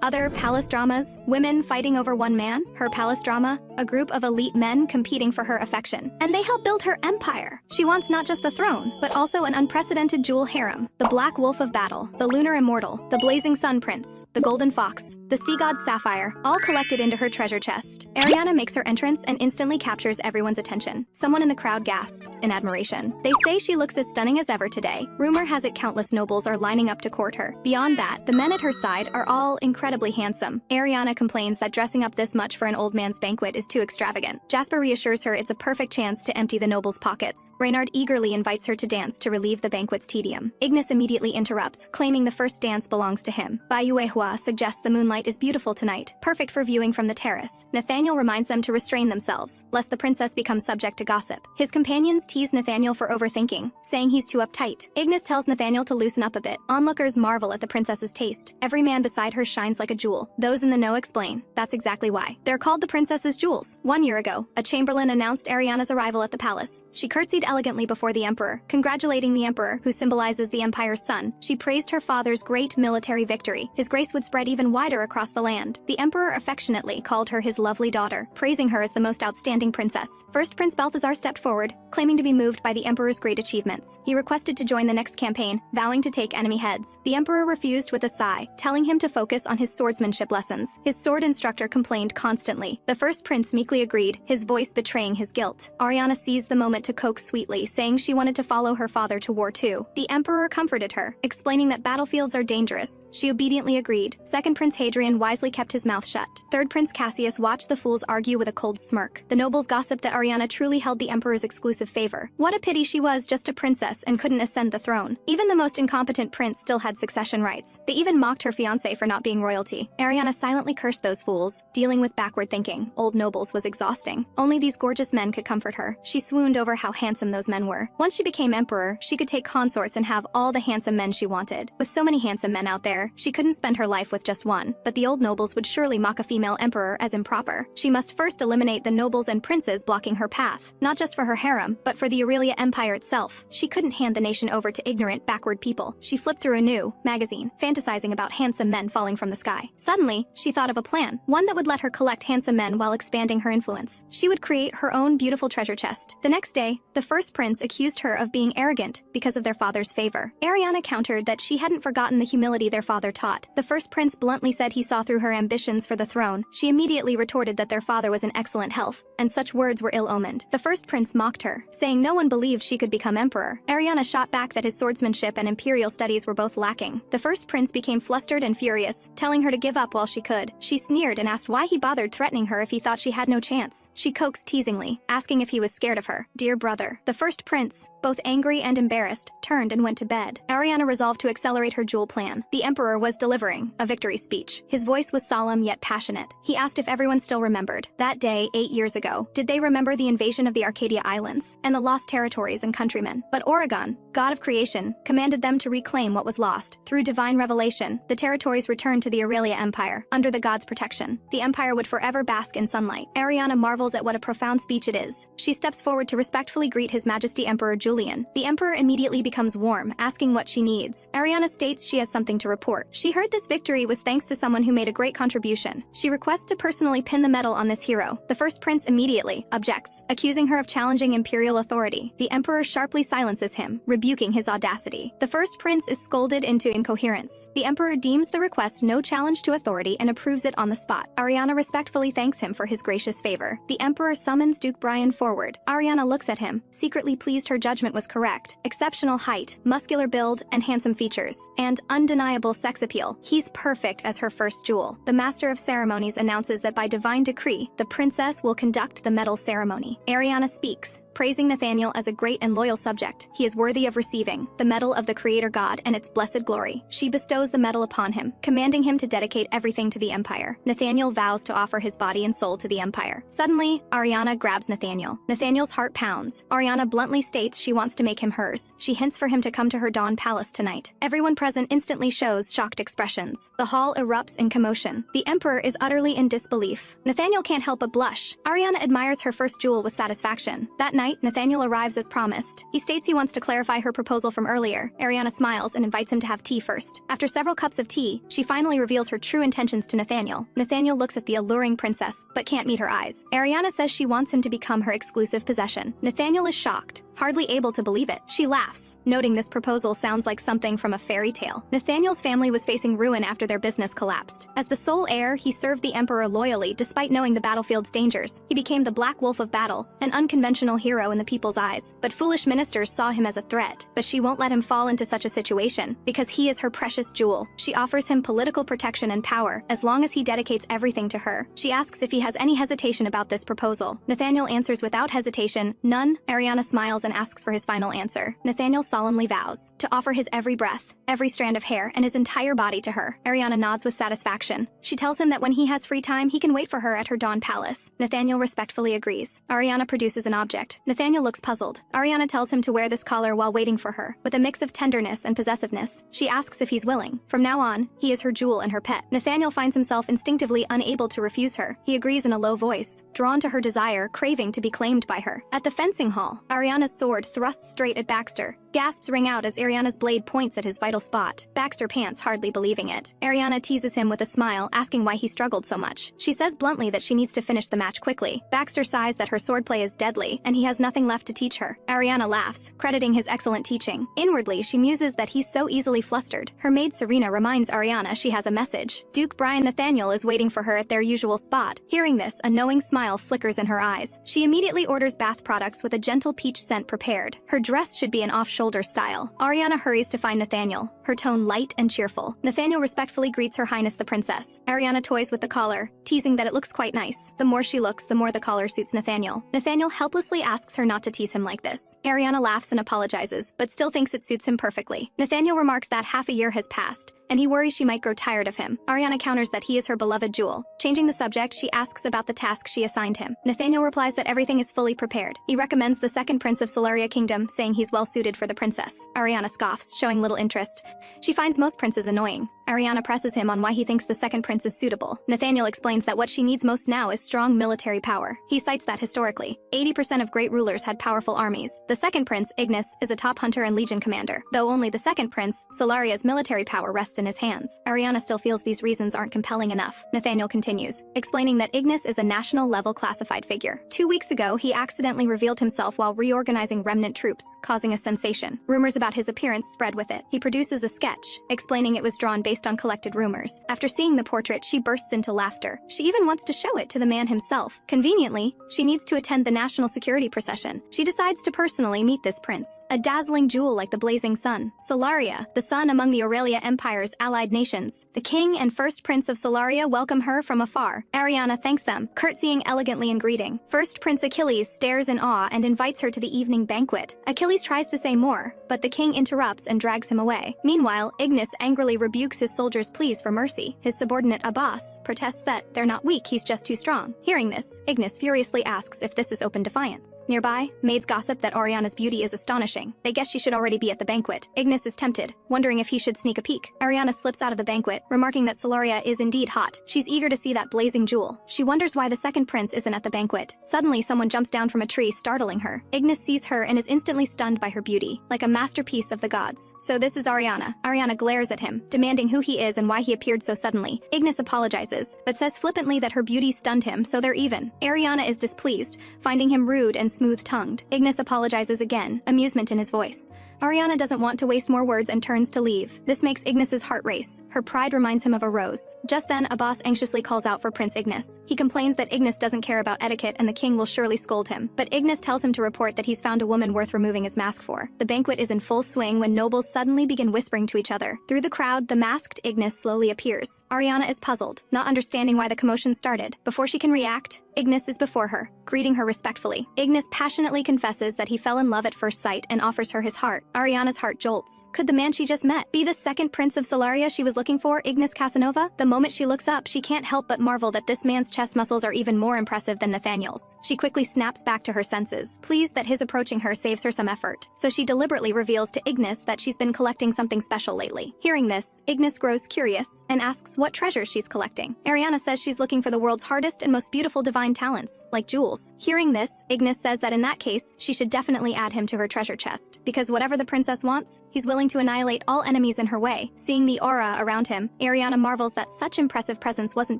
Other palace dramas, women fighting over one man. Her palace drama, a group of elite men competing for her affection. And they help build her empire. She wants not just the throne, but also an unprecedented jewel harem. The Black Wolf of Battle, the Lunar Immortal, the Blazing Sun Prince, the Golden Fox, the Sea God Sapphire, all collected into her treasure chest. Ariana makes her entrance and instantly captures everyone's attention. Someone in the crowd gasps in admiration. They say she looks as stunning as ever today. Rumor has it countless nobles are lining up to court her. Beyond that, the men at her side are all incredibly handsome. Ariana complains that dressing up this much for an old man's banquet is too extravagant. Jasper reassures her it's a perfect chance to empty the noble's pockets. Reynard eagerly invites her to dance to relieve the banquet's tedium. Ignis immediately interrupts, claiming the first dance belongs to him. Bayuehua suggests the moonlight is beautiful tonight, perfect for viewing from the terrace. Nathaniel reminds them to restrain themselves, lest the princess become subject to gossip. His companions tease Nathaniel for overthinking, saying he's too uptight. Ignis tells Nathaniel to loosen up a bit. Onlookers marvel at the princess's taste. Every man beside her shines like a jewel. Those in the know explain. That's exactly why. They're called the princess's jewels. 1 year ago, a chamberlain announced Ariana's arrival at the palace. She curtsied elegantly before the emperor, congratulating the emperor, who symbolizes the empire's son. She praised her father's great military victory. His grace would spread even wider across the land. The emperor affectionately called her his lovely daughter, praising her as the most outstanding princess. First Prince Balthazar stepped forward, claiming to be moved by the emperor's great achievements. He requested to join the next campaign, vowing to take enemy heads. The emperor refused with a sigh, telling him to focus on his swordsmanship lessons. His sword instructor complained constantly. The first prince meekly agreed, his voice betraying his guilt. Ariana seized the moment to coax sweetly, saying she wanted to follow her father to war too. The emperor comforted her, explaining that battlefields are dangerous. She obediently agreed. Second Prince Hadrian wisely kept his mouth shut. Third Prince Cassius watched the fools argue with a cold smirk. The nobles gossiped that Ariana truly held the emperor's exclusive favor. What a pity she was just a princess and couldn't ascend the throne. Even the most incompetent prince still had succession rights. They even mocked her fiance for not being royalty. Ariana silently cursed those fools. Dealing with backward thinking, old nobles, was exhausting. Only these gorgeous men could comfort her. She swooned over how handsome those men were. Once she became emperor, she could take consorts and have all the handsome men she wanted. With so many handsome men out there, she couldn't spend her life with just one. But the old nobles would surely mock a female emperor as improper. She must first eliminate the nobles and princes blocking her path, not just for her harem, but for the Aurelia Empire itself. She couldn't hand the nation over to ignorant, backward people. She flipped through a new magazine, fantasizing about handsome men falling from the sky. Suddenly, she thought of a plan, one that would let her collect handsome men while expanding her influence. She would create her own beautiful treasure chest. The next day, the first prince accused her of being arrogant because of their father's favor. Ariana countered that she hadn't forgotten the humility their father taught. The first prince bluntly said he saw through her ambitions for the throne. She immediately retorted that their father was in excellent health, and such words were ill-omened. The first prince mocked her, saying no one believed she could become emperor. Ariana shot back that his swordsmanship and imperial studies were both lacking. The first prince became flustered and furious, telling her to give up while she could. She sneered and asked why he bothered threatening her if he thought she had no chance. She coaxed teasingly, asking if he was scared of her. Dear brother. The first prince, both angry and embarrassed, turned and went to bed. Ariana resolved to accelerate her jewel plan. The emperor was delivering a victory speech. His voice was solemn yet passionate. He asked if everyone still remembered. That day, 8 years ago, did they remember the invasion of the Arcadia Islands and the lost territories and countrymen? But Oregon, god of creation, commanded them to reclaim what was lost. Through divine revelation, the territories returned to the Aurelia Empire. Under the god's protection, the empire would forever bask in sunlight. Ariana marvels at what a profound speech it is. She steps forward to respectfully greet His Majesty Emperor Julian. The emperor immediately becomes warm, asking what she needs. Ariana states she has something to report. She heard this victory was thanks to someone who made a great contribution. She requests to personally pin the medal on this hero. The first prince immediately objects, accusing her of challenging imperial authority. The emperor sharply silences him, rebuking his audacity. The first prince is scolded into incoherence. The emperor deems the request no challenge to authority and approves it on the spot. Ariana respectfully thanks him for his gracious favor. The emperor summons Duke Brian forward. Ariana looks at him, secretly pleased her judgment was correct. Exceptional height, muscular build, and handsome features, and undeniable sex appeal. He's perfect as her first jewel. The master of ceremonies announces that by divine decree, the princess will conduct the medal ceremony. Ariana speaks, praising Nathaniel as a great and loyal subject. He is worthy of receiving the medal of the Creator God and its blessed glory. She bestows the medal upon him, commanding him to dedicate everything to the empire. Nathaniel vows to offer his body and soul to the empire. Suddenly, Ariana grabs Nathaniel. Nathaniel's heart pounds. Ariana bluntly states she wants to make him hers. She hints for him to come to her Dawn Palace tonight. Everyone present instantly shows shocked expressions. The hall erupts in commotion. The emperor is utterly in disbelief. Nathaniel can't help but blush. Ariana admires her first jewel with satisfaction. That night, night, Nathaniel arrives as promised. He states he wants to clarify her proposal from earlier. Ariana smiles and invites him to have tea first. After several cups of tea, she finally reveals her true intentions to Nathaniel. Nathaniel looks at the alluring princess, but can't meet her eyes. Ariana says she wants him to become her exclusive possession. Nathaniel is shocked, hardly able to believe it. She laughs, noting this proposal sounds like something from a fairy tale. Nathaniel's family was facing ruin after their business collapsed. As the sole heir, he served the emperor loyally despite knowing the battlefield's dangers. He became the Black Wolf of battle, an unconventional hero in the people's eyes. But foolish ministers saw him as a threat. But she won't let him fall into such a situation, because he is her precious jewel. She offers him political protection and power, as long as he dedicates everything to her. She asks if he has any hesitation about this proposal. Nathaniel answers without hesitation, none. Ariana smiles and asks for his final answer. Nathaniel solemnly vows to offer his every breath, every strand of hair, and his entire body to her. Ariana nods with satisfaction. She tells him that when he has free time, he can wait for her at her Dawn Palace. Nathaniel respectfully agrees. Ariana produces an object. Nathaniel looks puzzled. Ariana tells him to wear this collar while waiting for her. With a mix of tenderness and possessiveness, she asks if he's willing. From now on, he is her jewel and her pet. Nathaniel finds himself instinctively unable to refuse her. He agrees in a low voice, drawn to her desire, craving to be claimed by her. At the fencing hall, Ariana's sword thrusts straight at Baxter. Gasps ring out as Ariana's blade points at his vital spot. Baxter pants, hardly believing it. Ariana teases him with a smile, asking why he struggled so much. She says bluntly that she needs to finish the match quickly. Baxter sighs that her swordplay is deadly, and he has nothing left to teach her. Ariana laughs, crediting his excellent teaching. Inwardly, she muses that he's so easily flustered. Her maid Serena reminds Ariana she has a message. Duke Brian Nathaniel is waiting for her at their usual spot. Hearing this, a knowing smile flickers in her eyes. She immediately orders bath products with a gentle peach scent prepared. Her dress should be an off-shoulder style. Ariana hurries to find Nathaniel, her tone light and cheerful. Nathaniel respectfully greets Her Highness the Princess. Ariana toys with the collar, teasing that it looks quite nice. The more she looks, the more the collar suits Nathaniel. Nathaniel helplessly asks her not to tease him like this. Ariana laughs and apologizes, but still thinks it suits him perfectly. Nathaniel remarks that half a year has passed, and he worries she might grow tired of him. Ariana counters that he is her beloved jewel. Changing the subject, she asks about the task she assigned him. Nathaniel replies that everything is fully prepared. He recommends the second prince of Solaria Kingdom, saying he's well suited for the princess. Ariana scoffs, showing little interest. She finds most princes annoying. Ariana presses him on why he thinks the second prince is suitable. Nathaniel explains that what she needs most now is strong military power. He cites that historically, 80% of great rulers had powerful armies. The second prince, Ignis, is a top hunter and legion commander, though only the second prince, Solaria's military power rests in his hands. Ariana still feels these reasons aren't compelling enough. Nathaniel continues, explaining that Ignis is a national-level classified figure. 2 weeks ago, he accidentally revealed himself while reorganizing remnant troops, causing a sensation. Rumors about his appearance spread with it. He produces a sketch, explaining it was drawn based on collected rumors. After seeing the portrait, she bursts into laughter. She even wants to show it to the man himself. Conveniently, she needs to attend the national security procession. She decides to personally meet this prince, a dazzling jewel like the blazing sun. Solaria, the sun among the Aurelia Empire's allied nations. The king and first prince of Solaria welcome her from afar. Ariana thanks them, curtsying elegantly in greeting. First Prince Achilles stares in awe and invites her to the evening banquet. Achilles tries to say more, but the king interrupts and drags him away. Meanwhile, Ignis angrily rebukes his soldiers' pleas for mercy. His subordinate Abbas protests that they're not weak, he's just too strong. Hearing this, Ignis furiously asks if this is open defiance. Nearby, maids gossip that Ariana's beauty is astonishing. They guess she should already be at the banquet. Ignis is tempted, wondering if he should sneak a peek. Ariana slips out of the banquet, remarking that Solaria is indeed hot. She's eager to see that blazing jewel. She wonders why the second prince isn't at the banquet. Suddenly, someone jumps down from a tree, startling her. Ignis sees her and is instantly stunned by her beauty, like a masterpiece of the gods. So this is Ariana. Ariana glares at him, demanding who he is and why he appeared so suddenly. Ignis apologizes, but says flippantly that her beauty stunned him, so they're even. Ariana is displeased, finding him rude and smooth-tongued. Ignis apologizes again, amusement in his voice. Ariana doesn't want to waste more words and turns to leave. This makes Ignis's heart race. Her pride reminds him of a rose. Just then, Abbas anxiously calls out for Prince Ignis. He complains that Ignis doesn't care about etiquette and the king will surely scold him. But Ignis tells him to report that he's found a woman worth removing his mask for. The banquet is in full swing when nobles suddenly begin whispering to each other. Through the crowd, the masked Ignis slowly appears. Ariana is puzzled, not understanding why the commotion started. Before she can react, Ignis is before her, greeting her respectfully. Ignis passionately confesses that he fell in love at first sight and offers her his heart. Ariana's heart jolts. Could the man she just met be the second prince of Solaria she was looking for, Ignis Casanova? The moment she looks up, she can't help but marvel that this man's chest muscles are even more impressive than Nathaniel's. She quickly snaps back to her senses, pleased that his approaching her saves her some effort. So she deliberately reveals to Ignis that she's been collecting something special lately. Hearing this, Ignis grows curious and asks what treasures she's collecting. Ariana says she's looking for the world's hardest and most beautiful divine talents, like jewels. Hearing this, Ignis says that in that case, she should definitely add him to her treasure chest, because whatever the princess wants, he's willing to annihilate all enemies in her way. Seeing the aura around him, Ariana marvels that such impressive presence wasn't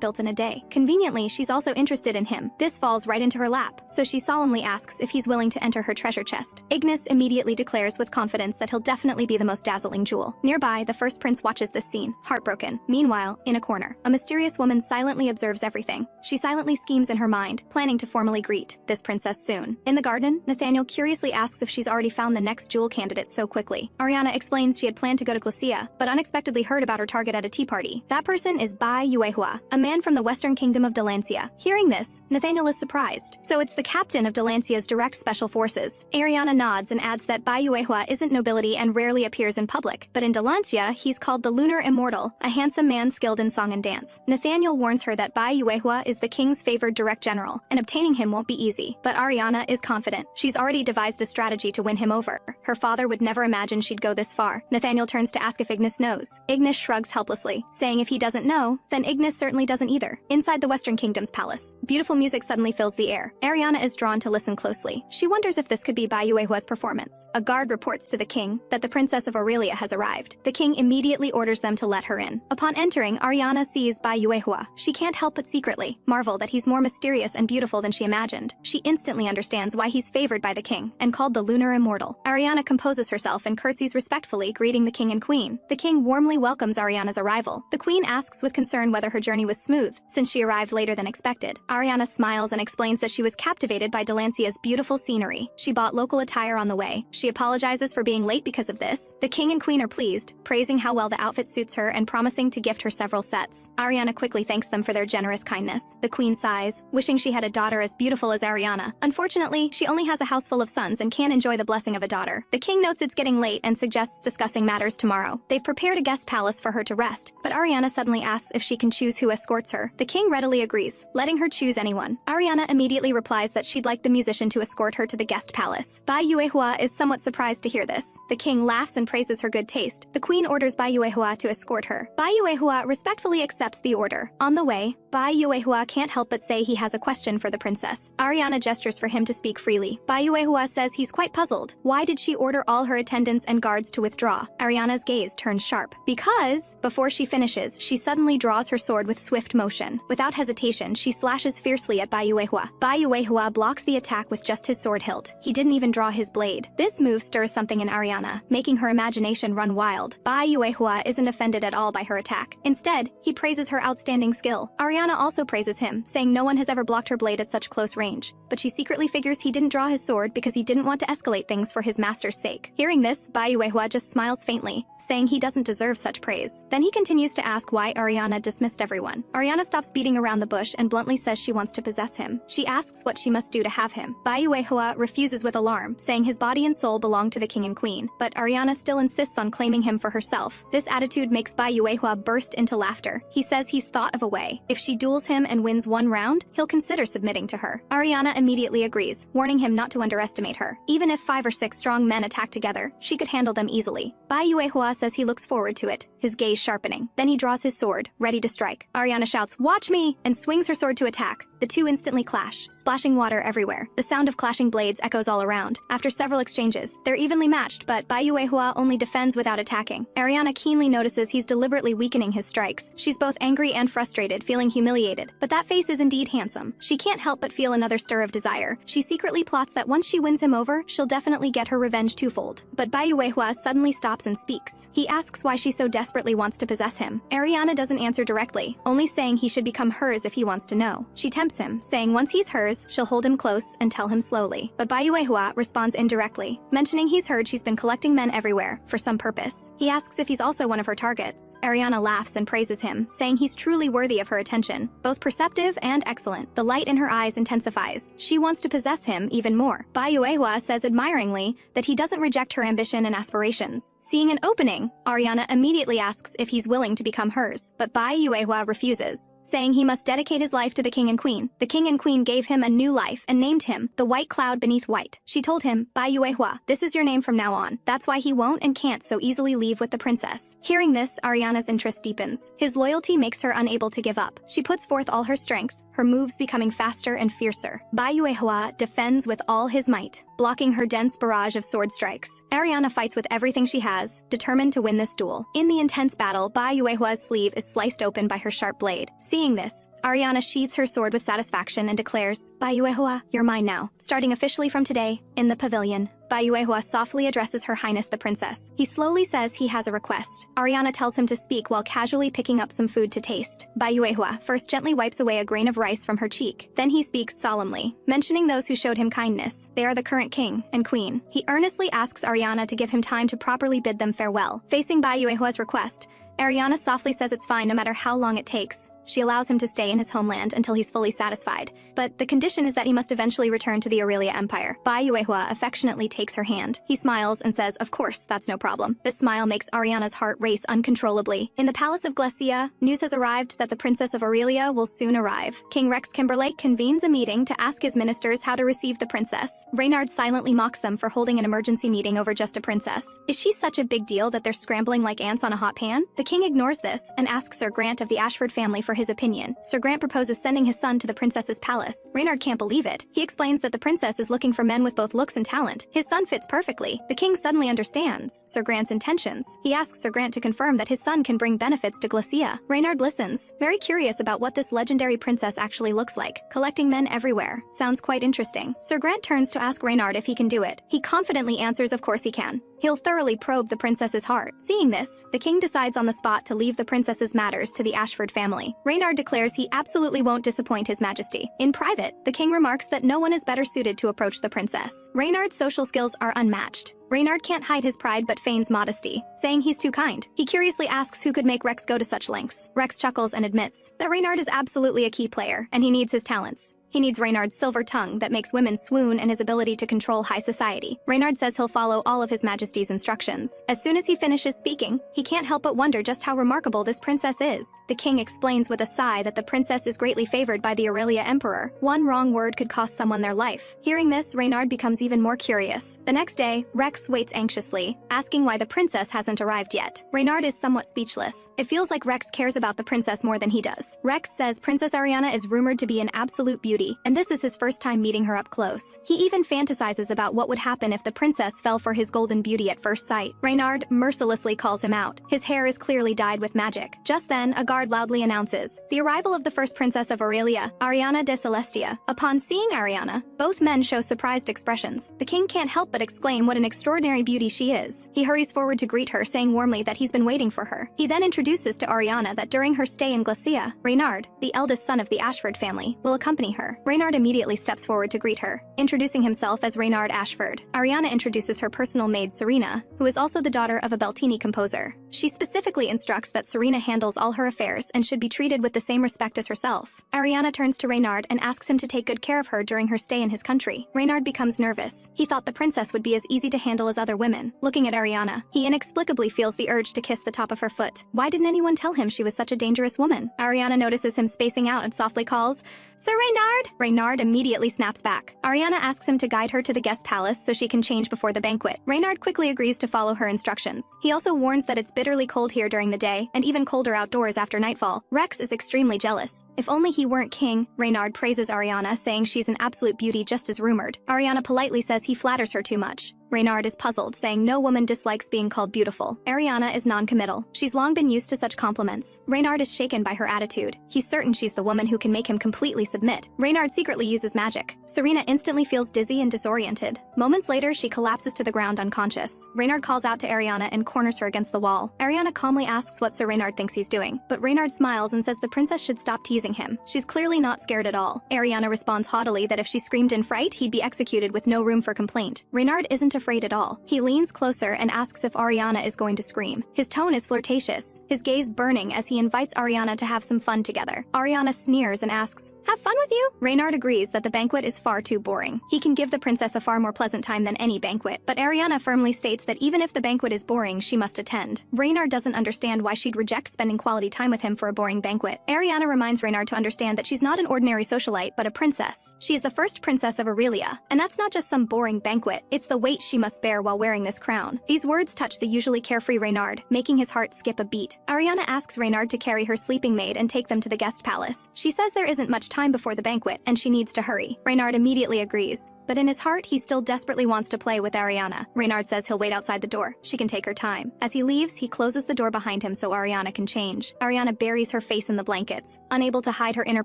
built in a day. Conveniently, she's also interested in him. This falls right into her lap, so she solemnly asks if he's willing to enter her treasure chest. Ignis immediately declares with confidence that he'll definitely be the most dazzling jewel. Nearby, the first prince watches this scene, heartbroken. Meanwhile, in a corner, a mysterious woman silently observes everything. She silently schemes in her mind, planning to formally greet this princess soon. In the garden, Nathaniel curiously asks if she's already found the next jewel candidate so quickly. Ariana explains she had planned to go to Glacia, but unexpectedly heard about her target at a tea party. That person is Bai Yuehua, a man from the western kingdom of Delancia. Hearing this, Nathaniel is surprised. So it's the captain of Delancia's direct special forces. Ariana nods and adds that Bai Yuehua isn't nobility and rarely appears in public, but in Delancia, he's called the lunar immortal, a handsome man skilled in song and dance. Nathaniel warns her that Bai Yuehua is the king's favored direct general, and obtaining him won't be easy. But Ariana is confident. She's already devised a strategy to win him over. Her father would never imagine she'd go this far. Nathaniel turns to ask if Ignis knows. Ignis shrugs helplessly, saying if he doesn't know, then Ignis certainly doesn't either. Inside the Western Kingdom's palace, beautiful music suddenly fills the air. Ariana is drawn to listen closely. She wonders if this could be Bai Yuehua's performance. A guard reports to the king that the princess of Aurelia has arrived. The king immediately orders them to let her in. Upon entering, Ariana sees Bai Yuehua. She can't help but secretly marvel that he's more mysterious and beautiful than she imagined. She instantly understands why he's favored by the king and called the lunar immortal. Ariana composes herself and curtsies respectfully, greeting the king and queen. The king warmly welcomes Ariana's arrival. The queen asks with concern whether her journey was smooth, since she arrived later than expected. Ariana smiles and explains that she was captivated by Delancia's beautiful scenery. She bought local attire on the way. She apologizes for being late because of this. The king and queen are pleased, praising how well the outfit suits her and promising to gift her several sets. Ariana quickly thanks them for their generous kindness. The queen sighs, wishing she had a daughter as beautiful as Ariana. Unfortunately, she only has a house full of sons and can't enjoy the blessing of a daughter. The king notes it's getting late and suggests discussing matters tomorrow. They've prepared a guest palace for her to rest, but Ariana suddenly asks if she can choose who escorts her. The king readily agrees, letting her choose anyone. Ariana immediately replies that she'd like the musician to escort her to the guest palace. Bai Yuehua is somewhat surprised to hear this. The king laughs and praises her good taste. The queen orders Bai Yuehua to escort her. Bai Yuehua respectfully accepts the order. On the way, Bai Yuehua can't help but say he has a question for the princess. Ariana gestures for him to speak freely. Bai Yuehua says he's quite puzzled. Why did she order all her attendants and guards to withdraw? Ariana's gaze turns sharp. Because, before she finishes, she suddenly draws her sword with swift motion. Without hesitation, she slashes fiercely at Bai Yuehua. Bai Yuehua blocks the attack with just his sword hilt. He didn't even draw his blade. This move stirs something in Ariana, making her imagination run wild. Bai Yuehua isn't offended at all by her attack. Instead, he praises her outstanding skill. Ariana also praises him, saying no one has ever blocked her blade at such close range. But she secretly figures he didn't draw his sword because he didn't want to escalate things for his master's sake. Hearing this, Bai Yuehua just smiles faintly, saying he doesn't deserve such praise. Then he continues to ask why Ariana dismissed everyone. Ariana stops beating around the bush and bluntly says she wants to possess him. She asks what she must do to have him. Bai Yuehua refuses with alarm, saying his body and soul belong to the king and queen, but Ariana still insists on claiming him for herself. This attitude makes Bai Yuehua burst into laughter. He says he's thought of a way. If she duels him and wins one round, he'll consider submitting to her. Ariana immediately agrees, warning him not to underestimate her. Even if 5 or 6 strong men attack together, she could handle them easily. Bai Yuehua says he looks forward to it, his gaze sharpening. Then he draws his sword, ready to strike. Ariana shouts, "Watch me!" and swings her sword to attack. The two instantly clash, splashing water everywhere. The sound of clashing blades echoes all around. After several exchanges, they're evenly matched, but Bai Yuehua only defends without attacking. Ariana keenly notices he's deliberately weakening his strikes. She's both angry and frustrated, feeling humiliated. But that face is indeed handsome. She can't help but feel another stir of desire. She secretly plots that once she wins him over, she'll definitely get her revenge twofold. But Bai Yuehua suddenly stops and speaks. He asks why she so desperately wants to possess him. Ariana doesn't answer directly, only saying he should become hers if he wants to know. She tempts tempts him, saying once he's hers, she'll hold him close and tell him slowly. But manhwa responds indirectly, mentioning he's heard she's been collecting men everywhere, for some purpose. He asks if he's also one of her targets. Ariana laughs and praises him, saying he's truly worthy of her attention, both perceptive and excellent. The light in her eyes intensifies. She wants to possess him even more. manhwa says admiringly that he doesn't reject her ambition and aspirations. Seeing an opening, Ariana immediately asks if he's willing to become hers, but manhwa refuses, saying he must dedicate his life to the king and queen. The king and queen gave him a new life and named him the white cloud beneath white. She told him, manhwa, this is your name from now on. That's why he won't and can't so easily leave with the princess. Hearing this, Ariana's interest deepens. His loyalty makes her unable to give up. She puts forth all her strength, her moves becoming faster and fiercer. manhwa defends with all his might, blocking her dense barrage of sword strikes. Ariana fights with everything she has, determined to win this duel. In the intense battle, manhwa's sleeve is sliced open by her sharp blade. Seeing this, Ariana sheathes her sword with satisfaction and declares, manhwa, you're mine now. Starting officially from today, in the pavilion. manhwa softly addresses Her Highness the Princess. He slowly says he has a request. Ariana tells him to speak while casually picking up some food to taste. manhwa first gently wipes away a grain of rice from her cheek. Then he speaks solemnly, mentioning those who showed him kindness. They are the current king and queen. He earnestly asks Ariana to give him time to properly bid them farewell. Facing manhwa's request, Ariana softly says it's fine no matter how long it takes. She allows him to stay in his homeland until he's fully satisfied, but the condition is that he must eventually return to the Aurelia Empire. manhwa affectionately takes her hand. He smiles and says, of course, that's no problem. This smile makes Ariana's heart race uncontrollably. In the palace of Glacia, news has arrived that the Princess of Aurelia will soon arrive. King Rex Kimberlake convenes a meeting to ask his ministers how to receive the princess. Reynard silently mocks them for holding an emergency meeting over just a princess. Is she such a big deal that they're scrambling like ants on a hot pan? The king ignores this and asks Sir Grant of the Ashford family for his opinion. Sir Grant proposes sending his son to the princess's palace. Reynard can't believe it. He explains that the princess is looking for men with both looks and talent. His son fits perfectly. The king suddenly understands Sir Grant's intentions. He asks Sir Grant to confirm that his son can bring benefits to Glacia. Reynard listens, very curious about what this legendary princess actually looks like. Collecting men everywhere. Sounds quite interesting. Sir Grant turns to ask Reynard if he can do it. He confidently answers of course he can. He'll thoroughly probe the princess's heart. Seeing this, the king decides on the spot to leave the princess's matters to the Ashford family. Reynard declares he absolutely won't disappoint his majesty. In private, the king remarks that no one is better suited to approach the princess. Reynard's social skills are unmatched. Reynard can't hide his pride but feigns modesty, saying he's too kind. He curiously asks who could make Rex go to such lengths. Rex chuckles and admits that Reynard is absolutely a key player, and he needs his talents. He needs Reynard's silver tongue that makes women swoon and his ability to control high society. Reynard says he'll follow all of his majesty's instructions. As soon as he finishes speaking, he can't help but wonder just how remarkable this princess is. The king explains with a sigh that the princess is greatly favored by the Aurelia Emperor. One wrong word could cost someone their life. Hearing this, Reynard becomes even more curious. The next day, Rex waits anxiously, asking why the princess hasn't arrived yet. Reynard is somewhat speechless. It feels like Rex cares about the princess more than he does. Rex says Princess Ariana is rumored to be an absolute beauty, and this is his first time meeting her up close. He even fantasizes about what would happen if the princess fell for his golden beauty at first sight. Reynard mercilessly calls him out. His hair is clearly dyed with magic. Just then, a guard loudly announces the arrival of the first princess of Aurelia, Ariana de Celestia. Upon seeing Ariana, both men show surprised expressions. The king can't help but exclaim what an extraordinary beauty she is. He hurries forward to greet her, saying warmly that he's been waiting for her. He then introduces to Ariana that during her stay in Glacia, Reynard, the eldest son of the Ashford family, will accompany her. Reynard immediately steps forward to greet her, introducing himself as Reynard Ashford. Ariana introduces her personal maid Serena, who is also the daughter of a Beltini composer. She specifically instructs that Serena handles all her affairs and should be treated with the same respect as herself. Ariana turns to Reynard and asks him to take good care of her during her stay in his country. Reynard becomes nervous. He thought the princess would be as easy to handle as other women. Looking at Ariana, he inexplicably feels the urge to kiss the top of her foot. Why didn't anyone tell him she was such a dangerous woman? Ariana notices him spacing out and softly calls, "Sir Reynard!" Reynard immediately snaps back. Ariana asks him to guide her to the guest palace so she can change before the banquet. Reynard quickly agrees to follow her instructions. He also warns that it's bitterly cold here during the day, and even colder outdoors after nightfall. Rex is extremely jealous. If only he weren't king, Reynard praises Ariana, saying she's an absolute beauty just as rumored. Ariana politely says he flatters her too much. Reynard is puzzled, saying no woman dislikes being called beautiful. Ariana is non-committal. She's long been used to such compliments. Reynard is shaken by her attitude. He's certain she's the woman who can make him completely submit. Reynard secretly uses magic. Serena instantly feels dizzy and disoriented. Moments later, she collapses to the ground unconscious. Reynard calls out to Ariana and corners her against the wall. Ariana calmly asks what Sir Reynard thinks he's doing, but Reynard smiles and says the princess should stop teasing him. She's clearly not scared at all. Ariana responds haughtily that if she screamed in fright, he'd be executed with no room for complaint. Reynard isn't afraid at all. He leans closer and asks if Ariana is going to scream. His tone is flirtatious, his gaze burning as he invites Ariana to have some fun together. Ariana sneers and asks, "Have fun with you?" Reynard agrees that the banquet is far too boring. He can give the princess a far more pleasant time than any banquet, but Ariana firmly states that even if the banquet is boring, she must attend. Reynard doesn't understand why she'd reject spending quality time with him for a boring banquet. Ariana reminds Reynard to understand that she's not an ordinary socialite, but a princess. She is the first princess of Aurelia, and that's not just some boring banquet, it's the weight she must bear while wearing this crown. These words touch the usually carefree Reynard, making his heart skip a beat. Ariana asks Reynard to carry her sleeping maid and take them to the guest palace. She says there isn't much time before the banquet, and she needs to hurry. Reynard immediately agrees, but in his heart, he still desperately wants to play with Ariana. Reynard says he'll wait outside the door. She can take her time. As he leaves, he closes the door behind him so Ariana can change. Ariana buries her face in the blankets. Unable to hide her inner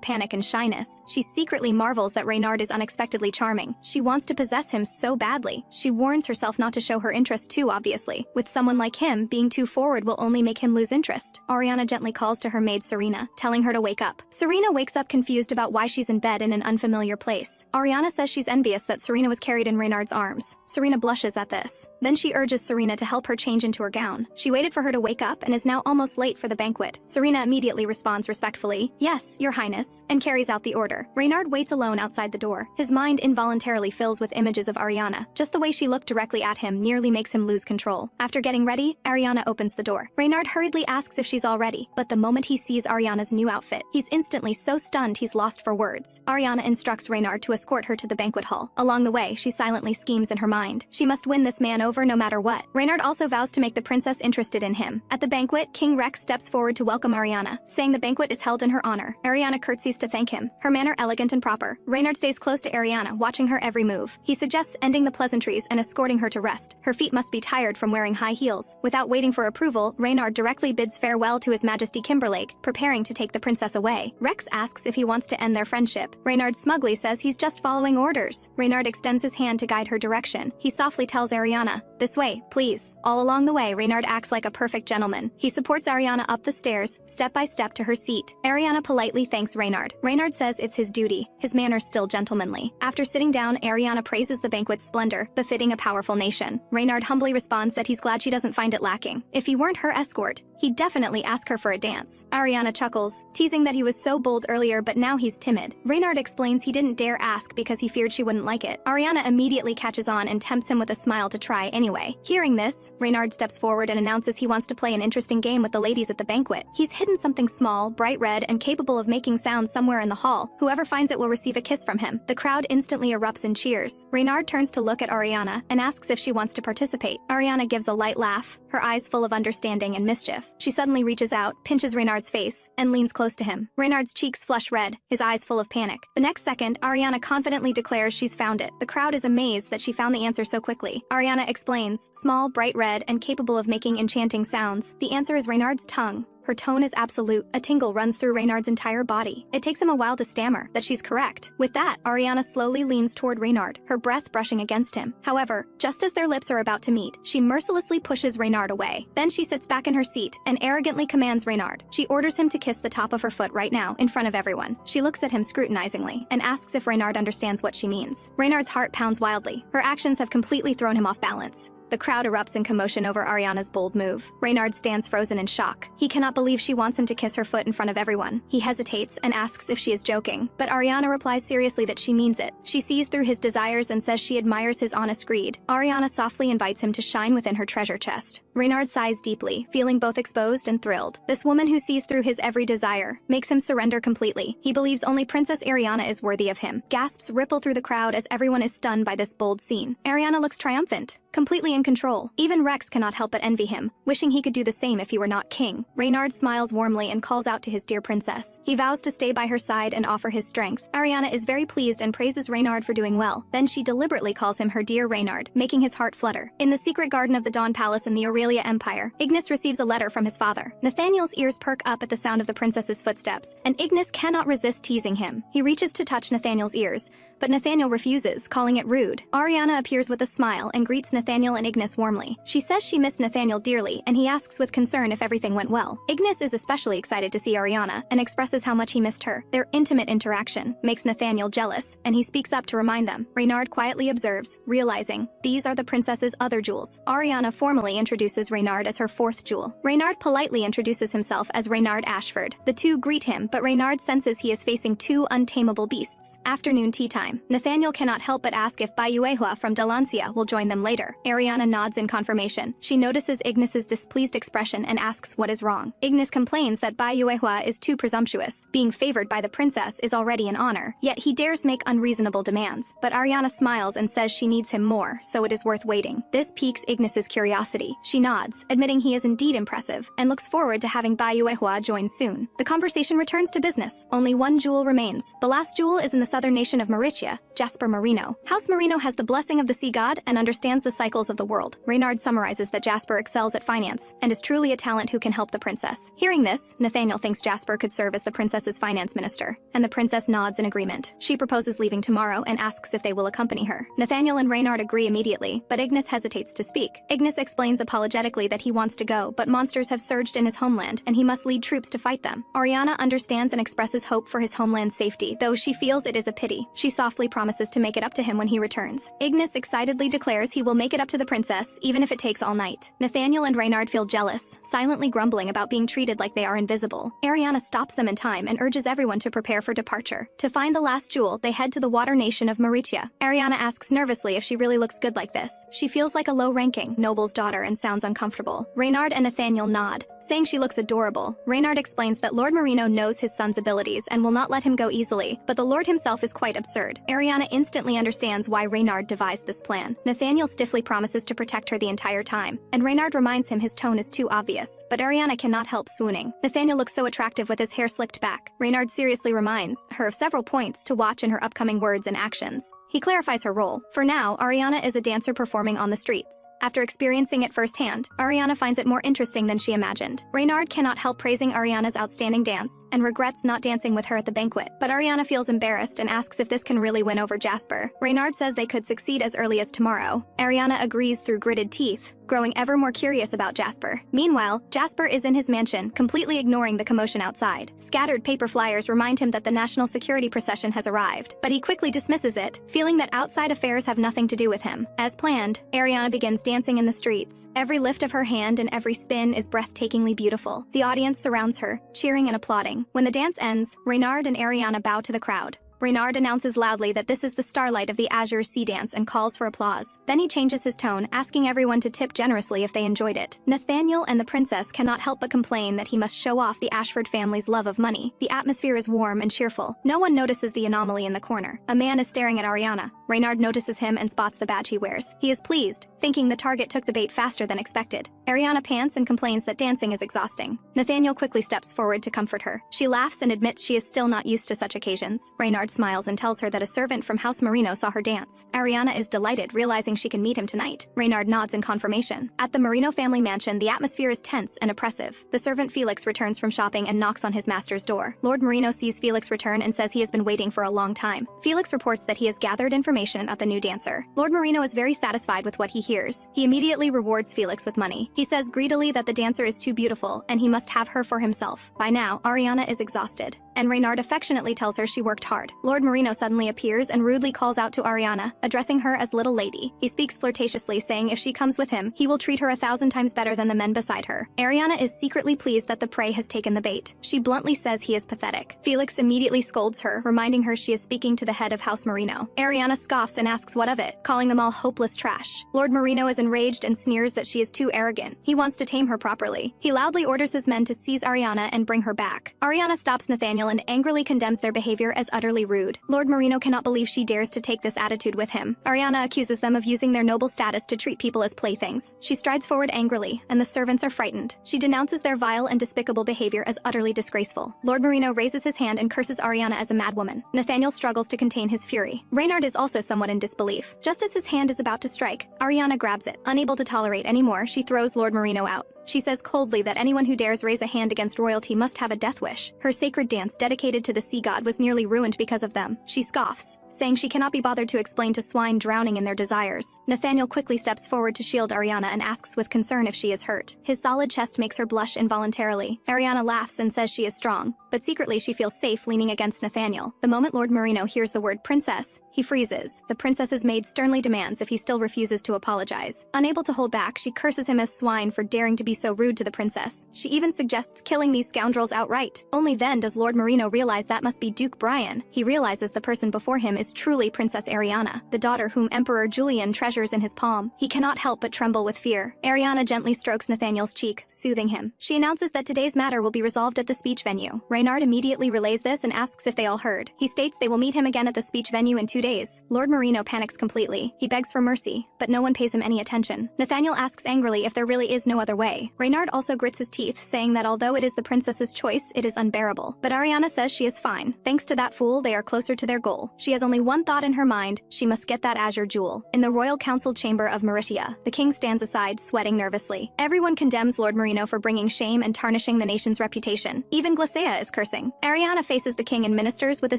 panic and shyness, she secretly marvels that Reynard is unexpectedly charming. She wants to possess him so badly. She warns herself not to show her interest too obviously. With someone like him, being too forward will only make him lose interest. Ariana gently calls to her maid Serena, telling her to wake up. Serena wakes up confused about why she's in bed in an unfamiliar place. Ariana says she's envious that Serena was carried in Reynard's arms. Serena blushes at this. Then she urges Serena to help her change into her gown. She waited for her to wake up and is now almost late for the banquet. Serena immediately responds respectfully, "Yes, your highness," and carries out the order. Reynard waits alone outside the door. His mind involuntarily fills with images of Ariana. Just the way she looked directly at him nearly makes him lose control. After getting ready, Ariana opens the door. Reynard hurriedly asks if she's all ready, but the moment he sees Ariana's new outfit, he's instantly so stunned he's lost for words. Ariana instructs Reynard to escort her to the banquet hall. Along the way, she silently schemes in her mind. She must win this man over no matter what. Reynard also vows to make the princess interested in him. At the banquet, King Rex steps forward to welcome Ariana, saying the banquet is held in her honor. Ariana curtsies to thank him, her manner elegant and proper. Reynard stays close to Ariana, watching her every move. He suggests ending the pleasantries and escorting her to rest. Her feet must be tired from wearing high heels. Without waiting for approval, Reynard directly bids farewell to His Majesty Kimberlake, preparing to take the princess away. Rex asks if he wants to end their friendship. Reynard smugly says he's just following orders. Reynard extends his hand to guide her direction. He softly tells Ariana, "This way, please." All along the way, Reynard acts like a perfect gentleman. He supports Ariana up the stairs, step by step to her seat. Ariana politely thanks Reynard. Reynard says it's his duty, his manners still gentlemanly. After sitting down, Ariana praises the banquet's splendor, befitting a powerful nation. Reynard humbly responds that he's glad she doesn't find it lacking. If he weren't her escort, he'd definitely ask her for a dance. Ariana chuckles, teasing that he was so bold earlier but now he's timid. Reynard explains he didn't dare ask because he feared she wouldn't like it. Ariana immediately catches on and tempts him with a smile to try anyway. Hearing this, Reynard steps forward and announces he wants to play an interesting game with the ladies at the banquet. He's hidden something small, bright red, and capable of making sounds somewhere in the hall. Whoever finds it will receive a kiss from him. The crowd instantly erupts in cheers. Reynard turns to look at Ariana and asks if she wants to participate. Ariana gives a light laugh, her eyes full of understanding and mischief. She suddenly reaches out, pinches Reynard's face, and leans close to him. Reynard's cheeks flush red, his eyes full of panic. The next second, Ariana confidently declares she's found it. The crowd is amazed that she found the answer so quickly. Ariana explains, small, bright red, and capable of making enchanting sounds. The answer is Reynard's tongue. Her tone is absolute. A tingle runs through Reynard's entire body. It takes him a while to stammer that she's correct. With that, Ariana slowly leans toward Reynard, her breath brushing against him. However, just as their lips are about to meet, she mercilessly pushes Reynard away. Then she sits back in her seat and arrogantly commands Reynard. She orders him to kiss the top of her foot right now, in front of everyone. She looks at him scrutinizingly and asks if Reynard understands what she means. Reynard's heart pounds wildly. Her actions have completely thrown him off balance. The crowd erupts in commotion over Ariana's bold move. Reynard stands frozen in shock. He cannot believe she wants him to kiss her foot in front of everyone. He hesitates and asks if she is joking, but Ariana replies seriously that she means it. She sees through his desires and says she admires his honest greed. Ariana softly invites him to shine within her treasure chest. Reynard sighs deeply, feeling both exposed and thrilled. This woman who sees through his every desire makes him surrender completely. He believes only Princess Ariana is worthy of him. Gasps ripple through the crowd as everyone is stunned by this bold scene. Ariana looks triumphant, completely in control. Even Rex cannot help but envy him, wishing he could do the same if he were not king. Reynard smiles warmly and calls out to his dear princess. He vows to stay by her side and offer his strength. Ariana is very pleased and praises Reynard for doing well. Then she deliberately calls him her dear Reynard, making his heart flutter. In the secret garden of the Dawn Palace in the Aurelia Empire, Ignis receives a letter from his father. Nathaniel's ears perk up at the sound of the princess's footsteps, and Ignis cannot resist teasing him. He reaches to touch Nathaniel's ears, but Nathaniel refuses, calling it rude. Ariana appears with a smile and greets Nathaniel and Ignis warmly. She says she missed Nathaniel dearly, and he asks with concern if everything went well. Ignis is especially excited to see Ariana and expresses how much he missed her. Their intimate interaction makes Nathaniel jealous, and he speaks up to remind them. Reynard quietly observes, realizing these are the princess's other jewels. Ariana formally introduces Reynard as her fourth jewel. Reynard politely introduces himself as Reynard Ashford. The two greet him, but Reynard senses he is facing two untamable beasts. Afternoon tea time. Nathaniel cannot help but ask if Bayuehua from Delancia will join them later. Ariana nods in confirmation. She notices Ignis's displeased expression and asks what is wrong. Ignis complains that Bayuehua is too presumptuous. Being favored by the princess is already an honor, yet he dares make unreasonable demands. But Ariana smiles and says she needs him more, so it is worth waiting. This piques Ignis's curiosity. She nods, admitting he is indeed impressive, and looks forward to having Bayuehua join soon. The conversation returns to business. Only one jewel remains. The last jewel is in the southern nation of Mauritius, Jasper Marino. House Marino has the blessing of the sea god and understands the cycles of the world. Reynard summarizes that Jasper excels at finance and is truly a talent who can help the princess. Hearing this, Nathaniel thinks Jasper could serve as the princess's finance minister, and the princess nods in agreement. She proposes leaving tomorrow and asks if they will accompany her. Nathaniel and Reynard agree immediately, but Ignis hesitates to speak. Ignis explains apologetically that he wants to go, but monsters have surged in his homeland, and he must lead troops to fight them. Ariana understands and expresses hope for his homeland's safety, though she feels it is a pity. She softly promises to make it up to him when he returns. Ignis excitedly declares he will make it up to the princess, even if it takes all night. Nathaniel and Reynard feel jealous, silently grumbling about being treated like they are invisible. Ariana stops them in time and urges everyone to prepare for departure. To find the last jewel, they head to the water nation of Mauritius. Ariana asks nervously if she really looks good like this. She feels like a low-ranking noble's daughter and sounds uncomfortable. Reynard and Nathaniel nod, saying she looks adorable. Reynard explains that Lord Marino knows his son's abilities and will not let him go easily, but the Lord himself is quite absurd. Ariana instantly understands why Reynard devised this plan. Nathaniel stiffly promises to protect her the entire time, and Reynard reminds him his tone is too obvious, but Ariana cannot help swooning. Nathaniel looks so attractive with his hair slicked back. Reynard seriously reminds her of several points to watch in her upcoming words and actions. He clarifies her role. For now, Ariana is a dancer performing on the streets. After experiencing it firsthand, Ariana finds it more interesting than she imagined. Reynard cannot help praising Ariana's outstanding dance, and regrets not dancing with her at the banquet. But Ariana feels embarrassed and asks if this can really win over Jasper. Reynard says they could succeed as early as tomorrow. Ariana agrees through gritted teeth, growing ever more curious about Jasper. Meanwhile, Jasper is in his mansion, completely ignoring the commotion outside. Scattered paper flyers remind him that the national security procession has arrived, but he quickly dismisses it, feeling that outside affairs have nothing to do with him. As planned, Ariana begins dancing in the streets. Every lift of her hand and every spin is breathtakingly beautiful. The audience surrounds her, cheering and applauding. When the dance ends, Reynard and Ariana bow to the crowd. Reynard announces loudly that this is the starlight of the Azure sea dance and calls for applause. Then he changes his tone, asking everyone to tip generously if they enjoyed it. Nathaniel and the princess cannot help but complain that he must show off the Ashford family's love of money. The atmosphere is warm and cheerful. No one notices the anomaly in the corner. A man is staring at Ariana. Reynard notices him and spots the badge he wears. He is pleased, thinking the target took the bait faster than expected. Ariana pants and complains that dancing is exhausting. Nathaniel quickly steps forward to comfort her. She laughs and admits she is still not used to such occasions. Reynard smiles and tells her that a servant from House Marino saw her dance. Ariana is delighted, realizing she can meet him tonight. Reynard nods in confirmation. At the Marino family mansion, the atmosphere is tense and oppressive. The servant Felix returns from shopping and knocks on his master's door. Lord Marino sees Felix return and says he has been waiting for a long time. Felix reports that he has gathered information about the new dancer. Lord Marino is very satisfied with what he hears. He immediately rewards Felix with money. He says greedily that the dancer is too beautiful and he must have her for himself. By now, Ariana is exhausted, and Reynard affectionately tells her she worked hard. Lord Marino suddenly appears and rudely calls out to Ariana, addressing her as little lady. He speaks flirtatiously, saying if she comes with him, he will treat her 1,000 times better than the men beside her. Ariana is secretly pleased that the prey has taken the bait. She bluntly says he is pathetic. Felix immediately scolds her, reminding her she is speaking to the head of House Marino. Ariana scoffs and asks what of it, calling them all hopeless trash. Lord Marino is enraged and sneers that she is too arrogant. He wants to tame her properly. He loudly orders his men to seize Ariana and bring her back. Ariana stops Nathaniel and angrily condemns their behavior as utterly rude. Lord Marino cannot believe she dares to take this attitude with him. Ariana accuses them of using their noble status to treat people as playthings. She strides forward angrily, and the servants are frightened. She denounces their vile and despicable behavior as utterly disgraceful. Lord Marino raises his hand and curses Ariana as a madwoman. Nathaniel struggles to contain his fury. Reynard is also somewhat in disbelief. Just as his hand is about to strike, Ariana grabs it. Unable to tolerate anymore, she throws Lord Marino out. She says coldly that anyone who dares raise a hand against royalty must have a death wish. Her sacred dance dedicated to the sea god was nearly ruined because of them. She scoffs, saying she cannot be bothered to explain to swine drowning in their desires. Nathaniel quickly steps forward to shield Ariana and asks with concern if she is hurt. His solid chest makes her blush involuntarily. Ariana laughs and says she is strong, but secretly she feels safe leaning against Nathaniel. The moment Lord Marino hears the word princess, he freezes. The princess's maid sternly demands if he still refuses to apologize. Unable to hold back, she curses him as swine for daring to be so rude to the princess. She even suggests killing these scoundrels outright. Only then does Lord Marino realize that must be Duke Brian. He realizes the person before him is truly Princess Ariana, the daughter whom Emperor Julian treasures in his palm. He cannot help but tremble with fear. Ariana gently strokes Nathaniel's cheek, soothing him. She announces that today's matter will be resolved at the speech venue. Reynard immediately relays this and asks if they all heard. He states they will meet him again at the speech venue in 2 days. Lord Marino panics completely. He begs for mercy, but no one pays him any attention. Nathaniel asks angrily if there really is no other way. Reynard also grits his teeth, saying that although it is the princess's choice, it is unbearable. But Ariana says she is fine. Thanks to that fool, they are closer to their goal. She has only one thought in her mind: she must get that azure jewel. In the royal council chamber of Meritia, the king stands aside, sweating nervously. Everyone condemns Lord Marino for bringing shame and tarnishing the nation's reputation. Even Glacea is cursing. Ariana faces the king and ministers with a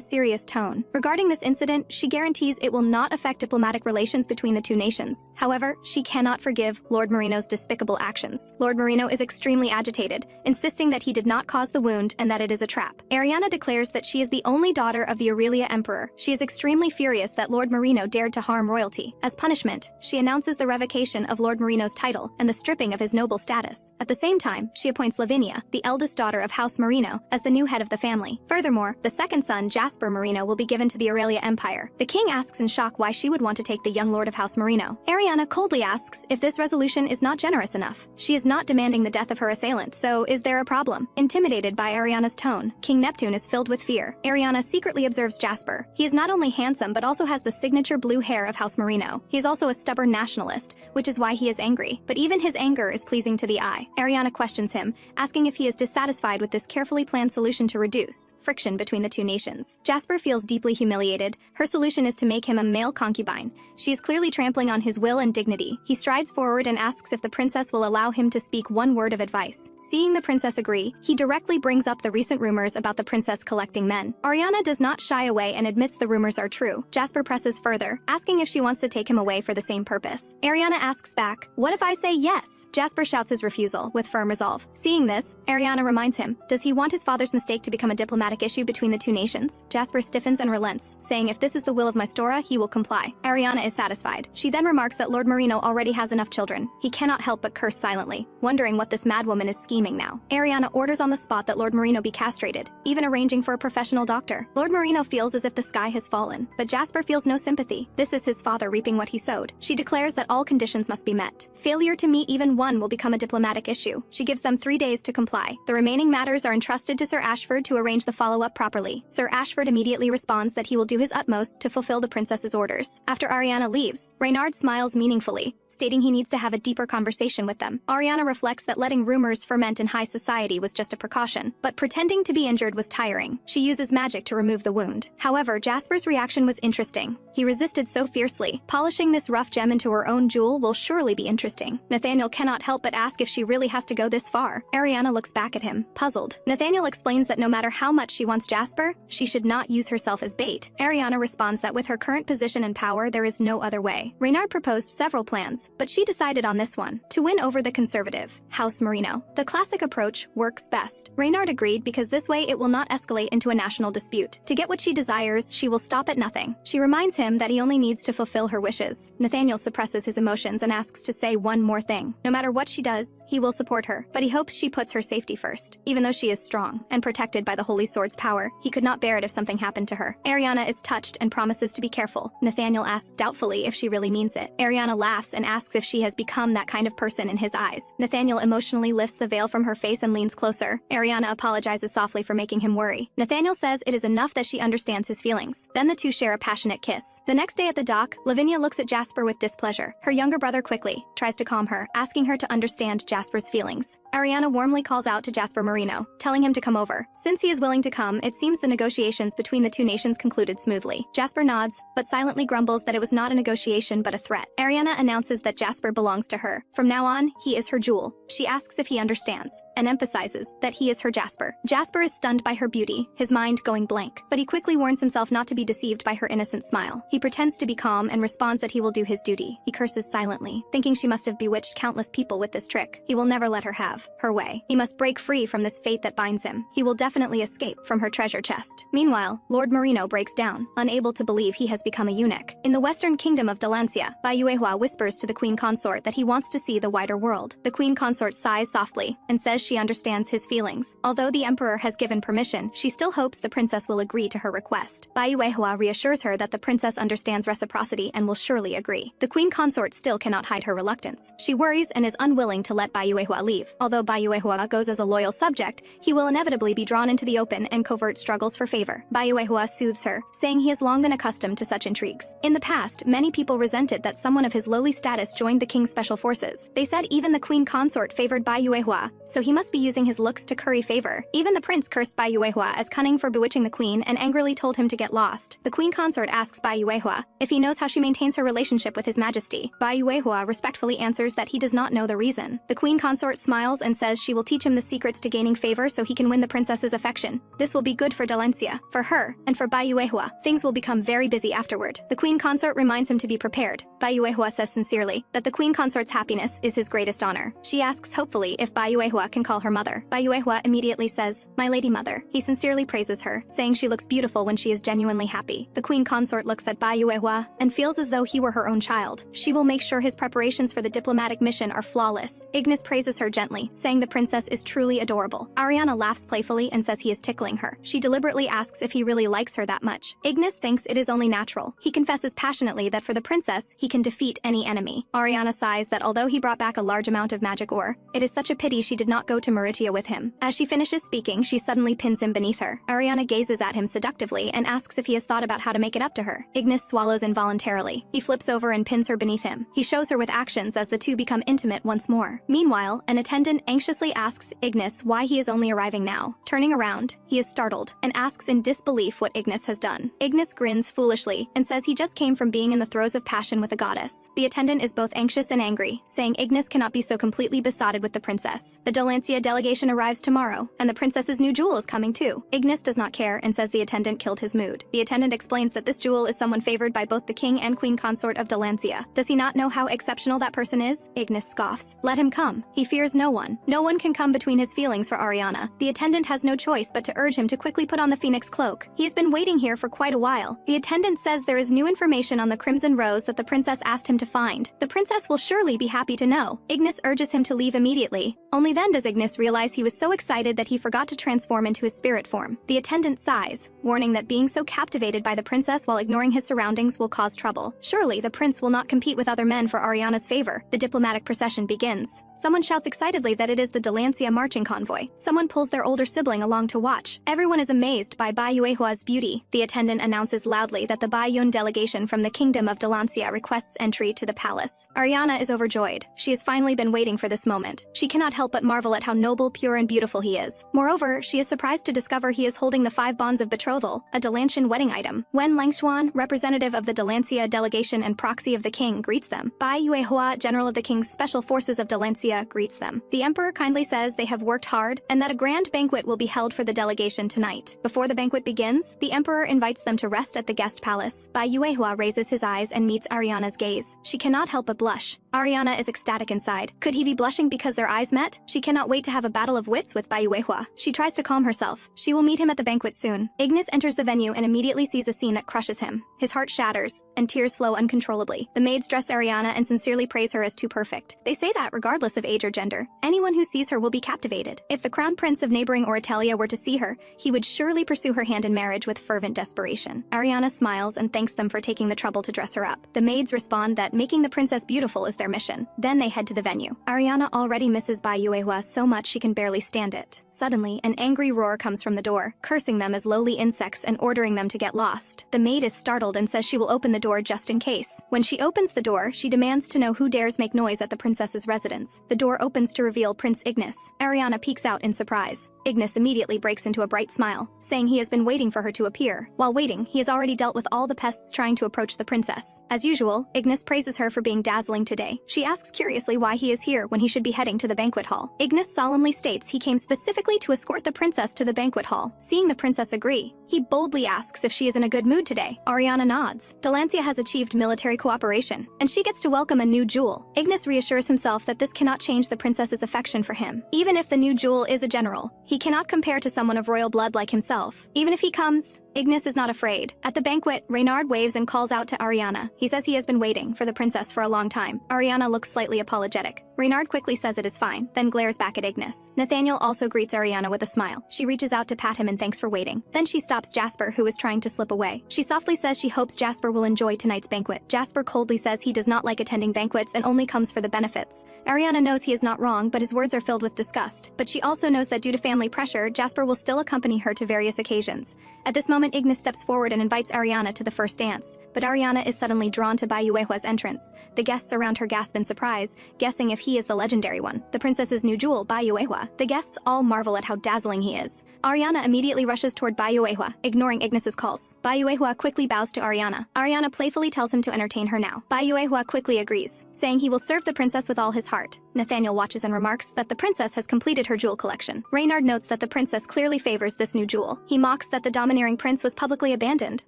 serious tone. Regarding this incident, she guarantees it will not affect diplomatic relations between the two nations. However, she cannot forgive Lord Marino's despicable actions. Lord Marino is extremely agitated, insisting that he did not cause the wound and that it is a trap. Ariana declares that she is the only daughter of the Aurelia Emperor. She is extremely furious that Lord Marino dared to harm royalty. As punishment, she announces the revocation of Lord Marino's title and the stripping of his noble status. At the same time, she appoints Lavinia, the eldest daughter of House Marino, as the new head of the family. Furthermore, the second son, Jasper Marino, will be given to the Aurelia Empire. The king asks in shock why she would want to take the young lord of House Marino. Ariana coldly asks if this resolution is not generous enough. She is not demanding the death of her assailant, so is there a problem? Intimidated by Ariana's tone, King Neptune is filled with fear. Ariana secretly observes Jasper. He is not only handsome but also has the signature blue hair of House Marino. He is also a stubborn nationalist, which is why he is angry. But even his anger is pleasing to the eye. Ariana questions him, asking if he is dissatisfied with this carefully planned solution to reduce friction between the two nations. Jasper feels deeply humiliated. Her solution is to make him a male concubine. She is clearly trampling on his will and dignity. He strides forward and asks if the princess will allow him to speak one word of advice. Seeing the princess agree, he directly brings up the recent rumors about the princess collecting men. Ariana does not shy away and admits the rumors are true. Jasper presses further, asking if she wants to take him away for the same purpose. Ariana asks back, "What if I say yes?" Jasper shouts his refusal, with firm resolve. Seeing this, Ariana reminds him, does he want his father's mistake to become a diplomatic issue between the two nations? Jasper stiffens and relents, saying if this is the will of my Stora, he will comply. Ariana is satisfied. She then remarks that Lord Marino already has enough children. He cannot help but curse silently, wondering what this madwoman is scheming now. Ariana orders on the spot that Lord Marino be castrated, even arranging for a professional doctor. Lord Marino feels as if the sky has fallen, but Jasper feels no sympathy. This is his father reaping what he sowed. She declares that all conditions must be met. Failure to meet even one will become a diplomatic issue. She gives them 3 days to comply. The remaining matters are entrusted to Sir Ashford to arrange the follow-up properly. Sir Ashford immediately responds that he will do his utmost to fulfill the princess's orders. After Ariana leaves, Reynard smiles meaningfully, stating he needs to have a deeper conversation with them. Ariana reflects that letting rumors ferment in high society was just a precaution, but pretending to be injured was tiring. She uses magic to remove the wound. However, Jasper's reaction was interesting. He resisted so fiercely. Polishing this rough gem into her own jewel will surely be interesting. Nathaniel cannot help but ask if she really has to go this far. Ariana looks back at him, puzzled. Nathaniel explains that no matter how much she wants Jasper, she should not use herself as bait. Ariana responds that with her current position and power, there is no other way. Reynard proposed several plans, but she decided on this one. To win over the conservative, initiative, House Merino. The classic approach works best. Reynard agreed because this way it will not escalate into a national dispute. To get what she desires, she will stop at nothing. She reminds him that he only needs to fulfill her wishes. Nathaniel suppresses his emotions and asks to say one more thing. No matter what she does, he will support her, but he hopes she puts her safety first. Even though she is strong and protected by the Holy Sword's power, he could not bear it if something happened to her. Ariana is touched and promises to be careful. Nathaniel asks doubtfully if she really means it. Ariana laughs and asks if she has become that kind of person in his eyes. Nathaniel emotionally lifts the veil from her face and leans closer. Ariana apologizes softly for making him worry. Nathaniel says it is enough that she understands his feelings. Then the two share a passionate kiss. The next day at the dock, Lavinia looks at Jasper with displeasure. Her younger brother quickly tries to calm her, asking her to understand Jasper's feelings. Ariana warmly calls out to Jasper Merino, telling him to come over. Since he is willing to come, it seems the negotiations between the two nations concluded smoothly. Jasper nods, but silently grumbles that it was not a negotiation but a threat. Ariana announces that Jasper belongs to her. From now on, he is her jewel. She asks if he understands, and emphasizes that he is her Jasper. Jasper is stunned by her beauty, his mind going blank, but he quickly warns himself not to be deceived by her innocent smile. He pretends to be calm and responds that he will do his duty. He curses silently, thinking she must have bewitched countless people with this trick. He will never let her have her way. He must break free from this fate that binds him. He will definitely escape from her treasure chest. Meanwhile, Lord Merino breaks down, unable to believe he has become a eunuch. In the western kingdom of Delancia, Bayuehua whispers to the queen consort that he wants to see the wider world. The queen consort sighs softly and says she understands his feelings. Although the emperor has given permission, she still hopes the princess will agree to her request. Bayuehua reassures her that the princess understands reciprocity and will surely agree. The queen consort still cannot hide her reluctance. She worries and is unwilling to let Bayuehua leave. Although Bayuehua goes as a loyal subject, he will inevitably be drawn into the open and covert struggles for favor. Bayuehua soothes her, saying he has long been accustomed to such intrigues. In the past, many people resented that someone of his lowly status joined the king's special forces. They said even the queen consort favored Bayuehua, so he must be using his looks to curry favor. Even the prince cursed Bayuehua as cunning for bewitching the queen and angrily told him to get lost. The queen consort asks Bayuehua if he knows how she maintains her relationship with his majesty. Bayuehua respectfully answers that he does not know the reason. The queen consort smiles and says she will teach him the secrets to gaining favor so he can win the princess's affection. This will be good for Delancia, for her, and for Bayuehua. Things will become very busy afterward. The queen consort reminds him to be prepared. Bayuehua says sincerely that the queen consort's happiness is his greatest honor. She asks hopefully if Bayuehua can call her mother. Bayuehua immediately says, "My lady mother." He sincerely praises her, saying she looks beautiful when she is genuinely happy. The queen consort looks at Bayuehua and feels as though he were her own child. She will make sure his preparations for the diplomatic mission are flawless. Ignis praises her gently, saying the princess is truly adorable. Ariana laughs playfully and says he is tickling her. She deliberately asks if he really likes her that much. Ignis thinks it is only natural. He confesses passionately that for the princess, he can defeat any enemy. Ariana sighs that although he brought back a large amount of magic ore, it is such a pity she did not go to Meritia with him. As she finishes speaking, she suddenly pins him beneath her. Ariana gazes at him seductively and asks if he has thought about how to make it up to her. Ignis swallows involuntarily. He flips over and pins her beneath him. He shows her with actions as the two become intimate once more. Meanwhile, an attendant anxiously asks Ignis why he is only arriving now. Turning around, he is startled and asks in disbelief what Ignis has done. Ignis grins foolishly and says he just came from being in the throes of passion with a goddess. The attendant is both anxious and angry, saying Ignis cannot be so completely besotted with the princess. The Delancia delegation arrives tomorrow, and the princess's new jewel is coming too. Ignis does not care and says the attendant killed his mood. The attendant explains that this jewel is someone favored by both the king and queen consort of Delancia. Does he not know how exceptional that person is? Ignis scoffs. Let him come. He fears no one. No one can come between his feelings for Ariana. The attendant has no choice but to urge him to quickly put on the phoenix cloak. He has been waiting here for quite a while. The attendant says there is new information on the crimson rose that the princess asked him to find. The princess will surely be happy to know. Ignis urges him to leave immediately. Only then does Ignis realize he was so excited that he forgot to transform into his spirit form. The attendant sighs, warning that being so captivated by the princess while ignoring his surroundings will cause trouble. Surely the prince will not compete with other men for Ariana's favor. The diplomatic procession begins. Someone shouts excitedly that it is the Delancia marching convoy. Someone pulls their older sibling along to watch. Everyone is amazed by Bayuehua's beauty. The attendant announces loudly that the Bayun delegation from the kingdom of Delancia requests entry to the palace. Ariana is overjoyed. She has finally been waiting for this moment. She cannot help but marvel at how noble, pure, and beautiful he is. Moreover, she is surprised to discover he is holding the 5 bonds of betrothal, a Delancian wedding item. When Langshuan, representative of the Delancia delegation and proxy of the king, greets them, Bayuehua, general of the king's special forces of Delancia, Delancia greets them. The emperor kindly says they have worked hard and that a grand banquet will be held for the delegation tonight. Before the banquet begins, the emperor invites them to rest at the guest palace. Bai Yuehua raises his eyes and meets Ariana's gaze. She cannot help but blush. Ariana is ecstatic inside. Could he be blushing because their eyes met? She cannot wait to have a battle of wits with Bai Yuehua. She tries to calm herself. She will meet him at the banquet soon. Ignis enters the venue and immediately sees a scene that crushes him. His heart shatters, and tears flow uncontrollably. The maids dress Ariana and sincerely praise her as too perfect. They say that, regardless of age or gender, anyone who sees her will be captivated. If the crown prince of neighboring Oratelia were to see her, he would surely pursue her hand in marriage with fervent desperation. Ariana smiles and thanks them for taking the trouble to dress her up. The maids respond that making the princess beautiful is their mission. Then they head to the venue. Ariana already misses Bai Yuehua so much she can barely stand it. Suddenly, an angry roar comes from the door, cursing them as lowly insects and ordering them to get lost. The maid is startled and says she will open the door just in case. When she opens the door, she demands to know who dares make noise at the princess's residence. The door opens to reveal Prince Ignis. Ariana peeks out in surprise. Ignis immediately breaks into a bright smile, saying he has been waiting for her to appear. While waiting, he has already dealt with all the pests trying to approach the princess. As usual, Ignis praises her for being dazzling today. She asks curiously why he is here when he should be heading to the banquet hall. Ignis solemnly states he came specifically to escort the princess to the banquet hall. Seeing the princess agree, he boldly asks if she is in a good mood today. Ariana nods. Delancia has achieved military cooperation, and she gets to welcome a new jewel. Ignis reassures himself that this cannot change the princess's affection for him. Even if the new jewel is a general, he cannot compare to someone of royal blood like himself. Even if he comes, Ignis is not afraid. At the banquet, Reynard waves and calls out to Ariana. He says he has been waiting for the princess for a long time. Ariana looks slightly apologetic. Reynard quickly says it is fine, then glares back at Ignis. Nathaniel also greets Ariana with a smile. She reaches out to pat him and thanks for waiting. Then she stops Jasper, who is trying to slip away. She softly says she hopes Jasper will enjoy tonight's banquet. Jasper coldly says he does not like attending banquets and only comes for the benefits. Ariana knows he is not wrong, but his words are filled with disgust. But she also knows that due to family pressure, Jasper will still accompany her to various occasions. At this moment, Ignis steps forward and invites Ariana to the first dance. But Ariana is suddenly drawn to Bai Yuehua's entrance. The guests around her gasp in surprise, guessing if he is the legendary one, the princess's new jewel, Bai Yuehua. The guests all marvel at how dazzling he is. Ariana immediately rushes toward Bai Yuehua, ignoring Ignis's calls. Bai Yuehua quickly bows to Ariana. Ariana playfully tells him to entertain her now. Bai Yuehua quickly agrees, saying he will serve the princess with all his heart. Nathaniel watches and remarks that the princess has completed her jewel collection. Reynard notes that the princess clearly favors this new jewel. He mocks that the domineering prince was publicly abandoned.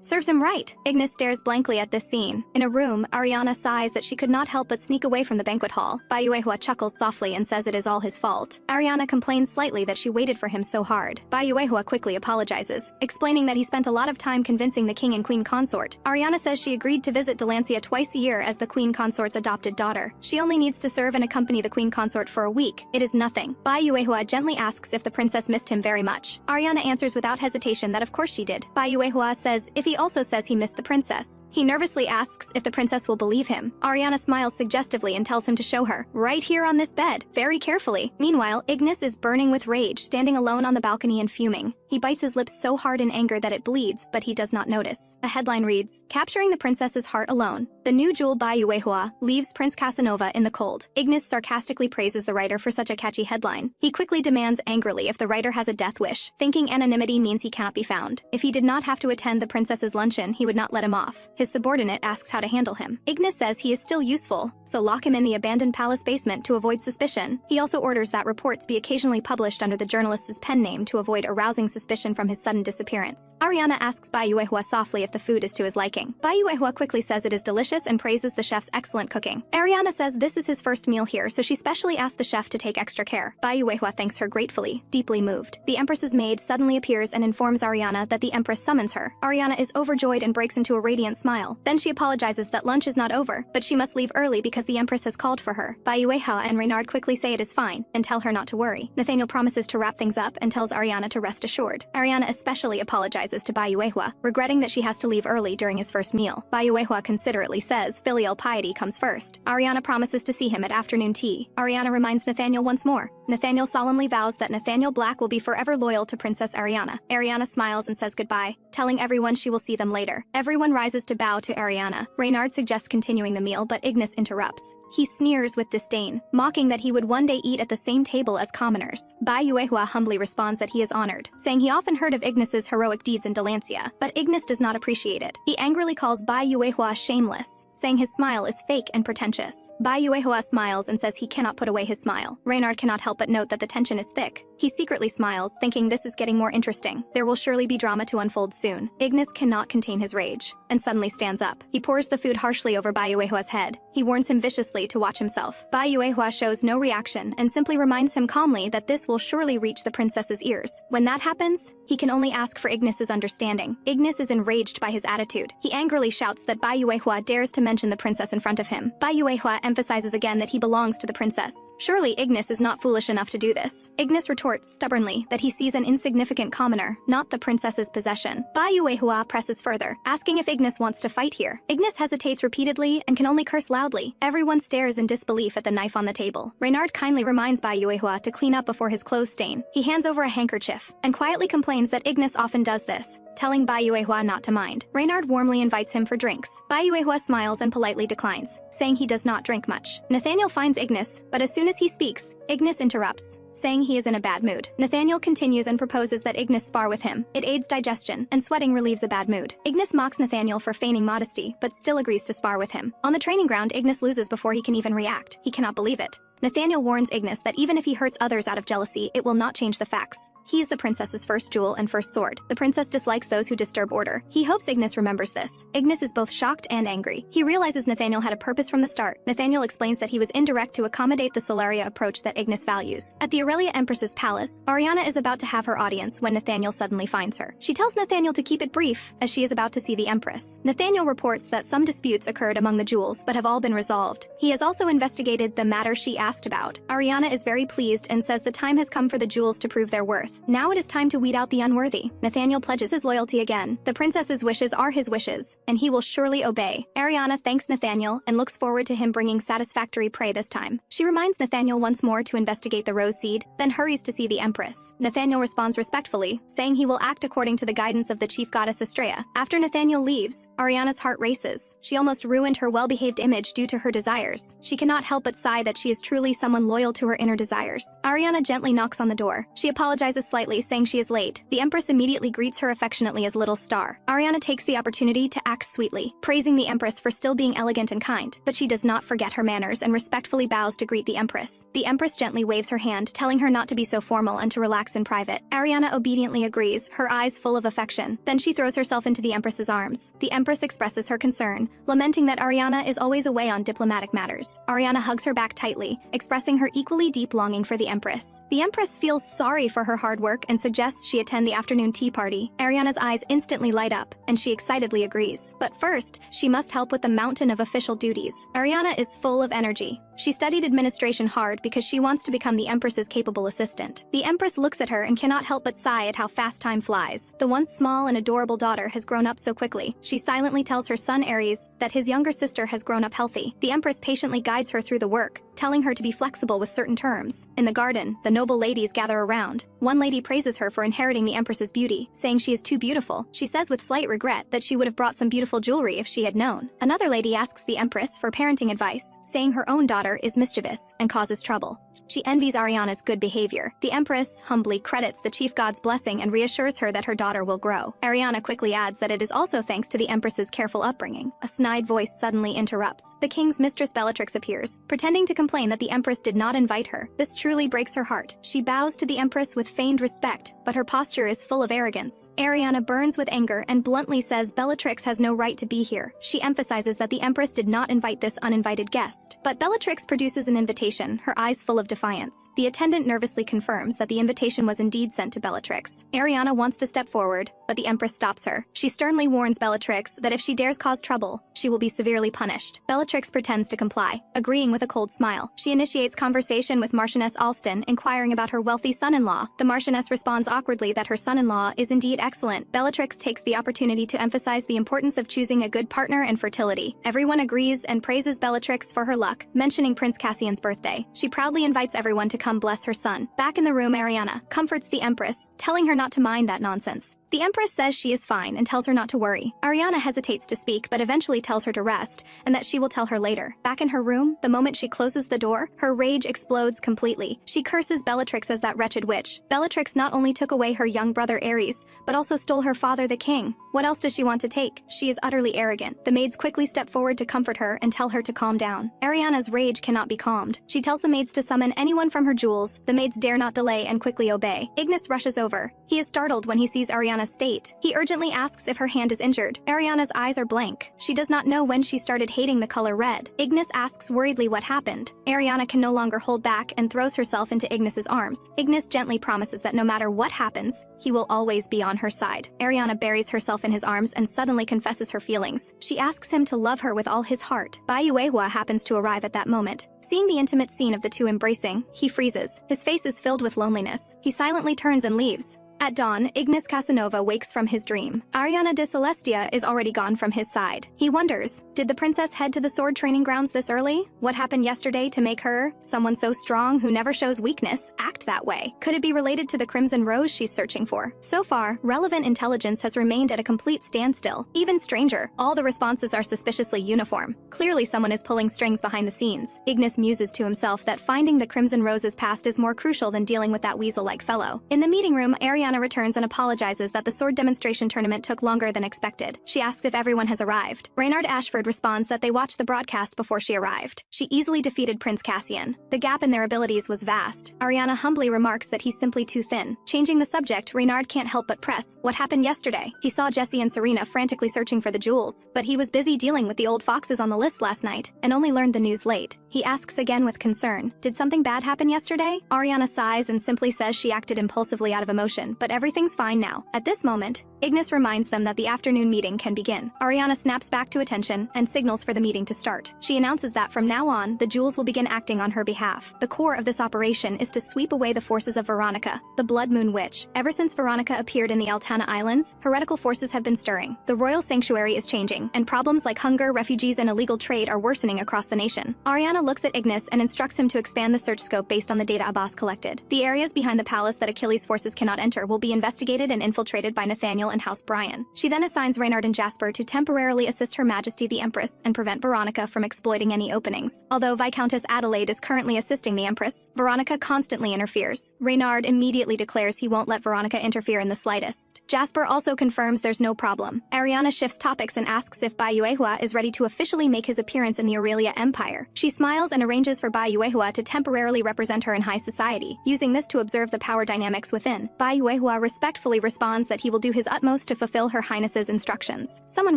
Serves him right. Ignis stares blankly at this scene. In a room, Ariana sighs that she could not help but sneak away from the banquet hall. Bai Yuehua chuckles softly and says it is all his fault. Ariana complains slightly that she waited for him so hard. Bai Yuehua quickly apologizes, explaining that he spent a lot of time convincing the king and queen consort. Ariana says she agreed to visit Delancia twice a year as the queen consort's adopted daughter. She only needs to serve and accompany the queen consort for a week. It is nothing. Bai Yuehua gently asks if the princess missed him very much. Ariana answers without hesitation that of course she did. Bai Yuehua says if he also says he missed the princess. He nervously asks if the princess will believe him. Ariana smiles suggestively and tells him to show her, right here on this bed, very carefully. Meanwhile, Ignis is burning with rage, standing alone on the balcony and fuming. He bites his lips so hard in anger that it bleeds, but he does not notice. A headline reads, "Capturing the princess's heart alone. The new jewel Bai Yuehua leaves Prince Casanova in the cold." Ignis sarcastically praises the writer for such a catchy headline. He quickly demands angrily if the writer has a death wish, thinking anonymity means he cannot be found. If he did not have to attend the princess's luncheon, he would not let him off. His subordinate asks how to handle him. Ignis says he is still useful, so lock him in the abandoned palace basement to avoid suspicion. He also orders that reports be occasionally published under the journalist's pen name to avoid arousing suspicion from his sudden disappearance. Ariana asks Bai Yuehua softly if the food is to his liking. Bai Yuehua quickly says it is delicious and praises the chef's excellent cooking. Ariana says this is his first meal here, so she specially asked the chef to take extra care. Bai Yuehua thanks her gratefully, deeply moved. The Empress's maid suddenly appears and informs Ariana that the Empress summons her. Ariana is overjoyed and breaks into a radiant smile. Then she apologizes that lunch is not over, but she must leave early because the Empress has called for her. Bai Yuehua and Reynard quickly say it is fine and tell her not to worry. Nathaniel promises to wrap things up and tells Ariana to rest assured. Ariana especially apologizes to Bai Yuehua, regretting that she has to leave early during his first meal. Bai Yuehua considerately says filial piety comes first. Ariana promises to see him at afternoon tea. Ariana reminds Nathaniel once more. Nathaniel solemnly vows that Nathaniel Black will be forever loyal to Princess Ariana. Ariana smiles and says goodbye, telling everyone she will see them later. Everyone rises to bow to Ariana. Reynard suggests continuing the meal, but Ignis interrupts. He sneers with disdain, mocking that he would one day eat at the same table as commoners. Bai Yuehua humbly responds that he is honored, saying he often heard of Ignis's heroic deeds in Delancia, but Ignis does not appreciate it. He angrily calls Bai Yuehua shameless, saying his smile is fake and pretentious. Bai Yuehua smiles and says he cannot put away his smile. Reynard cannot help but note that the tension is thick. He secretly smiles, thinking this is getting more interesting. There will surely be drama to unfold soon. Ignis cannot contain his rage, and suddenly stands up. He pours the food harshly over Bai Yuehua's head. He warns him viciously to watch himself. Bai Yuehua shows no reaction and simply reminds him calmly that this will surely reach the princess's ears. When that happens, he can only ask for Ignis's understanding. Ignis is enraged by his attitude. He angrily shouts that Bai Yuehua dares to mention the princess in front of him. Bai Yuehua emphasizes again that he belongs to the princess. Surely Ignis is not foolish enough to do this. Ignis retorts stubbornly that he sees an insignificant commoner, not the princess's possession. Bai Yuehua presses further, asking if Ignis wants to fight here. Ignis hesitates repeatedly and can only curse loudly. Everyone stares in disbelief at the knife on the table. Reynard kindly reminds Bai Yuehua to clean up before his clothes stain. He hands over a handkerchief and quietly complains that Ignis often does this, telling Bai Yuehua not to mind. Reynard warmly invites him for drinks. Bai Yuehua smiles and politely declines, saying he does not drink much. Nathaniel finds Ignis, but as soon as he speaks, Ignis interrupts, saying he is in a bad mood. Nathaniel continues and proposes that Ignis spar with him. It aids digestion, and sweating relieves a bad mood. Ignis mocks Nathaniel for feigning modesty, but still agrees to spar with him. On the training ground, Ignis loses before he can even react. He cannot believe it. Nathaniel warns Ignis that even if he hurts others out of jealousy, it will not change the facts. He is the princess's first jewel and first sword. The princess dislikes those who disturb order. He hopes Ignis remembers this. Ignis is both shocked and angry. He realizes Nathaniel had a purpose from the start. Nathaniel explains that he was indirect to accommodate the Solaria approach that Ignis values. At the Aurelia Empress's palace, Ariana is about to have her audience when Nathaniel suddenly finds her. She tells Nathaniel to keep it brief, as she is about to see the Empress. Nathaniel reports that some disputes occurred among the jewels, but have all been resolved. He has also investigated the matter she asked about. Ariana is very pleased and says the time has come for the jewels to prove their worth. Now it is time to weed out the unworthy. Nathaniel pledges his loyalty again. The princess's wishes are his wishes, and he will surely obey. Ariana thanks Nathaniel and looks forward to him bringing satisfactory prey this time. She reminds Nathaniel once more to investigate the rose seed, then hurries to see the Empress. Nathaniel responds respectfully, saying he will act according to the guidance of the chief goddess Estrella. After Nathaniel leaves, Ariana's heart races. She almost ruined her well-behaved image due to her desires. She cannot help but sigh that she is truly someone loyal to her inner desires. Ariana gently knocks on the door. She apologizes slightly, saying she is late. The Empress immediately greets her affectionately as Little Star. Ariana takes the opportunity to act sweetly, praising the Empress for still being elegant and kind, but she does not forget her manners and respectfully bows to greet the Empress. The Empress gently waves her hand, telling her not to be so formal and to relax in private. Ariana obediently agrees, her eyes full of affection. Then she throws herself into the Empress's arms. The Empress expresses her concern, lamenting that Ariana is always away on diplomatic matters. Ariana hugs her back tightly, expressing her equally deep longing for the Empress. The Empress feels sorry for her hard work and suggests she attend the afternoon tea party. Ariana's eyes instantly light up, and she excitedly agrees. But first, she must help with the mountain of official duties. Ariana is full of energy. She studied administration hard because she wants to become the Empress's capable assistant. The Empress looks at her and cannot help but sigh at how fast time flies. The once small and adorable daughter has grown up so quickly. She silently tells her son Aries that his younger sister has grown up healthy. The Empress patiently guides her through the work, telling her to be flexible with certain terms. In the garden, the noble ladies gather around. One lady praises her for inheriting the Empress's beauty, saying she is too beautiful. She says with slight regret that she would have brought some beautiful jewelry if she had known. Another lady asks the Empress for parenting advice, saying her own daughter is mischievous and causes trouble. She envies Ariana's good behavior. The Empress humbly credits the chief god's blessing and reassures her that her daughter will grow. Ariana quickly adds that it is also thanks to the Empress's careful upbringing. A snide voice suddenly interrupts. The king's mistress Bellatrix appears, pretending to complain that the Empress did not invite her. This truly breaks her heart. She bows to the Empress with feigned respect, but her posture is full of arrogance. Ariana burns with anger and bluntly says Bellatrix has no right to be here. She emphasizes that the Empress did not invite this uninvited guest. But Bellatrix produces an invitation, her eyes full of defiance. The attendant nervously confirms that the invitation was indeed sent to Bellatrix. Ariana wants to step forward, but the Empress stops her. She sternly warns Bellatrix that if she dares cause trouble, she will be severely punished. Bellatrix pretends to comply, agreeing with a cold smile. She initiates conversation with Marchioness Alston, inquiring about her wealthy son-in-law. The Marchioness responds awkwardly that her son-in-law is indeed excellent. Bellatrix takes the opportunity to emphasize the importance of choosing a good partner and fertility. Everyone agrees and praises Bellatrix for her luck, mentioning Prince Cassian's birthday. She proudly invites everyone to come bless her son. Back in the room, Ariana comforts the Empress, telling her not to mind that nonsense. The Empress says she is fine and tells her not to worry. Ariana hesitates to speak but eventually tells her to rest and that she will tell her later. Back in her room, the moment she closes the door, her rage explodes completely. She curses Bellatrix as that wretched witch. Bellatrix not only took away her young brother Ares, but also stole her father the king. What else does she want to take? She is utterly arrogant. The maids quickly step forward to comfort her and tell her to calm down. Ariana's rage cannot be calmed. She tells the maids to summon anyone from her jewels. The maids dare not delay and quickly obey. Ignis rushes over. He is startled when he sees Ariana's state. He urgently asks if her hand is injured. Ariana's eyes are blank. She does not know when she started hating the color red. Ignis asks worriedly what happened. Ariana can no longer hold back and throws herself into Ignis's arms. Ignis gently promises that no matter what happens, he will always be on her side. Ariana buries herself in his arms and suddenly confesses her feelings. She asks him to love her with all his heart. Manhwa happens to arrive at that moment. Seeing the intimate scene of the two embracing, he freezes. His face is filled with loneliness. He silently turns and leaves. At dawn, Ignis Casanova wakes from his dream. Ariana de Celestia is already gone from his side. He wonders, did the princess head to the sword training grounds this early? What happened yesterday to make her, someone so strong who never shows weakness, act that way? Could it be related to the crimson rose she's searching for? So far, relevant intelligence has remained at a complete standstill. Even stranger, all the responses are suspiciously uniform. Clearly someone is pulling strings behind the scenes. Ignis muses to himself that finding the crimson rose's past is more crucial than dealing with that weasel-like fellow. In the meeting room, Ariana returns and apologizes that the sword demonstration tournament took longer than expected. She asks if everyone has arrived. Reynard Ashford responds that they watched the broadcast before she arrived. She easily defeated Prince Cassian. The gap in their abilities was vast. Ariana humbly remarks that he's simply too thin. Changing the subject, Reynard can't help but press, what happened yesterday? He saw Jessie and Serena frantically searching for the jewels, but he was busy dealing with the old foxes on the list last night and only learned the news late. He asks again with concern, did something bad happen yesterday? Ariana sighs and simply says she acted impulsively out of emotion, but everything's fine now. At this moment, Ignis reminds them that the afternoon meeting can begin. Ariana snaps back to attention and signals for the meeting to start. She announces that from now on, the jewels will begin acting on her behalf. The core of this operation is to sweep away the forces of Veronica, the Blood Moon Witch. Ever since Veronica appeared in the Altana Islands, heretical forces have been stirring. The royal sanctuary is changing, and problems like hunger, refugees, and illegal trade are worsening across the nation. Ariana looks at Ignis and instructs him to expand the search scope based on the data Abbas collected. The areas behind the palace that Achilles' forces cannot enter will be investigated and infiltrated by Nathaniel and House Bryan. She then assigns Reynard and Jasper to temporarily assist Her Majesty the Empress and prevent Veronica from exploiting any openings. Although Viscountess Adelaide is currently assisting the Empress, Veronica constantly interferes. Reynard immediately declares he won't let Veronica interfere in the slightest. Jasper also confirms there's no problem. Ariana shifts topics and asks if Manhwa is ready to officially make his appearance in the Aurelia Empire. She smiles and arranges for Manhwa to temporarily represent her in high society, using this to observe the power dynamics within. Manhwa respectfully responds that he will do his utmost to fulfill Her Highness's instructions. Someone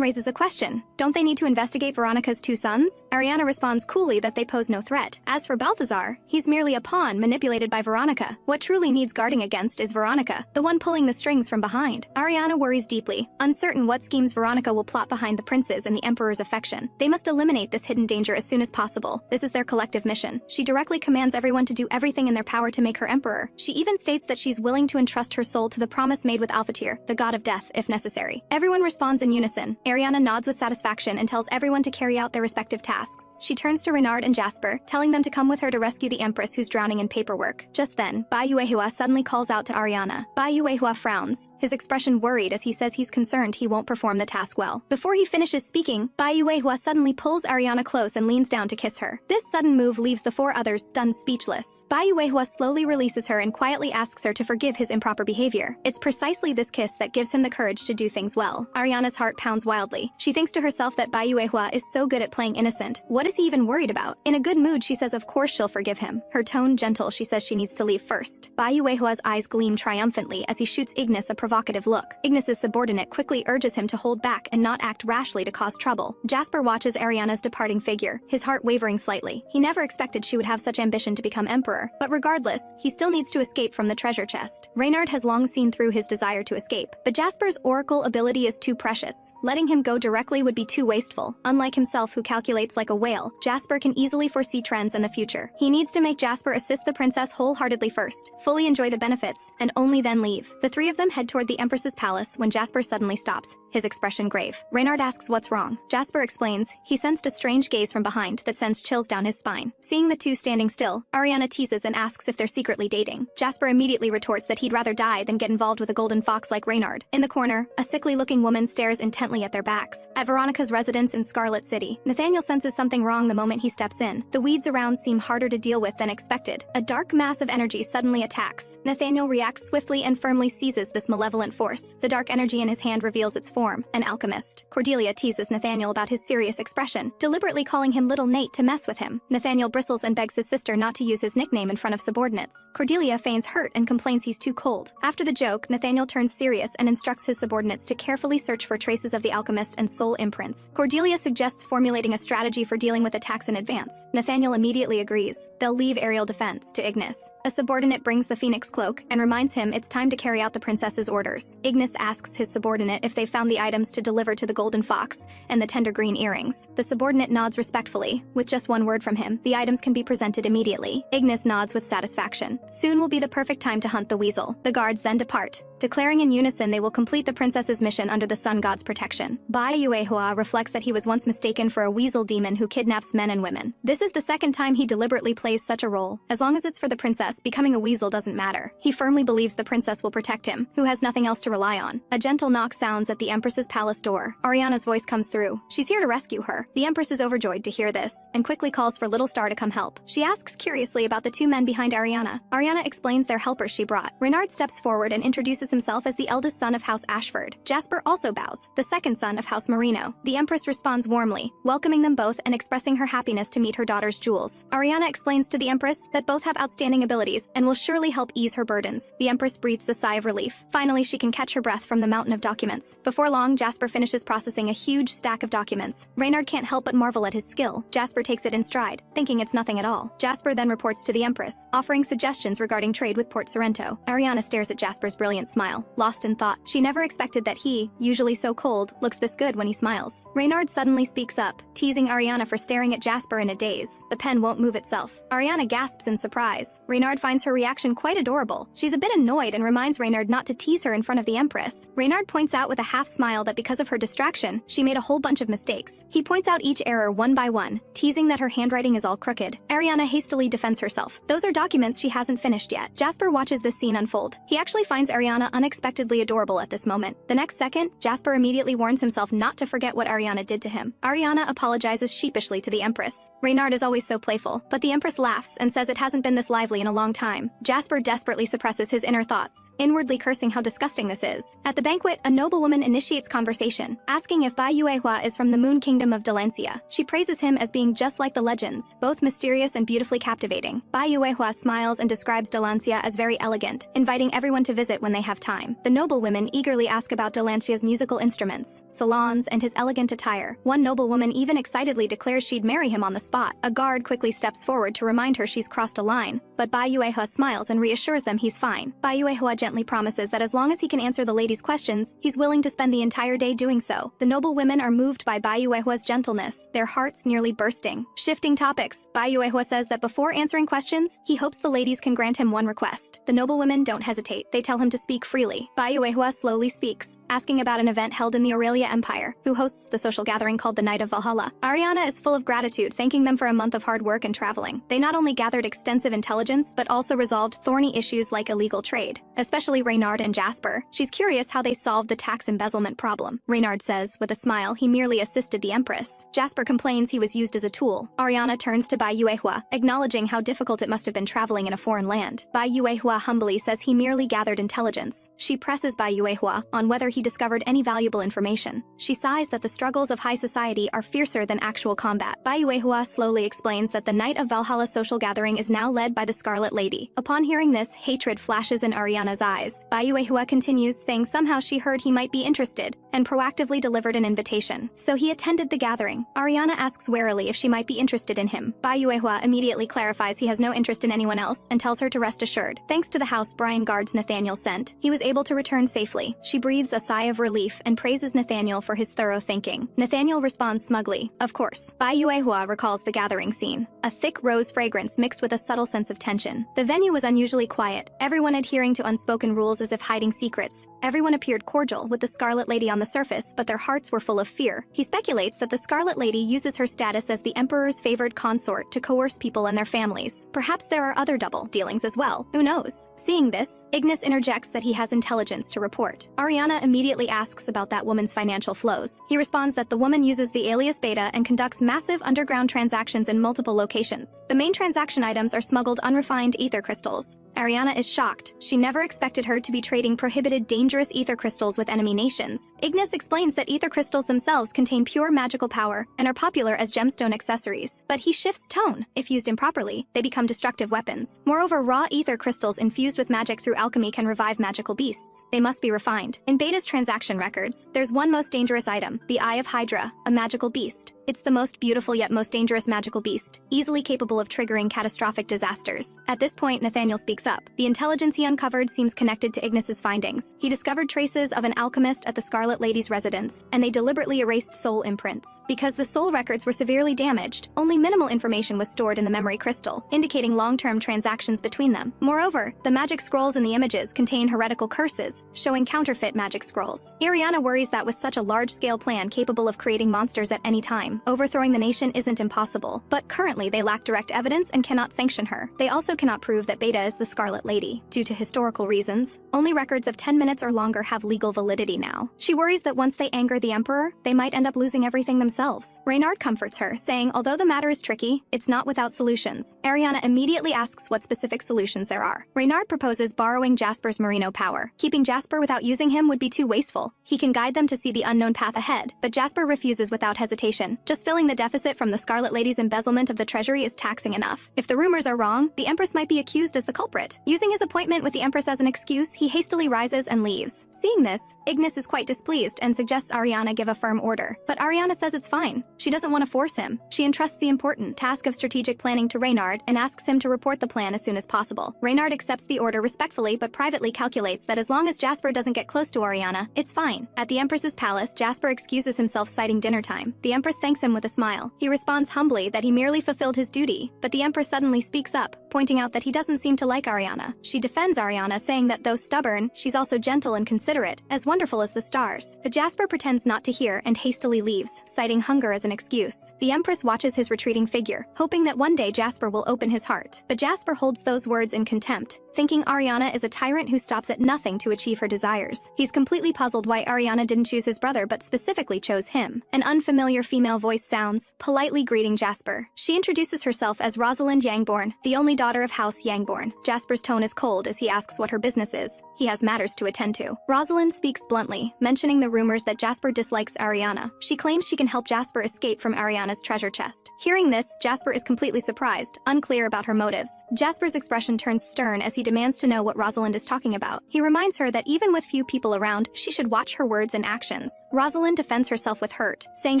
raises a question. Don't they need to investigate Veronica's two sons? Ariana responds coolly that they pose no threat. As for Balthazar, he's merely a pawn manipulated by Veronica. What truly needs guarding against is Veronica, the one pulling the strings from behind. Ariana worries deeply, uncertain what schemes Veronica will plot behind the prince's and the emperor's affection. They must eliminate this hidden danger as soon as possible. This is their collective mission. She directly commands everyone to do everything in their power to make her emperor. She even states that she's willing to entrust her soul to the promise made with Alphatyr, the god of death, if necessary. Everyone responds in unison. Ariana nods with satisfaction and tells everyone to carry out their respective tasks. She turns to Reynard and Jasper, telling them to come with her to rescue the Empress who's drowning in paperwork. Just then, Manhwa suddenly calls out to Ariana. Manhwa frowns, his expression worried as he says he's concerned he won't perform the task well. Before he finishes speaking, Manhwa suddenly pulls Ariana close and leans down to kiss her. This sudden move leaves the four others stunned speechless. Manhwa slowly releases her and quietly asks her to forgive his improper behavior. It's precisely this kiss that gives him the courage to do things well. Ariana's heart pounds wildly. She thinks to herself that Manhwa is so good at playing innocent. What is he even worried about? In a good mood, she says of course she'll forgive him. Her tone gentle, she says she needs to leave first. Manhwa's eyes gleam triumphantly as he shoots Ignis a provocative look. Ignis's subordinate quickly urges him to hold back and not act rashly to cause trouble. Jasper watches Ariana's departing figure, his heart wavering slightly. He never expected she would have such ambition to become emperor, but regardless, he still needs to escape from the treasure chest. Reynard has long seen through his desire to escape, but Jasper's oracle ability is too precious. Letting him go directly would be too wasteful. Unlike himself who calculates like a whale, Jasper can easily foresee trends in the future. He needs to make Jasper assist the princess wholeheartedly first, fully enjoy the benefits, and only then leave. The three of them head toward the Empress's palace when Jasper suddenly stops. his expression grave. Reynard asks what's wrong. Jasper explains he sensed a strange gaze from behind that sends chills down his spine. Seeing the two standing still, Ariana teases and asks if they're secretly dating. Jasper immediately retorts that he'd rather die than get involved with a golden fox like Reynard. In the corner, a sickly-looking woman stares intently at their backs. At Veronica's residence in Scarlet City, Nathaniel senses something wrong the moment he steps in. The weeds around seem harder to deal with than expected. A dark mass of energy suddenly attacks. Nathaniel reacts swiftly and firmly seizes this malevolent force. The dark energy in his hand reveals its form, an alchemist. Cordelia teases Nathaniel about his serious expression, deliberately calling him Little Nate to mess with him. Nathaniel bristles and begs his sister not to use his nickname in front of subordinates. Cordelia feigns hurt and complains he's too cold. After the joke, Nathaniel turns serious and instructs his subordinates to carefully search for traces of the alchemist and soul imprints. Cordelia suggests formulating a strategy for dealing with attacks in advance. Nathaniel immediately agrees. They'll leave aerial defense to Ignis. A subordinate brings the phoenix cloak and reminds him it's time to carry out the princess's orders. Ignis asks his subordinate if they found the items to deliver to the golden fox and the tender green earrings. The subordinate nods respectfully. With just one word from him, the items can be presented immediately. Ignis nods with satisfaction. Soon will be the perfect time to hunt the weasel. The guards then depart, declaring in unison they will complete the princess's mission under the sun god's protection. Bai Yuehua reflects that he was once mistaken for a weasel demon who kidnaps men and women. This is the second time he deliberately plays such a role. As long as it's for the princess, becoming a weasel doesn't matter. He firmly believes the princess will protect him, who has nothing else to rely on. A gentle knock sounds at the Empress's palace door. Ariana's voice comes through. She's here to rescue her. The Empress is overjoyed to hear this, and quickly calls for Little Star to come help. She asks curiously about the two men behind Ariana. Ariana explains they're helpers she brought. Reynard steps forward and introduces himself as the eldest son of House Ashford. Jasper also bows, the second son of House Marino. The Empress responds warmly, welcoming them both and expressing her happiness to meet her daughter's jewels. Ariana explains to the Empress that both have outstanding abilities and will surely help ease her burdens. The Empress breathes a sigh of relief. Finally, she can catch her breath from the mountain of documents. Before long, Jasper finishes processing a huge stack of documents. Reynard can't help but marvel at his skill. Jasper takes it in stride, thinking it's nothing at all. Jasper then reports to the Empress, offering suggestions regarding trade with Port Sorrento. Ariana stares at Jasper's brilliant smile, lost in thought. She never expected that he, usually so cold, looks this good when he smiles. Reynard suddenly speaks up, teasing Ariana for staring at Jasper in a daze. The pen won't move itself. Ariana gasps in surprise. Reynard finds her reaction quite adorable. She's a bit annoyed and reminds Reynard not to tease her in front of the Empress. Reynard points out with a half smile that because of her distraction, she made a whole bunch of mistakes. He points out each error one by one, teasing that her handwriting is all crooked. Ariana hastily defends herself. Those are documents she hasn't finished yet. Jasper watches this scene unfold. He actually finds Ariana unexpectedly adorable at this moment. The next second, Jasper immediately warns himself not to forget what Ariana did to him. Ariana apologizes sheepishly to the Empress. Reynard is always so playful, but the Empress laughs and says it hasn't been this lively in a long time. Jasper desperately suppresses his inner thoughts, inwardly cursing how disgusting this is. At the banquet, a noblewoman initiates conversation, asking if Bai Yuehua is from the moon kingdom of Delancia. She praises him as being just like the legends, both mysterious and beautifully captivating. Bai Yuehua smiles and describes Delancia as very elegant, inviting everyone to visit when they have time. The noblewomen eagerly ask about Delancia's musical instruments, salons, and his elegant attire. One noblewoman even excitedly declares she'd marry him on the spot. A guard quickly steps forward to remind her she's crossed a line, but Bai Yuehua smiles and reassures them he's fine. Bai Yuehua gently promises that as long as he can answer the ladies' questions, he's willing to spend the entire day doing so. The noblewomen are moved by Bai Yuehua's gentleness, their hearts nearly bursting. Shifting topics, Bai Yuehua says that before answering questions, he hopes the ladies can grant him one request. The noblewomen don't hesitate. They tell him to speak freely. Bai Yuehua slowly speaks, asking about an event held in the Aurelia Empire, who hosts the social gathering called the Night of Valhalla. Ariana is full of gratitude, thanking them for a month of hard work and traveling. They not only gathered extensive intelligence, but also resolved thorny issues like illegal trade, especially Reynard and Jasper. She's curious how they solved the tax embezzlement problem. Reynard says, with a smile, he merely assisted the Empress. Jasper complains he was used as a tool. Ariana turns to Bai Yuehua, acknowledging how difficult it must have been traveling in a foreign land. Bai Yuehua humbly says he merely gathered intelligence. She presses Bai Yuehua on whether he discovered any valuable information. She sighs that the struggles of high society are fiercer than actual combat. Bai Yuehua slowly explains that the Night of Valhalla social gathering is now led by the Scarlet Lady. Upon hearing this, hatred flashes in Ariana's eyes. Bai Yuehua continues, saying somehow she heard he might be interested, and proactively delivered an invitation. So he attended the gathering. Ariana asks warily if she might be interested in him. Bai Yuehua immediately clarifies he has no interest in anyone else and tells her to rest assured. Thanks to the house Brian guards Nathaniel sent, he was able to return safely. She breathes a sigh of relief and praises Nathaniel for his thorough thinking. Nathaniel responds smugly, "Of course." Bai Yuehua recalls the gathering scene. A thick rose fragrance mixed with a subtle sense of tension. The venue was unusually quiet, everyone adhering to unspoken rules as if hiding secrets. Everyone appeared cordial, with the Scarlet Lady on the surface, but their hearts were full of fear. He speculates that the Scarlet Lady uses her status as the Emperor's favored consort to coerce people and their families. Perhaps there are other double dealings as well. Who knows? Seeing this, Ignis interjects that he has intelligence to report. Ariana immediately asks about that woman's financial flows. He responds that the woman uses the alias Beta and conducts massive underground transactions in multiple locations. The main transaction items are smuggled unrefined ether crystals. Ariana is shocked. She never expected her to be trading prohibited dangerous ether crystals with enemy nations. Ignis explains that ether crystals themselves contain pure magical power and are popular as gemstone accessories. But he shifts tone. If used improperly, they become destructive weapons. Moreover, raw ether crystals infused with magic through alchemy can revive magical beasts. They must be refined. In Beta's transaction records, there's one most dangerous item, the Eye of Hydra, a magical beast. It's the most beautiful yet most dangerous magical beast, easily capable of triggering catastrophic disasters. At this point, Nathaniel speaks up. The intelligence he uncovered seems connected to Ignis's findings. He discovered traces of an alchemist at the Scarlet Lady's residence, and they deliberately erased soul imprints. Because the soul records were severely damaged, only minimal information was stored in the memory crystal, indicating long-term transactions between them. Moreover, the magic scrolls in the images contain heretical curses, showing counterfeit magic scrolls. Ariana worries that with such a large-scale plan capable of creating monsters at any time, overthrowing the nation isn't impossible, but currently they lack direct evidence and cannot sanction her. They also cannot prove that Beta is the Scarlet Lady. Due to historical reasons, only records of 10 minutes or longer have legal validity now. She worries that once they anger the Emperor, they might end up losing everything themselves. Reynard comforts her, saying although the matter is tricky, it's not without solutions. Ariana immediately asks what specific solutions there are. Reynard proposes borrowing Jasper's merino power. Keeping Jasper without using him would be too wasteful. He can guide them to see the unknown path ahead, but Jasper refuses without hesitation. Just filling the deficit from the Scarlet Lady's embezzlement of the treasury is taxing enough. If the rumors are wrong, the Empress might be accused as the culprit. Using his appointment with the Empress as an excuse, he hastily rises and leaves. Seeing this, Ignis is quite displeased and suggests Ariana give a firm order. But Ariana says it's fine. She doesn't want to force him. She entrusts the important task of strategic planning to Reynard and asks him to report the plan as soon as possible. Reynard accepts the order respectfully but privately calculates that as long as Jasper doesn't get close to Ariana, it's fine. At the Empress's palace, Jasper excuses himself citing dinner time. The Empress thanks him with a smile. He responds humbly that he merely fulfilled his duty, but the Empress suddenly speaks up, pointing out that he doesn't seem to like Ariana. She defends Ariana, saying that though stubborn, she's also gentle and considerate, as wonderful as the stars. But Jasper pretends not to hear and hastily leaves, citing hunger as an excuse. The Empress watches his retreating figure, hoping that one day Jasper will open his heart. But Jasper holds those words in contempt, thinking Ariana is a tyrant who stops at nothing to achieve her desires. He's completely puzzled why Ariana didn't choose his brother but specifically chose him. An unfamiliar female voice sounds, politely greeting Jasper. She introduces herself as Rosalind Yangborn, the only daughter of House Yangborn. Jasper's tone is cold as he asks what her business is. He has matters to attend to. Rosalind speaks bluntly, mentioning the rumors that Jasper dislikes Ariana. She claims she can help Jasper escape from Ariana's treasure chest. Hearing this, Jasper is completely surprised, unclear about her motives. Jasper's expression turns stern as he demands to know what Rosalind is talking about. He reminds her that even with few people around, she should watch her words and actions. Rosalind defends herself with hurt, saying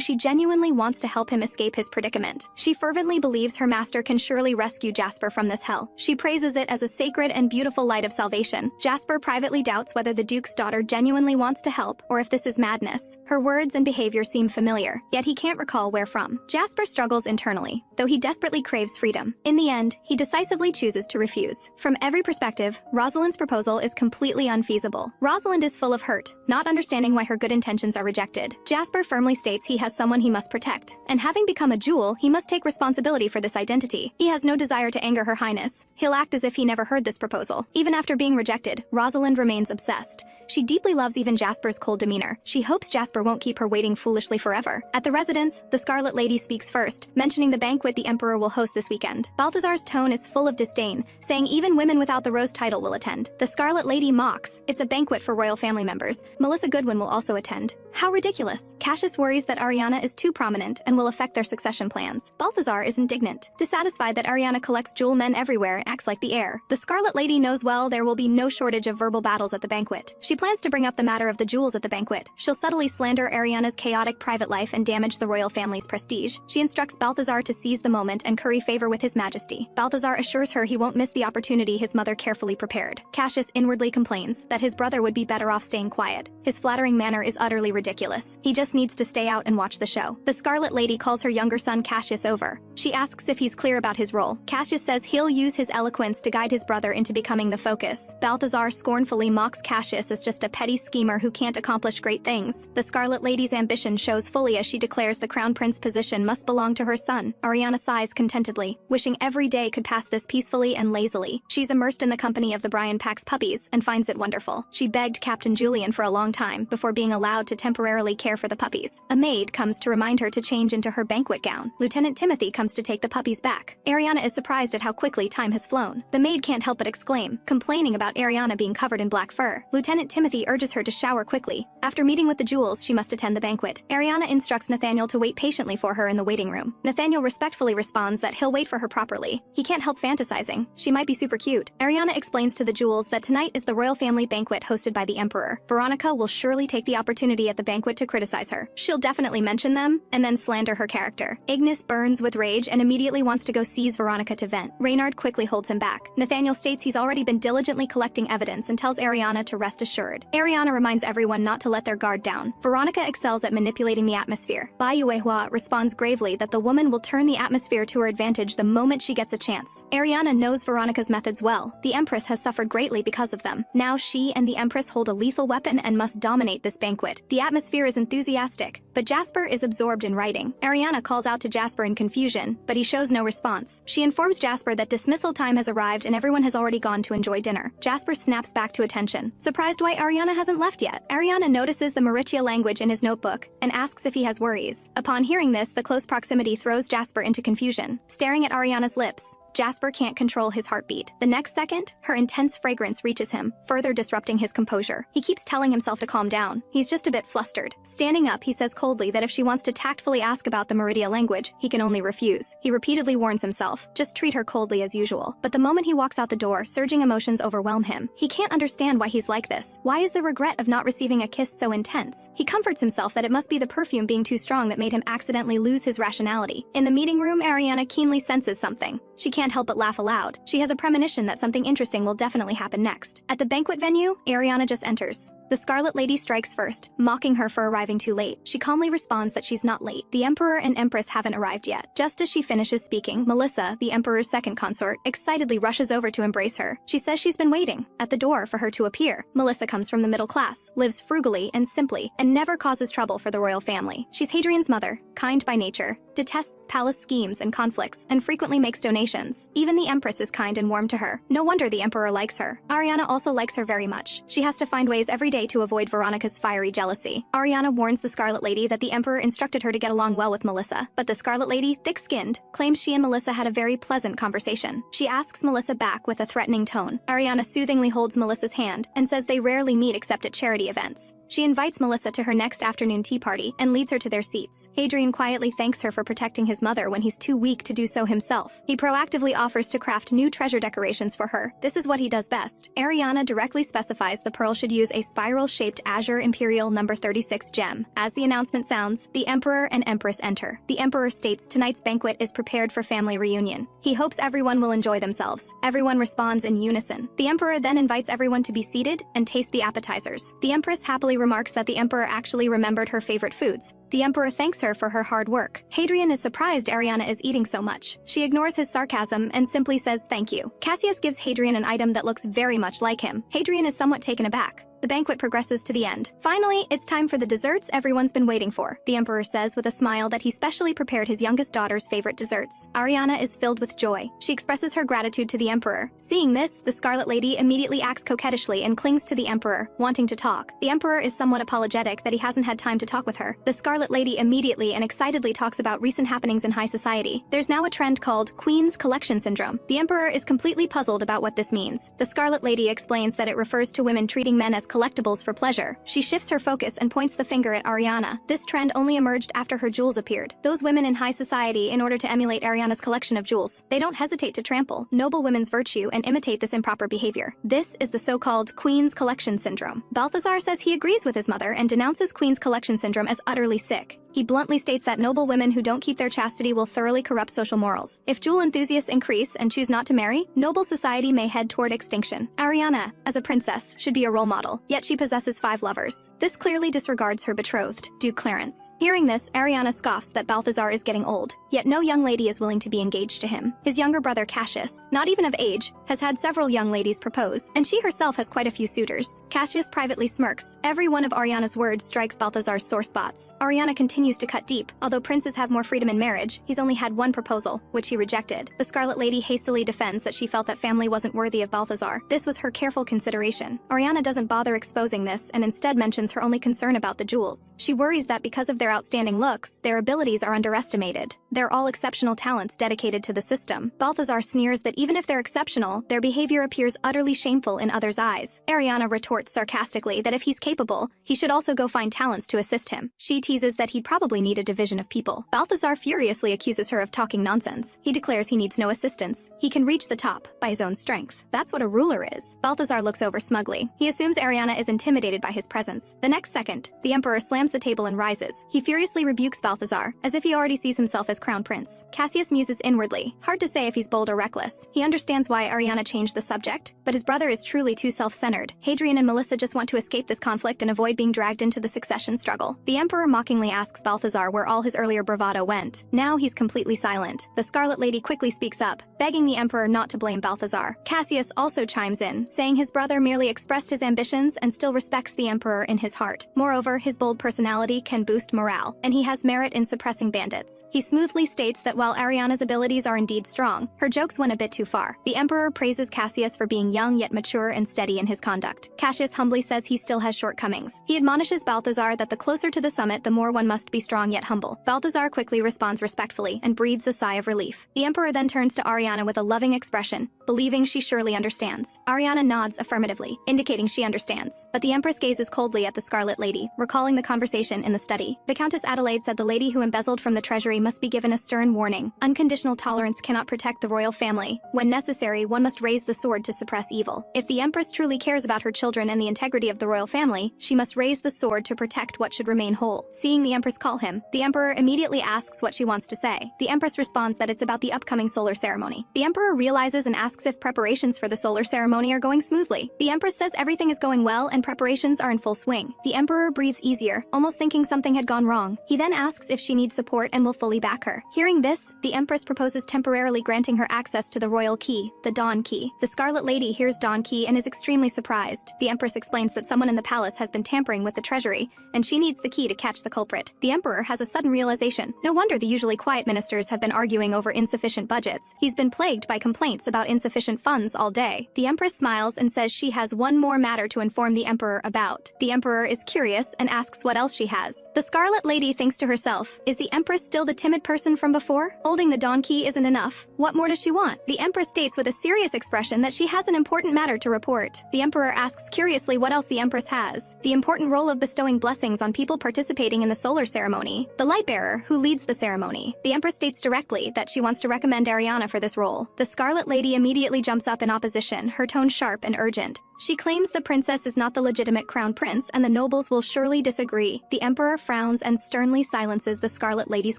she genuinely wants to help him escape his predicament. She fervently believes her master can surely rescue Jasper from this hell. She praises it as a sacred and beautiful light of salvation. Jasper privately doubts whether the Duke's daughter genuinely wants to help or if this is madness. Her words and behavior seem familiar, yet he can't recall where from. Jasper struggles internally, though he desperately craves freedom. In the end, he decisively chooses to refuse. From every perspective, Rosalind's proposal is completely unfeasible. Rosalind is full of hurt, not understanding why her good intentions are rejected. Jasper firmly states he has someone he must protect, and having become a jewel, he must take responsibility for this identity. He has no desire to anger Her Highness. He'll act as if he never heard this proposal. Even after being rejected, Rosalind remains obsessed. She deeply loves even Jasper's cold demeanor. She hopes Jasper won't keep her waiting foolishly forever. At the residence, the Scarlet Lady speaks first, mentioning the banquet the Emperor will host this weekend. Balthazar's tone is full of disdain, saying even women without the rose title will attend. The Scarlet Lady mocks. It's a banquet for royal family members. Melissa Goodwin will also attend. How ridiculous. Cassius worries that Ariana is too prominent and will affect their succession plans. Balthazar is indignant, dissatisfied that Ariana collects jewel men everywhere and acts like the heir. The Scarlet Lady knows well there will be no shortage of verbal battles at the banquet. She plans to bring up the matter of the jewels at the banquet. She'll subtly slander Ariana's chaotic private life and damage the royal family's prestige. She instructs Balthazar to seize the moment and curry favor with His Majesty. Balthazar assures her he won't miss the opportunity his mother brother carefully prepared. Cassius inwardly complains that his brother would be better off staying quiet. His flattering manner is utterly ridiculous. He just needs to stay out and watch the show. The Scarlet Lady calls her younger son Cassius over. She asks if he's clear about his role. Cassius says he'll use his eloquence to guide his brother into becoming the focus. Balthazar scornfully mocks Cassius as just a petty schemer who can't accomplish great things. The Scarlet Lady's ambition shows fully as she declares the Crown Prince position must belong to her son. Ariana sighs contentedly, wishing every day could pass this peacefully and lazily. She's immersed in the company of the Brian Pax puppies and finds it wonderful. She begged Captain Julian for a long time before being allowed to temporarily care for the puppies. A maid comes to remind her to change into her banquet gown. Lieutenant Timothy comes to take the puppies back. Ariana is surprised at how quickly time has flown. The maid can't help but exclaim, complaining about Ariana being covered in black fur. Lieutenant Timothy urges her to shower quickly. After meeting with the jewels, she must attend the banquet. Ariana instructs Nathaniel to wait patiently for her in the waiting room. Nathaniel respectfully responds that he'll wait for her properly. He can't help fantasizing. She might be super cute. Ariana explains to the jewels that tonight is the royal family banquet hosted by the Emperor. Veronica will surely take the opportunity at the banquet to criticize her. She'll definitely mention them and then slander her character. Ignis burns with rage and immediately wants to go seize Veronica to vent. Reynard quickly holds him back. Nathaniel states he's already been diligently collecting evidence and tells Ariana to rest assured. Ariana reminds everyone not to let their guard down. Veronica excels at manipulating the atmosphere. Bai Yuehua responds gravely that the woman will turn the atmosphere to her advantage the moment she gets a chance. Ariana knows Veronica's methods well. The Empress has suffered greatly because of them. Now she and the Empress hold a lethal weapon and must dominate this banquet. The atmosphere is enthusiastic, but Jasper is absorbed in writing. Ariana calls out to Jasper in confusion, but he shows no response. She informs Jasper that dismissal time has arrived and everyone has already gone to enjoy dinner. Jasper snaps back to attention, surprised why Ariana hasn't left yet. Ariana notices the Mauritian language in his notebook and asks if he has worries. Upon hearing this, the close proximity throws Jasper into confusion. Staring at Ariana's lips, Jasper can't control his heartbeat. The next second, her intense fragrance reaches him, further disrupting his composure. He keeps telling himself to calm down. He's just a bit flustered. Standing up, he says coldly that if she wants to tactfully ask about the Meridia language, he can only refuse. He repeatedly warns himself, just treat her coldly as usual. But the moment he walks out the door, surging emotions overwhelm him. He can't understand why he's like this. Why is the regret of not receiving a kiss so intense? He comforts himself that it must be the perfume being too strong that made him accidentally lose his rationality. In the meeting room, Ariana keenly senses something. She can't help but laugh aloud. She has a premonition that something interesting will definitely happen next. At the banquet venue, Ariana just enters. The Scarlet Lady strikes first, mocking her for arriving too late. She calmly responds that she's not late. The Emperor and Empress haven't arrived yet. Just as she finishes speaking, Melissa, the Emperor's second consort, excitedly rushes over to embrace her. She says she's been waiting at the door for her to appear. Melissa comes from the middle class, lives frugally and simply, and never causes trouble for the royal family. She's Hadrian's mother, kind by nature, detests palace schemes and conflicts, and frequently makes donations. Even the Empress is kind and warm to her. No wonder the Emperor likes her. Ariana also likes her very much. She has to find ways every day to avoid Veronica's fiery jealousy. Ariana warns the Scarlet Lady that the Emperor instructed her to get along well with Melissa, but the Scarlet Lady, thick-skinned, claims she and Melissa had a very pleasant conversation. She asks Melissa back with a threatening tone. Ariana soothingly holds Melissa's hand and says they rarely meet except at charity events. She invites Melissa to her next afternoon tea party and leads her to their seats. Hadrian quietly thanks her for protecting his mother when he's too weak to do so himself. He proactively offers to craft new treasure decorations for her. This is what he does best. Ariana directly specifies the pearl should use a spiral-shaped azure imperial number 36 gem. As the announcement sounds, the Emperor and Empress enter. The Emperor states tonight's banquet is prepared for family reunion. He hopes everyone will enjoy themselves. Everyone responds in unison. The Emperor then invites everyone to be seated and taste the appetizers. The Empress happily remarks that the Emperor actually remembered her favorite foods. The Emperor thanks her for her hard work. Hadrian is surprised Ariana is eating so much. She ignores his sarcasm and simply says thank you. Cassius gives Hadrian an item that looks very much like him. Hadrian is somewhat taken aback. The banquet progresses to the end. Finally, it's time for the desserts everyone's been waiting for. The Emperor says with a smile that he specially prepared his youngest daughter's favorite desserts. Ariana is filled with joy. She expresses her gratitude to the Emperor. Seeing this, the Scarlet Lady immediately acts coquettishly and clings to the Emperor, wanting to talk. The Emperor is somewhat apologetic that he hasn't had time to talk with her. The Scarlet Lady immediately and excitedly talks about recent happenings in high society. There's now a trend called Queen's Collection Syndrome. The Emperor is completely puzzled about what this means. The Scarlet Lady explains that it refers to women treating men as collectibles for pleasure. She shifts her focus and points the finger at Ariana. This trend only emerged after her jewels appeared. Those women in high society, in order to emulate Ariana's collection of jewels, they don't hesitate to trample noble women's virtue and imitate this improper behavior. This is the so-called Queen's Collection Syndrome. Balthazar says he agrees with his mother and denounces Queen's Collection Syndrome as utterly sick. He bluntly states that noble women who don't keep their chastity will thoroughly corrupt social morals. If jewel enthusiasts increase and choose not to marry, noble society may head toward extinction. Ariana, as a princess, should be a role model, yet she possesses 5 lovers. This clearly disregards her betrothed, Duke Clarence. Hearing this, Ariana scoffs that Balthazar is getting old, yet no young lady is willing to be engaged to him. His younger brother Cassius, not even of age, has had several young ladies propose, and she herself has quite a few suitors. Cassius privately smirks. Every one of Ariana's words strikes Balthazar's sore spots. Ariana continues to cut deep. Although princes have more freedom in marriage, he's only had one proposal, which he rejected. The Scarlet Lady hastily defends that she felt that family wasn't worthy of Balthazar. This was her careful consideration. Ariana doesn't bother exposing this and instead mentions her only concern about the jewels. She worries that because of their outstanding looks, their abilities are underestimated. They're all exceptional talents dedicated to the system. Balthazar sneers that even if they're exceptional, their behavior appears utterly shameful in others' eyes. Ariana retorts sarcastically that if he's capable, he should also go find talents to assist him. She teases that he'd probably need a division of people. Balthazar furiously accuses her of talking nonsense. He declares he needs no assistance. He can reach the top by his own strength. That's what a ruler is. Balthazar looks over smugly. He assumes Ariana is intimidated by his presence. The next second, the emperor slams the table and rises. He furiously rebukes Balthazar, as if he already sees himself as crown prince. Cassius muses inwardly. Hard to say if he's bold or reckless. He understands why Ariana changed the subject, but his brother is truly too self-centered. Hadrian and Melissa just want to escape this conflict and avoid being dragged into the succession struggle. The emperor mockingly asks Balthazar where all his earlier bravado went. Now he's completely silent. The Scarlet Lady quickly speaks up, begging the emperor not to blame Balthazar. Cassius also chimes in, saying his brother merely expressed his ambitions and still respects the emperor in his heart. Moreover, his bold personality can boost morale, and he has merit in suppressing bandits. He smoothly states that while Ariana's abilities are indeed strong, her jokes went a bit too far. The emperor praises Cassius for being young yet mature and steady in his conduct. Cassius humbly says he still has shortcomings. He admonishes Balthazar that the closer to the summit, the more one must be strong yet humble. Balthazar quickly responds respectfully and breathes a sigh of relief. The emperor then turns to Ariana with a loving expression, believing she surely understands. Ariana nods affirmatively, indicating she understands. But the empress gazes coldly at the Scarlet Lady, recalling the conversation in the study. The Countess Adelaide said the lady who embezzled from the treasury must be given a stern warning. Unconditional tolerance cannot protect the royal family. When necessary, one must raise the sword to suppress evil. If the empress truly cares about her children and the integrity of the royal family, she must raise the sword to protect what should remain whole. Seeing the empress call him, the emperor immediately asks what she wants to say. The empress responds that it's about the upcoming solar ceremony. The emperor realizes and asks if preparations for the solar ceremony are going smoothly. The empress says everything is going well and preparations are in full swing. The emperor breathes easier, almost thinking something had gone wrong. He then asks if she needs support and will fully back her. Hearing this, the empress proposes temporarily granting her access to the royal key, the Dawn Key. The Scarlet Lady hears Dawn Key and is extremely surprised. The empress explains that someone in the palace has been tampering with the treasury, and she needs the key to catch the culprit. The emperor has a sudden realization. No wonder the usually quiet ministers have been arguing over insufficient budgets. He's been plagued by complaints about insufficient funds all day. The empress smiles and says she has one more matter to inform the emperor about. The emperor is curious and asks what else she has. The Scarlet Lady thinks to herself, is the empress still the timid person from before? Holding the Dawn Key isn't enough. What more does she want? The empress states with a serious expression that she has an important matter to report. The emperor asks curiously what else the empress has. The important role of bestowing blessings on people participating in the solar ceremony. The light bearer who leads the ceremony. The empress states directly that she wants to recommend Ariana for this role. The Scarlet Lady immediately jumps up in opposition, her tone sharp and urgent. She claims the princess is not the legitimate crown prince and the nobles will surely disagree. The emperor frowns and sternly silences the Scarlet Lady's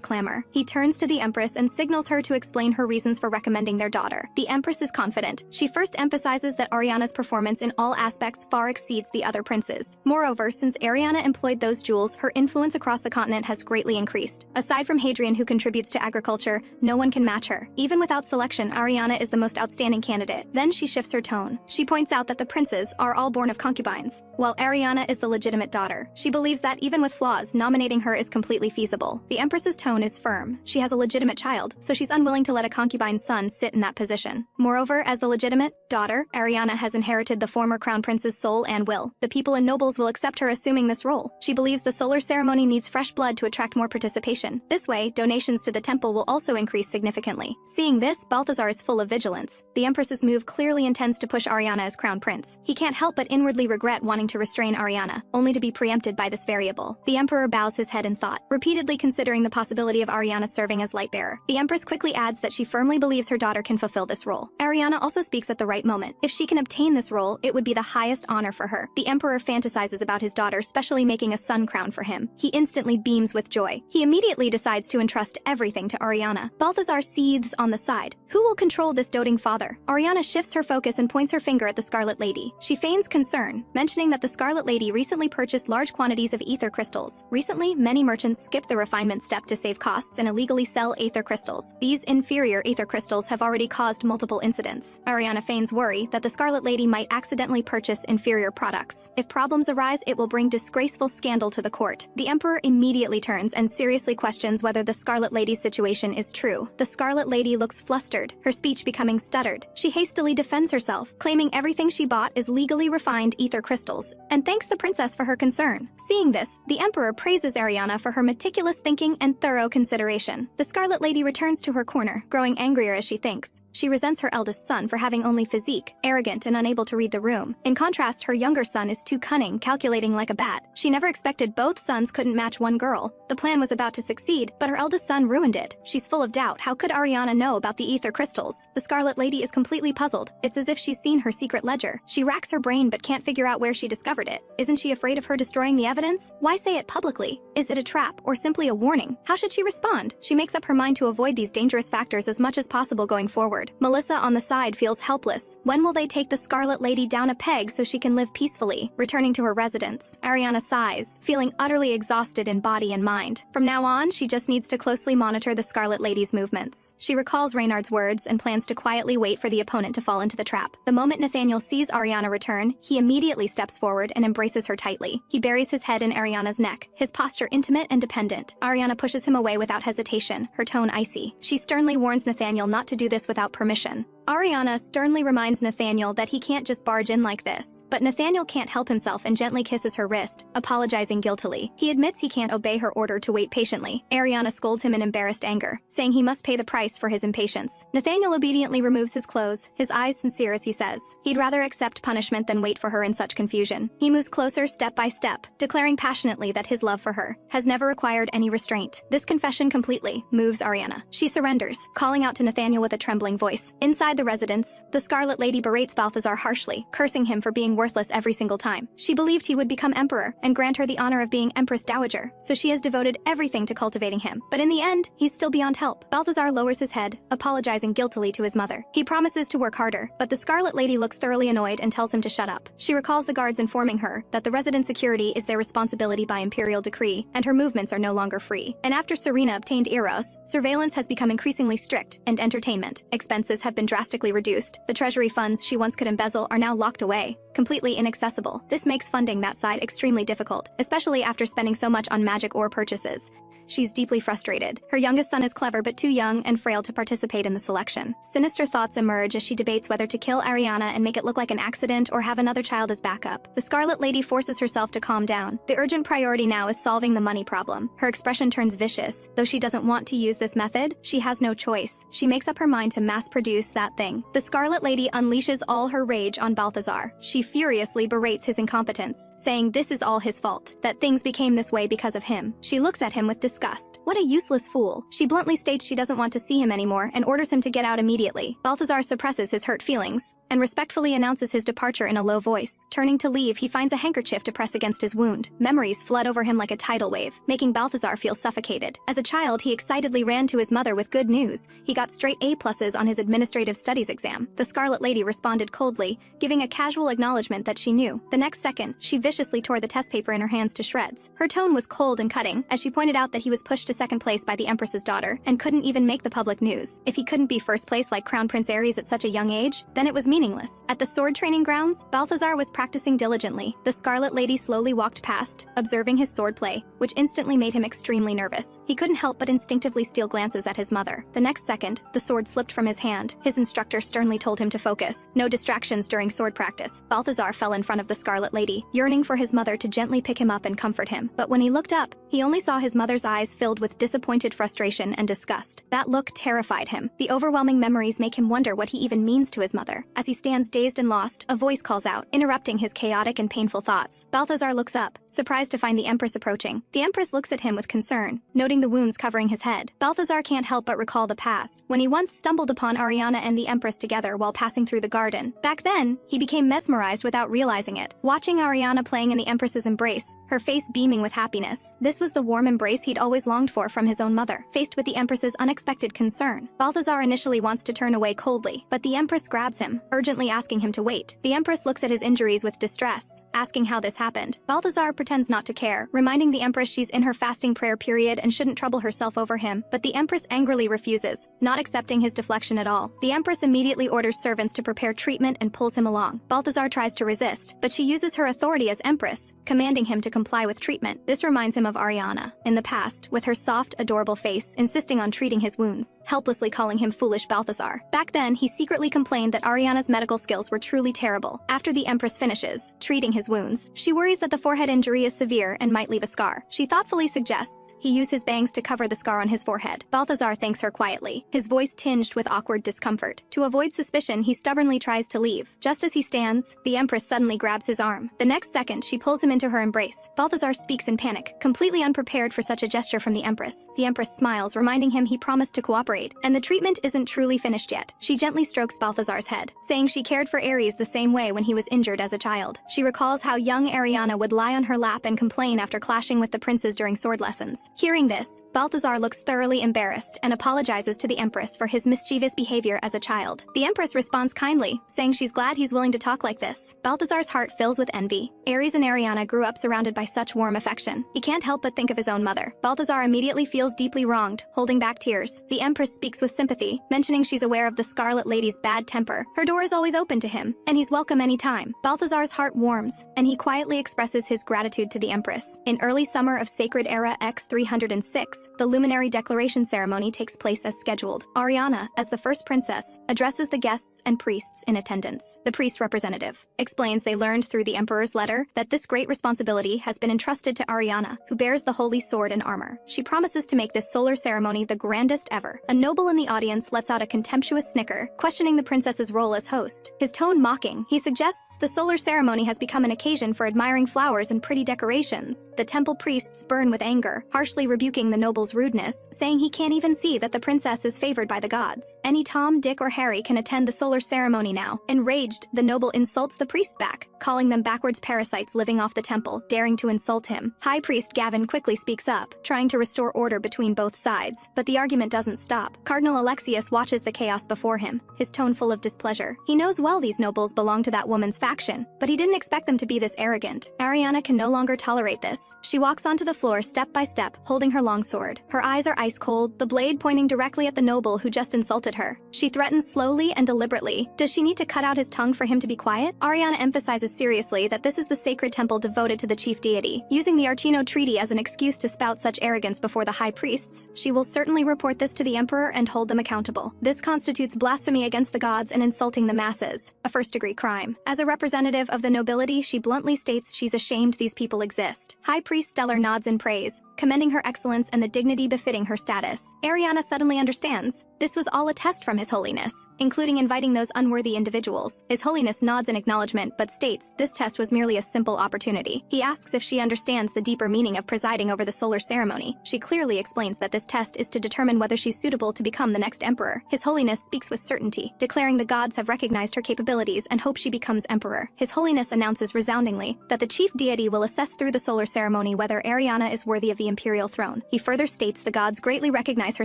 clamor. He turns to the empress and signals her to explain her reasons for recommending their daughter. The empress is confident. She first emphasizes that Ariana's performance in all aspects far exceeds the other princes. Moreover, since Ariana employed those jewels, her influence across the continent has greatly increased. Aside from Hadrian, who contributes to agriculture, no one can match her. Even without selection, Ariana is the most outstanding candidate. Then she shifts her tone. She points out that the princes are all born of concubines, while Ariana is the legitimate daughter. She believes that even with flaws, nominating her is completely feasible. The empress's tone is firm. She has a legitimate child, so she's unwilling to let a concubine's son sit in that position. Moreover, as the legitimate daughter, Ariana has inherited the former crown prince's soul and will. The people and nobles will accept her assuming this role. She believes the solar ceremony needs fresh blood to attract more participation. This way, donations to the temple will also increase significantly. Seeing this, Balthazar is full of vigilance. The empress's move clearly intends to push Ariana as crown prince. He can't help but inwardly regret wanting to restrain Ariana, only to be preempted by this variable. The Emperor bows his head in thought, repeatedly considering the possibility of Ariana serving as lightbearer. The Empress quickly adds that she firmly believes her daughter can fulfill this role. Ariana also speaks at the right moment. If she can obtain this role, it would be the highest honor for her. The Emperor fantasizes about his daughter specially making a sun crown for him. He instantly beams with joy. He immediately decides to entrust everything to Ariana. Balthazar seethes on the side. Who will control this doting father? Ariana shifts her focus and points her finger at the Scarlet Lady. She feigns concern, mentioning that the Scarlet Lady recently purchased large quantities of ether crystals. Recently, many merchants skip the refinement step to save costs and illegally sell ether crystals. These inferior ether crystals have already caused multiple incidents. Ariana feigns worry that the Scarlet Lady might accidentally purchase inferior products. If problems arise, it will bring disgraceful scandal to the court. The Emperor immediately turns and seriously questions whether the Scarlet Lady's situation is true. The Scarlet Lady looks flustered, her speech becoming stuttered. She hastily defends herself, claiming everything she bought is legally refined ether crystals, and thanks the princess for her concern. Seeing this, the Emperor praises Ariana for her meticulous thinking and thorough consideration. The Scarlet Lady returns to her corner, growing angrier as she thinks. She resents her eldest son for having only physique, arrogant and unable to read the room. In contrast, her younger son is too cunning, calculating like a bat. She never expected both sons couldn't match one girl. The plan was about to succeed, but her eldest son ruined it. She's full of doubt. How could Ariana know about the ether crystals? The Scarlet Lady is completely puzzled. It's as if she's seen her secret ledger. She racks her brain but can't figure out where she discovered it. Isn't she afraid of her destroying the evidence? Why say it publicly? Is it a trap or simply a warning? How should she respond? She makes up her mind to avoid these dangerous factors as much as possible going forward. Melissa on the side feels helpless. When will they take the Scarlet Lady down a peg so she can live peacefully? Returning to her residence, Ariana sighs, feeling utterly exhausted in body and mind. From now on, she just needs to closely monitor the Scarlet Lady's movements. She recalls Reynard's words and plans to quietly wait for the opponent to fall into the trap. The moment Nathaniel sees Ariana return, he immediately steps forward and embraces her tightly. He buries his head in Ariana's neck, his posture intimate and dependent. Ariana pushes him away without hesitation, her tone icy. She sternly warns Nathaniel not to do this without permission. Ariana sternly reminds Nathaniel that he can't just barge in like this, but Nathaniel can't help himself and gently kisses her wrist, apologizing guiltily. He admits he can't obey her order to wait patiently. Ariana scolds him in embarrassed anger, saying he must pay the price for his impatience. Nathaniel obediently removes his clothes, his eyes sincere as he says he'd rather accept punishment than wait for her in such confusion. He moves closer step by step, declaring passionately that his love for her has never required any restraint. This confession completely moves Ariana. She surrenders, calling out to Nathaniel with a trembling voice. Inside the residence, the Scarlet Lady berates Balthazar harshly, cursing him for being worthless every single time. She believed he would become emperor and grant her the honor of being Empress Dowager, so she has devoted everything to cultivating him. But in the end, he's still beyond help. Balthazar lowers his head, apologizing guiltily to his mother. He promises to work harder, but the Scarlet Lady looks thoroughly annoyed and tells him to shut up. She recalls the guards informing her that the residence security is their responsibility by imperial decree, and her movements are no longer free. And after Serena obtained Eros, surveillance has become increasingly strict, and entertainment expenses have been drastically reduced. The treasury funds she once could embezzle are now locked away, completely inaccessible. This makes funding that side extremely difficult, especially after spending so much on magic ore purchases. She's deeply frustrated. Her youngest son is clever but too young and frail to participate in the selection. Sinister thoughts emerge as she debates whether to kill Ariana and make it look like an accident or have another child as backup. The Scarlet Lady forces herself to calm down. The urgent priority now is solving the money problem. Her expression turns vicious. Though she doesn't want to use this method, she has no choice. She makes up her mind to mass-produce that thing. The Scarlet Lady unleashes all her rage on Balthazar. She furiously berates his incompetence, saying this is all his fault, that things became this way because of him. She looks at him with disgust. What a useless fool. She bluntly states she doesn't want to see him anymore and orders him to get out immediately. Balthazar suppresses his hurt feelings and respectfully announces his departure in a low voice. Turning to leave, he finds a handkerchief to press against his wound. Memories flood over him like a tidal wave, making Balthazar feel suffocated. As a child, he excitedly ran to his mother with good news. He got straight A+ on his administrative studies exam. The Scarlet Lady responded coldly, giving a casual acknowledgement that she knew. The next second, she viciously tore the test paper in her hands to shreds. Her tone was cold and cutting, as she pointed out that he was pushed to second place by the Empress's daughter and couldn't even make the public news. If he couldn't be first place like Crown Prince Ares at such a young age, then it was meaningless. At the sword training grounds, Balthazar was practicing diligently. The Scarlet Lady slowly walked past, observing his swordplay, which instantly made him extremely nervous. He couldn't help but instinctively steal glances at his mother. The next second, the sword slipped from his hand. His instructor sternly told him to focus. No distractions during sword practice. Balthazar fell in front of the Scarlet Lady, yearning for his mother to gently pick him up and comfort him. But when he looked up, he only saw his mother's eyes filled with disappointed frustration and disgust. That look terrified him. The overwhelming memories make him wonder what he even means to his mother. As he stands dazed and lost, a voice calls out, interrupting his chaotic and painful thoughts. Balthazar looks up, surprised to find the Empress approaching. The Empress looks at him with concern, noting the wounds covering his head. Balthazar can't help but recall the past, when he once stumbled upon Ariana and the Empress together while passing through the garden. Back then, he became mesmerized without realizing it, watching Ariana playing in the Empress's embrace, her face beaming with happiness. This was the warm embrace he'd always longed for from his own mother. Faced with the Empress's unexpected concern, Balthazar initially wants to turn away coldly, but the Empress grabs him, urgently asking him to wait. The Empress looks at his injuries with distress, asking how this happened. Balthazar pretends not to care, reminding the Empress she's in her fasting prayer period and shouldn't trouble herself over him, but the Empress angrily refuses, not accepting his deflection at all. The Empress immediately orders servants to prepare treatment and pulls him along. Balthazar tries to resist, but she uses her authority as Empress, commanding him to comply with treatment. This reminds him of Ariana, in the past, with her soft, adorable face, insisting on treating his wounds, helplessly calling him foolish Balthazar. Back then, he secretly complained that Ariana's medical skills were truly terrible. After the Empress finishes treating his wounds, she worries that the forehead injury is severe and might leave a scar. She thoughtfully suggests he use his bangs to cover the scar on his forehead. Balthazar thanks her quietly, his voice tinged with awkward discomfort. To avoid suspicion, he stubbornly tries to leave. Just as he stands, the Empress suddenly grabs his arm. The next second, she pulls him into her embrace. Balthazar speaks in panic, completely unprepared for such a gesture from the Empress. The Empress smiles, reminding him he promised to cooperate, and the treatment isn't truly finished yet. She gently strokes Balthazar's head, saying she cared for Ares the same way when he was injured as a child. She recalls how young Ariana would lie on her lap and complain after clashing with the princes during sword lessons. Hearing this, Balthazar looks thoroughly embarrassed and apologizes to the Empress for his mischievous behavior as a child. The Empress responds kindly, saying she's glad he's willing to talk like this. Balthazar's heart fills with envy. Ares and Ariana grew up surrounded by such warm affection. He can't help but think of his own mother. Balthazar immediately feels deeply wronged, holding back tears. The Empress speaks with sympathy, mentioning she's aware of the Scarlet Lady's bad temper. Her door is always open to him, and he's welcome anytime. Balthazar's heart warms, and he quietly expresses his gratitude to the Empress. In early summer of Sacred Era X306, the Luminary Declaration ceremony takes place as scheduled. Ariana, as the first princess, addresses the guests and priests in attendance. The priest representative explains they learned through the Emperor's letter that this great responsibility has been entrusted to Ariana, who bears the holy sword and armor. She promises to make this solar ceremony the grandest ever. A noble in the audience lets out a contemptuous snicker, questioning the princess's role as host. His tone mocking, he suggests the solar ceremony has become an occasion for admiring flowers and pretty decorations. The temple priests burn with anger, harshly rebuking the noble's rudeness, saying he can't even see that the princess is favored by the gods. Any Tom, Dick, or Harry can attend the solar ceremony now. Enraged, the noble insults the priests back, calling them backwards parasites living off the temple, daring to insult him. High Priest Gavin quickly speaks up, trying to restore order between both sides, but the argument doesn't stop. Cardinal Alexius watches the chaos before him, his tone full of displeasure. He knows well these nobles belong to that woman's faction, but he didn't expect them to be this arrogant. Ariana can no longer tolerate this. She walks onto the floor step by step, holding her longsword. Her eyes are ice cold, the blade pointing directly at the noble who just insulted her. She threatens slowly and deliberately. Does she need to cut out his tongue for him to be quiet? Ariana emphasizes seriously that this is the sacred temple devoted to the chief deity. Using the Archino Treaty as an excuse to spout such arrogance before the high priests, she will certainly report this to the emperor and hold them accountable. This constitutes blasphemy against the gods and insulting the masses, a first-degree crime. As a representative of the nobility, she bluntly states she's ashamed these people exist. High Priest Stellar nods in praise, commending her excellence and the dignity befitting her status. Ariana suddenly understands. This was all a test from His Holiness, including inviting those unworthy individuals. His Holiness nods in acknowledgement but states this test was merely a simple opportunity. He asks if she understands the deeper meaning of presiding over the solar ceremony. She clearly explains that this test is to determine whether she's suitable to become the next emperor. His Holiness speaks with certainty, declaring the gods have recognized her capabilities and hope she becomes emperor. His Holiness announces resoundingly that the chief deity will assess through the solar ceremony whether Ariana is worthy of the imperial throne. He further states the gods greatly recognize her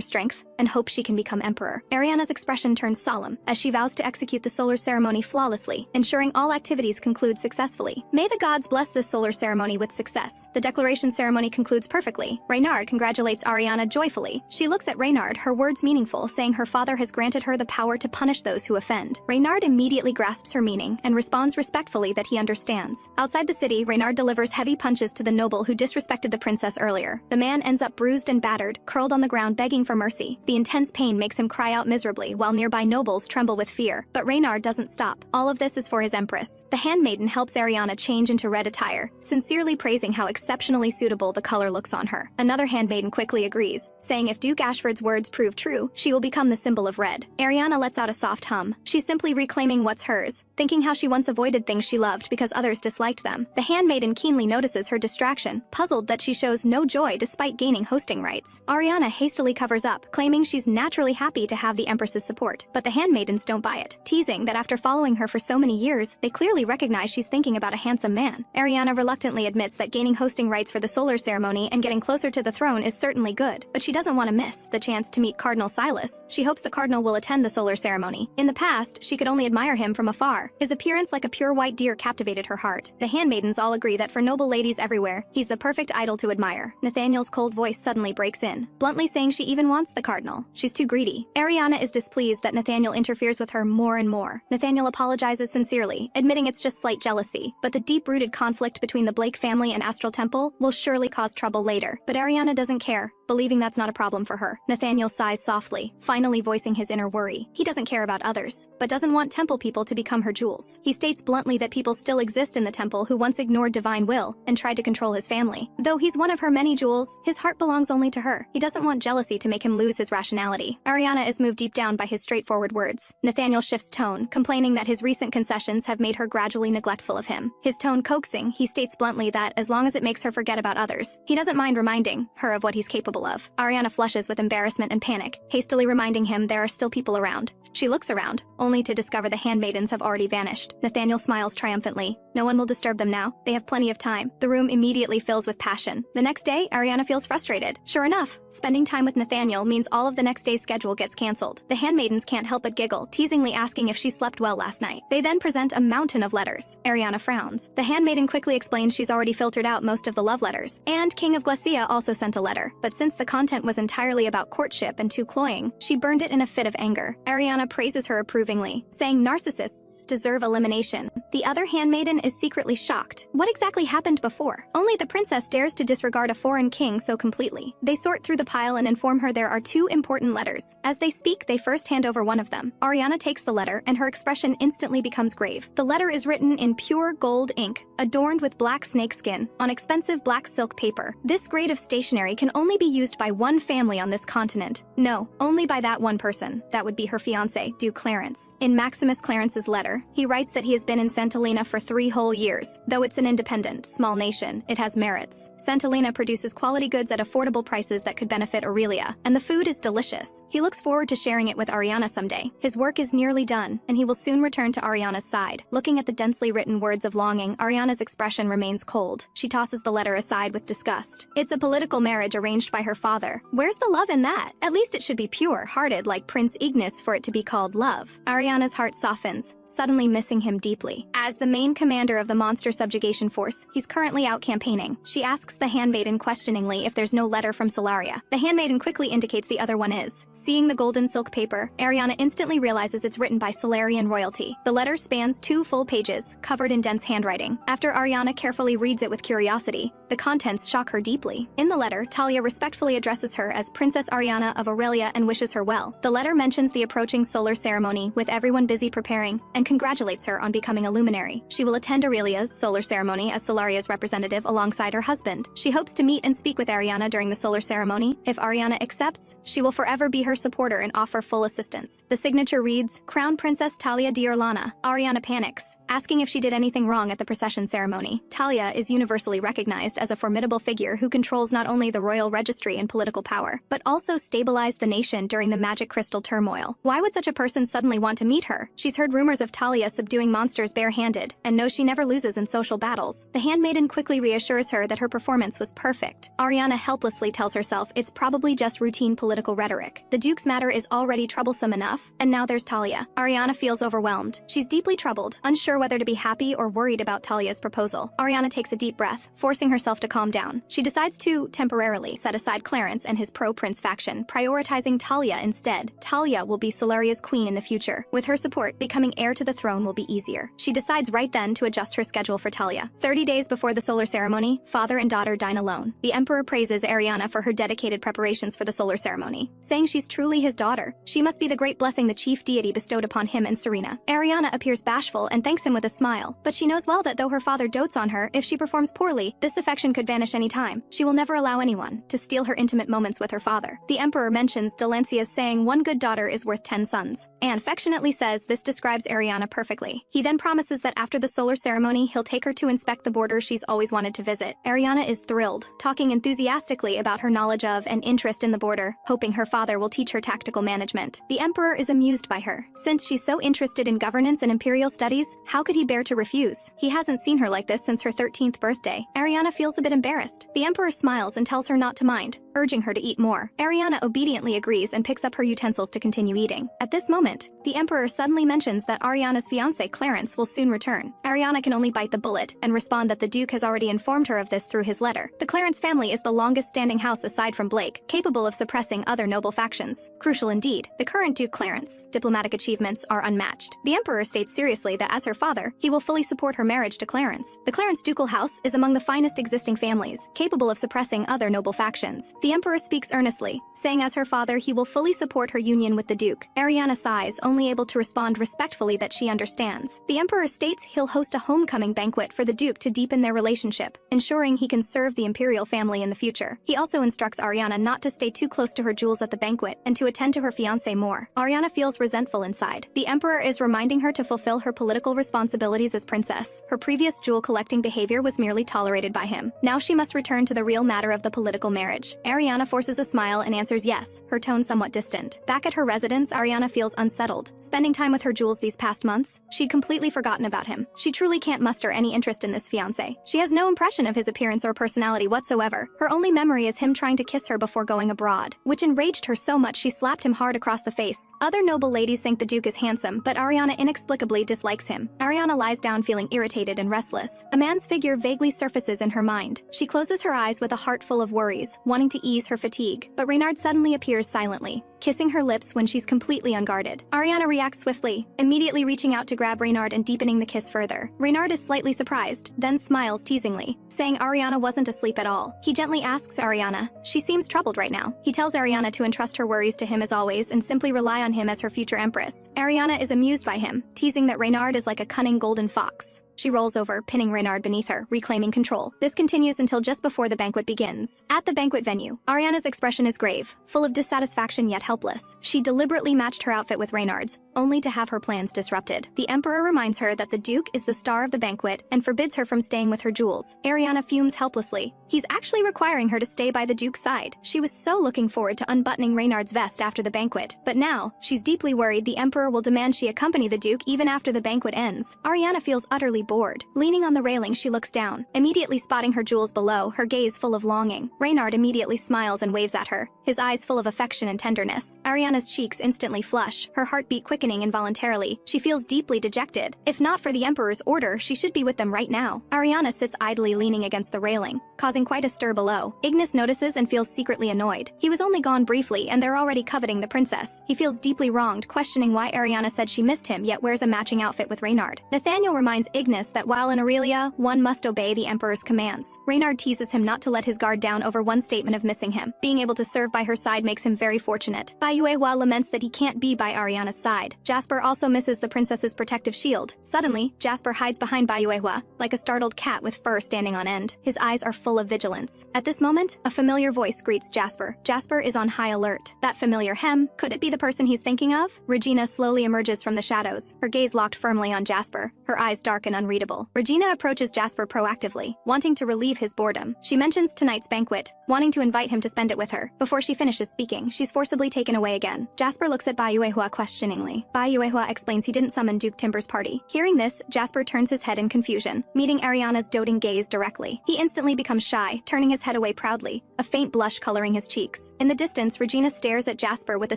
strength and hope she can become emperor. Ariana's expression turns solemn as she vows to execute the solar ceremony flawlessly, ensuring all activities conclude successfully. May the gods bless this solar ceremony with success. The declaration ceremony concludes perfectly. Reynard congratulates Ariana joyfully. She looks at Reynard, her words meaningful, saying her father has granted her the power to punish those who offend. Reynard immediately grasps her meaning and responds respectfully that he understands. Outside the city, Reynard delivers heavy punches to the noble who disrespected the princess earlier. The man ends up bruised and battered, curled on the ground begging for mercy. The intense pain makes him cry out miserably while nearby nobles tremble with fear. But Reynard doesn't stop. All of this is for his empress. The handmaiden helps Ariana change change into red attire, sincerely praising how exceptionally suitable the color looks on her. Another handmaiden quickly agrees, saying if Duke Ashford's words prove true, she will become the symbol of red. Ariana lets out a soft hum. She's simply reclaiming what's hers, thinking how she once avoided things she loved because others disliked them. The handmaiden keenly notices her distraction, puzzled that she shows no joy despite gaining hosting rights. Ariana hastily covers up, claiming she's naturally happy to have the Empress's support, but the handmaidens don't buy it, teasing that after following her for so many years, they clearly recognize she's thinking about a handsome man. Ariana reluctantly admits that gaining hosting rights for the solar ceremony and getting closer to the throne is certainly good, but she doesn't want to miss the chance to meet Cardinal Silas. She hopes the cardinal will attend the solar ceremony. In the past, she could only admire him from afar. His appearance like a pure white deer captivated her heart. The handmaidens all agree that for noble ladies everywhere, he's the perfect idol to admire. Nathaniel's cold voice suddenly breaks in, bluntly saying she even wants the cardinal. She's too greedy. Ariana is displeased that Nathaniel interferes with her more and more. Nathaniel apologizes sincerely, admitting it's just slight jealousy, but the deep-rooted conflict between the Blake family and Astral Temple will surely cause trouble later. But Ariana doesn't care, believing that's not a problem for her. Nathaniel sighs softly, finally voicing his inner worry. He doesn't care about others, but doesn't want temple people to become her jewels. He states bluntly that people still exist in the temple who once ignored divine will and tried to control his family. Though he's one of her many jewels, his heart belongs only to her. He doesn't want jealousy to make him lose his rationality. Ariana is moved deep down by his straightforward words. Nathaniel shifts tone, complaining that his recent concessions have made her gradually neglectful of him. His tone coaxing, he states bluntly that as long as it makes her forget about others, he doesn't mind reminding her of what he's capable of. Ariana flushes with embarrassment and panic, hastily reminding him there are still people around. She looks around, only to discover the handmaidens have already vanished. Nathaniel smiles triumphantly. No one will disturb them now. They have plenty of time. The room immediately fills with passion. The next day, Ariana feels frustrated. Sure enough, spending time with Nathaniel means all of the next day's schedule gets cancelled. The handmaidens can't help but giggle, teasingly asking if she slept well last night. They then present a mountain of letters. Ariana frowns. The handmaiden quickly explains she's already filtered out most of the love letters, and King of Glacia also sent a letter. But since the content was entirely about courtship and too cloying, she burned it in a fit of anger. Ariana praises her approvingly, saying narcissists deserve elimination. The other handmaiden is secretly shocked. What exactly happened before? Only the princess dares to disregard a foreign king so completely. They sort through the pile and inform her there are two important letters. As they speak, they first hand over one of them. Ariana takes the letter, and her expression instantly becomes grave. The letter is written in pure gold ink, adorned with black snakeskin, on expensive black silk paper. This grade of stationery can only be used by one family on this continent. No, only by that one person. That would be her fiance, Duke Clarence. In Maximus Clarence's letter, he writes that he has been in Santolina for 3 whole years. Though it's an independent, small nation, it has merits. Santolina produces quality goods at affordable prices that could benefit Aurelia, and the food is delicious. He looks forward to sharing it with Ariana someday. His work is nearly done, and he will soon return to Ariana's side. Looking at the densely written words of longing, Ariana's expression remains cold. She tosses the letter aside with disgust. It's a political marriage arranged by her father. Where's the love in that? At least it should be pure-hearted like Prince Ignis for it to be called love. Ariana's heart softens, suddenly missing him deeply. As the main commander of the monster subjugation force, he's currently out campaigning. She asks the handmaiden questioningly if there's no letter from Solaria. The handmaiden quickly indicates the other one is. Seeing the golden silk paper, Ariana instantly realizes it's written by Solarian royalty. The letter spans 2 full pages, covered in dense handwriting. After Ariana carefully reads it with curiosity, the contents shock her deeply. In the letter, Talia respectfully addresses her as Princess Ariana of Aurelia and wishes her well. The letter mentions the approaching solar ceremony, with everyone busy preparing, and congratulates her on becoming a luminary. She will attend Aurelia's solar ceremony as Solaria's representative alongside her husband. She hopes to meet and speak with Ariana during the solar ceremony. If Ariana accepts, she will forever be her supporter and offer full assistance. The signature reads, Crown Princess Talia Diorlana. Ariana panics, asking if she did anything wrong at the procession ceremony. Talia is universally recognized as a formidable figure who controls not only the royal registry and political power, but also stabilized the nation during the magic crystal turmoil. Why would such a person suddenly want to meet her? She's heard rumors of Talia subduing monsters barehanded, and knows she never loses in social battles. The handmaiden quickly reassures her that her performance was perfect. Ariana helplessly tells herself it's probably just routine political rhetoric. The Duke's matter is already troublesome enough, and now there's Talia. Ariana feels overwhelmed. She's deeply troubled, unsure whether to be happy or worried about Talia's proposal. Ariana takes a deep breath, forcing herself to calm down. She decides to, temporarily, set aside Clarence and his pro-prince faction, prioritizing Talia instead. Talia will be Solaria's queen in the future. With her support, becoming heir to the throne will be easier. She decides right then to adjust her schedule for Talia. 30 days before the solar ceremony, father and daughter dine alone. The emperor praises Ariana for her dedicated preparations for the solar ceremony, saying she's truly his daughter. She must be the great blessing the chief deity bestowed upon him and Serena. Ariana appears bashful and thanks him with a smile, but she knows well that though her father dotes on her, if she performs poorly, this affection could vanish any time. She will never allow anyone to steal her intimate moments with her father. The emperor mentions Delancia's saying one good daughter is worth 10 sons, and affectionately says this describes Ariana perfectly. He then promises that after the solar ceremony, he'll take her to inspect the border she's always wanted to visit. Ariana is thrilled, talking enthusiastically about her knowledge of and interest in the border, hoping her father will teach her tactical management. The emperor is amused by her. Since she's so interested in governance and imperial studies, how could he bear to refuse? He hasn't seen her like this since her 13th birthday. Ariana feels a bit embarrassed. The emperor smiles and tells her not to mind, urging her to eat more. Ariana obediently agrees and picks up her utensils to continue eating. At this moment, the emperor suddenly mentions that Ariana's fiance Clarence will soon return. Ariana can only bite the bullet and respond that the Duke has already informed her of this through his letter. The Clarence family is the longest-standing house aside from Blake, capable of suppressing other noble factions. Crucial indeed, the current Duke Clarence diplomatic achievements are unmatched. The emperor states seriously that as her father, he will fully support her marriage to Clarence. The Clarence ducal house is among the finest existing families, capable of suppressing other noble factions. The emperor speaks earnestly, saying as her father he will fully support her union with the Duke. Ariana sighs, only able to respond respectfully that she understands. The emperor states he'll host a homecoming banquet for the Duke to deepen their relationship, ensuring he can serve the imperial family in the future. He also instructs Ariana not to stay too close to her jewels at the banquet and to attend to her fiancé more. Ariana feels resentful inside. The emperor is reminding her to fulfill her political responsibilities as princess. Her previous jewel-collecting behavior was merely tolerated by him. Now she must return to the real matter of the political marriage. Ariana forces a smile and answers yes, her tone somewhat distant. Back at her residence, Ariana feels unsettled. Spending time with her jewels these past months, she'd completely forgotten about him. She truly can't muster any interest in this fiancé. She has no impression of his appearance or personality whatsoever. Her only memory is him trying to kiss her before going abroad, which enraged her so much she slapped him hard across the face. Other noble ladies think the Duke is handsome, but Ariana inexplicably dislikes him. Ariana lies down feeling irritated and restless. A man's figure vaguely surfaces in her mind. She closes her eyes with a heart full of worries, wanting to ease her fatigue, but Reynard suddenly appears silently, kissing her lips when she's completely unguarded. Ariana reacts swiftly, immediately reaching out to grab Reynard and deepening the kiss further. Reynard is slightly surprised, then smiles teasingly, saying Ariana wasn't asleep at all. He gently asks Ariana. She seems troubled right now. He tells Ariana to entrust her worries to him as always and simply rely on him as her future empress. Ariana is amused by him, teasing that Reynard is like a cunning golden fox. She rolls over, pinning Reynard beneath her, reclaiming control. This continues until just before the banquet begins. At the banquet venue, Ariana's expression is grave, full of dissatisfaction yet helpless. She deliberately matched her outfit with Reynard's, only to have her plans disrupted. The emperor reminds her that the Duke is the star of the banquet and forbids her from staying with her jewels. Ariana fumes helplessly. He's actually requiring her to stay by the Duke's side. She was so looking forward to unbuttoning Reynard's vest after the banquet, but now, she's deeply worried the emperor will demand she accompany the Duke even after the banquet ends. Ariana feels utterly bored. Leaning on the railing, she looks down, immediately spotting her jewels below, her gaze full of longing. Reynard immediately smiles and waves at her, his eyes full of affection and tenderness. Ariana's cheeks instantly flush, her heartbeat quickening involuntarily. She feels deeply dejected. If not for the emperor's order, she should be with them right now. Ariana sits idly leaning against the railing, causing quite a stir below. Ignis notices and feels secretly annoyed. He was only gone briefly and they're already coveting the princess. He feels deeply wronged, questioning why Ariana said she missed him yet wears a matching outfit with Reynard. Nathaniel reminds Ignis that while in Aurelia, one must obey the emperor's commands. Reynard teases him not to let his guard down over one statement of missing him. Being able to serve by her side makes him very fortunate. Bayuehua laments that he can't be by Ariana's side. Jasper also misses the princess's protective shield. Suddenly, Jasper hides behind Bayuehua, like a startled cat with fur standing on end. His eyes are full of vigilance. At this moment, a familiar voice greets Jasper. Jasper is on high alert. That familiar hem, could it be the person he's thinking of? Regina slowly emerges from the shadows, her gaze locked firmly on Jasper, her eyes dark and unreadable. Regina approaches Jasper proactively, wanting to relieve his boredom. She mentions tonight's banquet, wanting to invite him to spend it with her. Before she finishes speaking, she's forcibly taken away again. Jasper looks at Bayuehua questioningly. Bayuehua explains he didn't summon Duke Timber's party. Hearing this, Jasper turns his head in confusion, meeting Ariana's doting gaze directly. He instantly becomes shy, turning his head away proudly, a faint blush coloring his cheeks. In the distance, Regina stares at Jasper with a